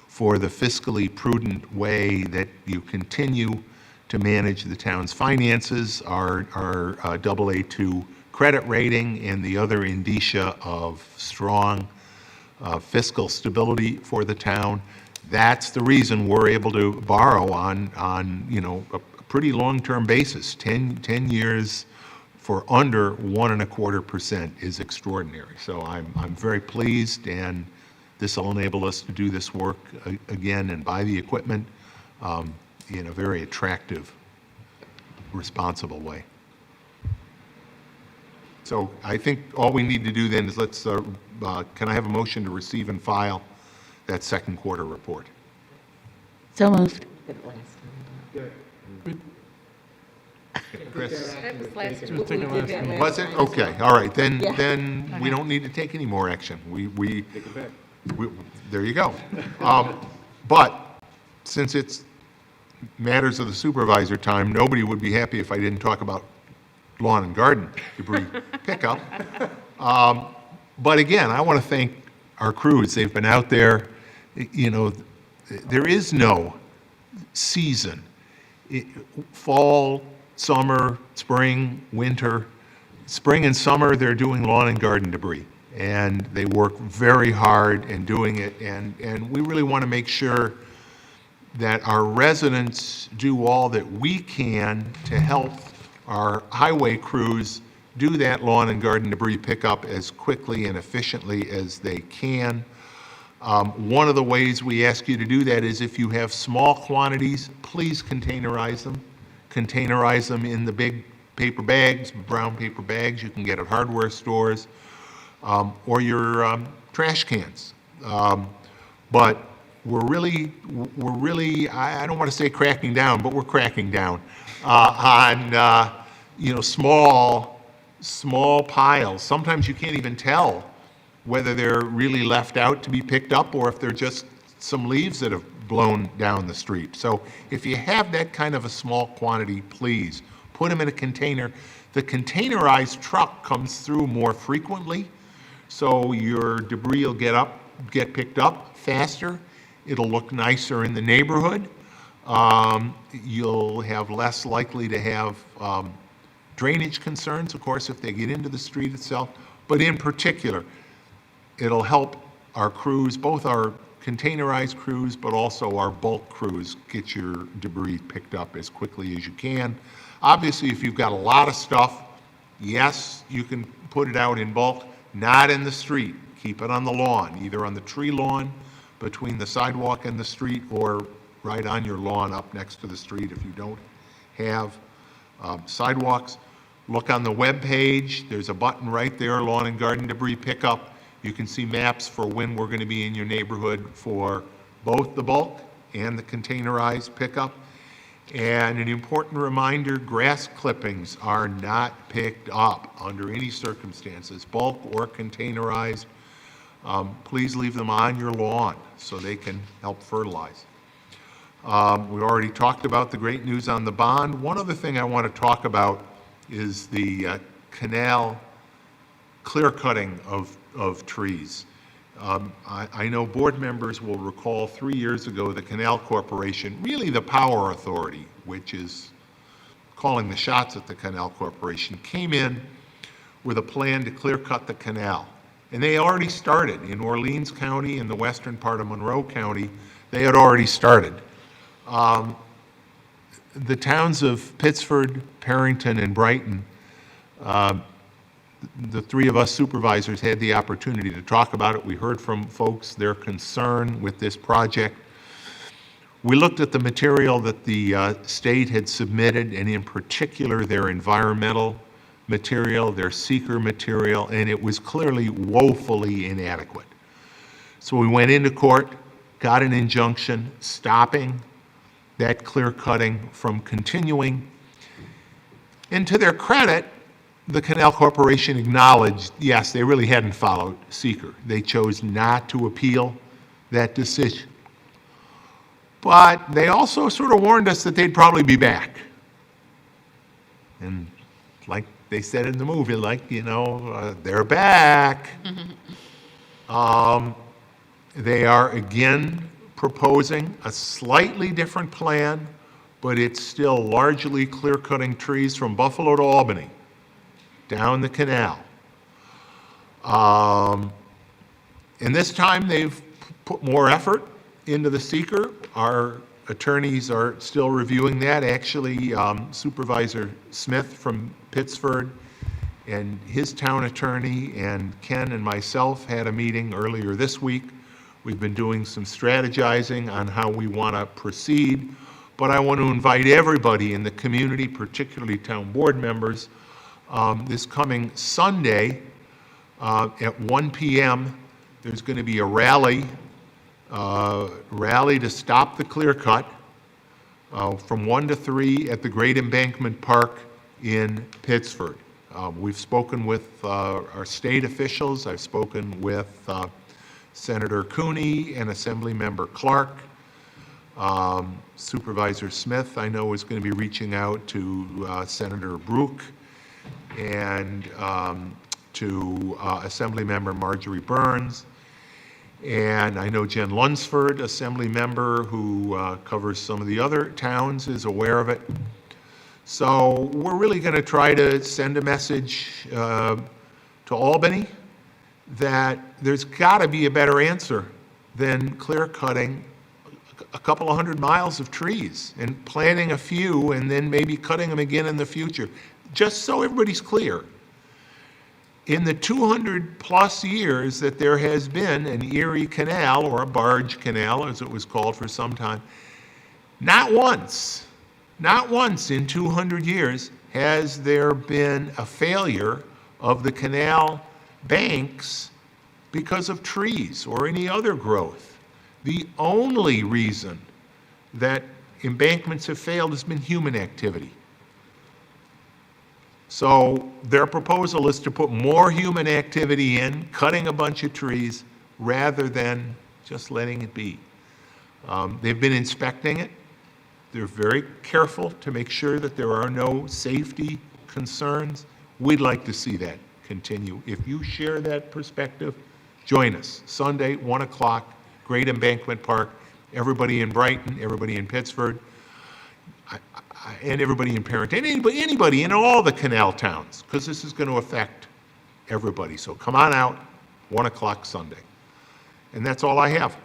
for the fiscally prudent way that you continue to manage the town's finances, our AA2 credit rating, and the other indicia of strong fiscal stability for the town. That's the reason we're able to borrow on a pretty long-term basis. 10 years for under 1.25% is extraordinary. So I'm very pleased, and this will enable us to do this work again and buy the equipment in a very attractive, responsible way. So I think all we need to do then is can I have a motion to receive and file that second quarter report? So moved. Chris? Was it? Okay, all right, then we don't need to take any more action. We there you go. But since it's matters of the supervisor time, nobody would be happy if I didn't talk about lawn and garden debris pickup. But again, I want to thank our crews. They've been out there. There is no season. Fall, summer, spring, winter. Spring and summer, they're doing lawn and garden debris. And they work very hard in doing it. And we really want to make sure that our residents do all that we can to help our highway crews do that lawn and garden debris pickup as quickly and efficiently as they can. One of the ways we ask you to do that is if you have small quantities, please containerize them. Containerize them in the big paper bags, brown paper bags you can get at hardware stores, or your trash cans. But we're really, I don't want to say cracking down, but we're cracking down on, small piles. Sometimes you can't even tell whether they're really left out to be picked up or if they're just some leaves that have blown down the street. So if you have that kind of a small quantity, please put them in a container. The containerized truck comes through more frequently, so your debris will get picked up faster. It'll look nicer in the neighborhood. You'll have less likely to have drainage concerns, of course, if they get into the street itself. But in particular, it'll help our crews, both our containerized crews, but also our bulk crews, get your debris picked up as quickly as you can. Obviously, if you've got a lot of stuff, yes, you can put it out in bulk, not in the street. Keep it on the lawn, either on the tree lawn, between the sidewalk and the street, or right on your lawn up next to the street if you don't have sidewalks. Look on the web page. There's a button right there, Lawn and Garden Debris Pickup. You can see maps for when we're going to be in your neighborhood for both the bulk and the containerized pickup. And an important reminder, grass clippings are not picked up under any circumstances, bulk or containerized. Please leave them on your lawn so they can help fertilize. We already talked about the great news on the bond. One other thing I want to talk about is the canal clear cutting of trees. I know board members will recall 3 years ago the Canal Corporation, really the Power Authority, which is calling the shots at the Canal Corporation, came in with a plan to clear cut the canal. And they already started in Orleans County, in the western part of Monroe County. They had already started. The towns of Pittsford, Perrington, and Brighton, the three of us supervisors had the opportunity to talk about it. We heard from folks their concern with this project. We looked at the material that the state had submitted, and in particular their environmental material, their seeker material, and it was clearly woefully inadequate. So we went into court, got an injunction stopping that clear cutting from continuing. And to their credit, the Canal Corporation acknowledged, yes, they really hadn't followed seeker. They chose not to appeal that decision. But they also sort of warned us that they'd probably be back. And like they said in the movie, they're back. They are again proposing a slightly different plan, but it's still largely clear-cutting trees from Buffalo to Albany, down the canal. And this time they've put more effort into the seeker. Our attorneys are still reviewing that. Actually, Supervisor Smith from Pittsford and his town attorney and Ken and myself had a meeting earlier this week. We've been doing some strategizing on how we want to proceed, but I want to invite everybody in the community, particularly town board members, this coming Sunday at 1 p.m. There's going to be a rally to stop the clear cut from 1 to 3 at the Great Embankment Park in Pittsford. We've spoken with our state officials. I've spoken with Senator Cooney and Assemblymember Clark. Supervisor Smith, I know, is going to be reaching out to Senator Brook and to Assemblymember Marjorie Burns. And I know Jen Lunsford, Assembly member who covers some of the other towns, is aware of it. So we're really going to try to send a message to Albany that there's got to be a better answer than clear cutting a couple of 100 miles of trees and planting a few and then maybe cutting them again in the future. Just so everybody's clear, in the 200 plus years that there has been an Erie Canal, or a barge canal as it was called for some time, not once in 200 years has there been a failure of the canal banks because of trees or any other growth. The only reason that embankments have failed has been human activity. So their proposal is to put more human activity in, cutting a bunch of trees, rather than just letting it be. They've been inspecting it. They're very careful to make sure that there are no safety concerns. We'd like to see that continue. If you share that perspective, join us. Sunday, 1 o'clock, Great Embankment Park. Everybody in Brighton, everybody in Pittsford, and everybody in Parrington, anybody in all the canal towns, because this is going to affect everybody. So come on out, 1 o'clock Sunday. And that's all I have.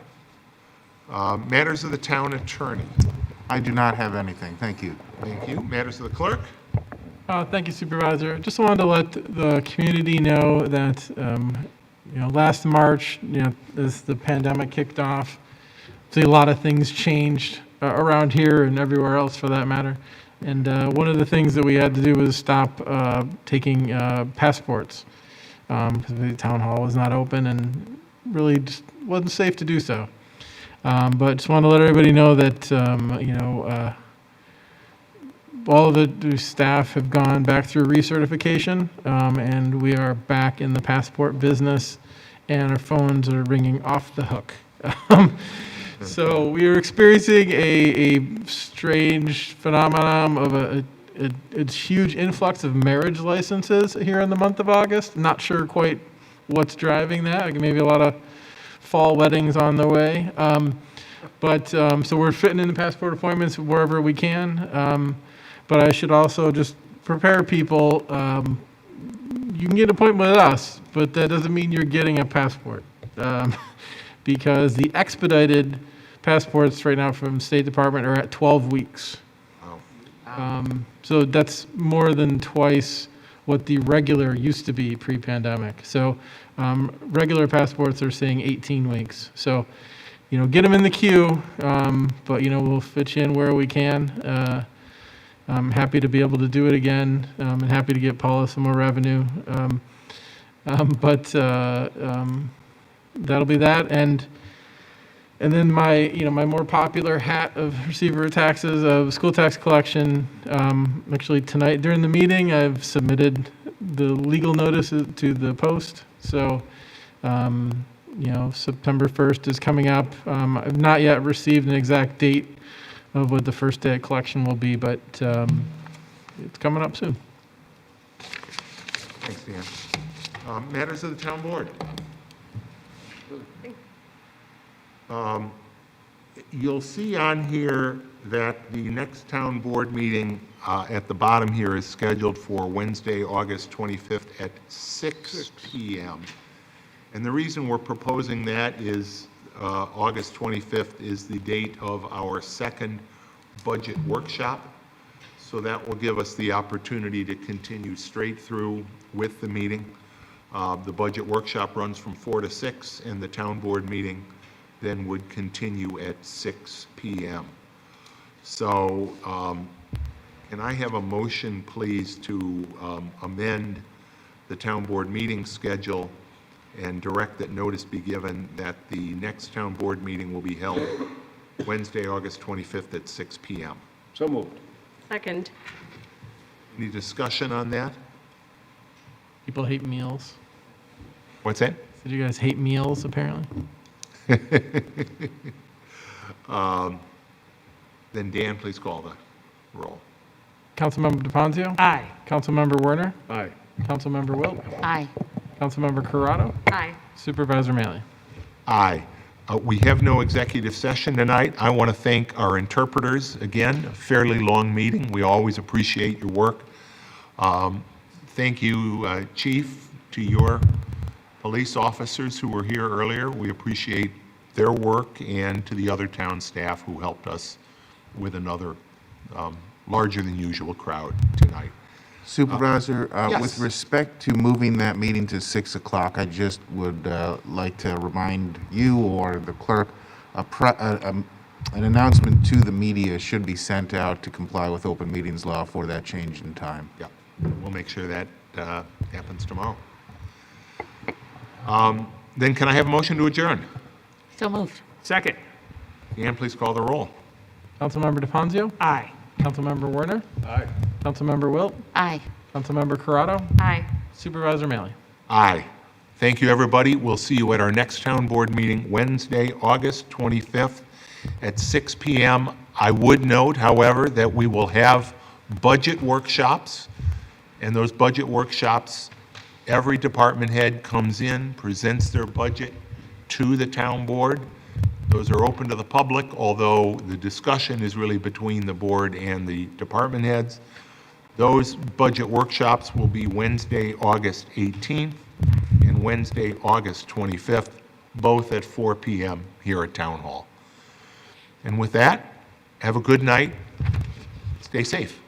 Matters of the town attorney. I do not have anything. Thank you. Thank you. Matters of the clerk. Thank you, Supervisor. Just wanted to let the community know that, last March, as the pandemic kicked off, see a lot of things changed around here and everywhere else for that matter. And one of the things that we had to do was stop taking passports because the town hall was not open and really just wasn't safe to do so. But just want to let everybody know that, all of the staff have gone back through recertification, and we are back in the passport business, and our phones are ringing off the hook. So we are experiencing a strange phenomenon of a huge influx of marriage licenses here in the month of August. Not sure quite what's driving that. Like maybe a lot of fall weddings on the way. So we're fitting in the passport appointments wherever we can. But I should also just prepare people. You can get an appointment with us, but that doesn't mean you're getting a passport. Because the expedited passports right now from State Department are at 12 weeks. So that's more than twice what the regular used to be pre-pandemic. So regular passports are saying 18 weeks. So, get them in the queue, but, we'll fit you in where we can. I'm happy to be able to do it again, and happy to get Paula some more revenue. That'll be that. And then my more popular hat of receiver of taxes, of school tax collection. Actually tonight during the meeting, I've submitted the legal notices to the Post. So, September 1st is coming up. I've not yet received an exact date of what the first day of collection will be, but it's coming up soon. Thanks, Dan. Matters of the town board. You'll see on here that the next town board meeting at the bottom here is scheduled for Wednesday, August 25th at 6 p.m. And the reason we're proposing that is August 25th is the date of our second budget workshop. So that will give us the opportunity to continue straight through with the meeting. The budget workshop runs from 4 to 6, and the town board meeting then would continue at 6 p.m. So can I have a motion, please, to amend the town board meeting schedule and direct that notice be given that the next town board meeting will be held Wednesday, August 25th at 6 p.m. So moved. Second. Any discussion on that? People hate meals. What's that? Did you guys hate meals, apparently? Then Dan, please call the roll. Councilmember DePonzio? Aye. Councilmember Werner? Aye. Councilmember Wilt? Aye. Councilmember Corrado? Aye. Supervisor Maley? Aye. We have no executive session tonight. I want to thank our interpreters again. A fairly long meeting. We always appreciate your work. Thank you, Chief, to your police officers who were here earlier. We appreciate their work, and to the other town staff who helped us with another larger than usual crowd tonight. Supervisor, yes. with respect to moving that meeting to 6 o'clock, I just would like to remind you or the clerk, an announcement to the media should be sent out to comply with open meetings law for that change in time. Yeah, we'll make sure that happens tomorrow. Then can I have a motion to adjourn? So moved. Second. Deanne, please call the roll. Councilmember DeFazio? Aye. Councilmember Werner? Aye. Councilmember Wilt? Aye. Councilmember Corrado? Aye. Supervisor Mealy? Aye. Thank you, everybody. We'll see you at our next town board meeting Wednesday, August 25th at 6 p.m. I would note, however, that we will have budget workshops, and those budget workshops, every department head comes in, presents their budget to the town board. Those are open to the public, although the discussion is really between the board and the department heads. Those budget workshops will be Wednesday, August 18th and Wednesday, August 25th, both at 4 p.m. here at Town Hall. And with that, have a good night. Stay safe.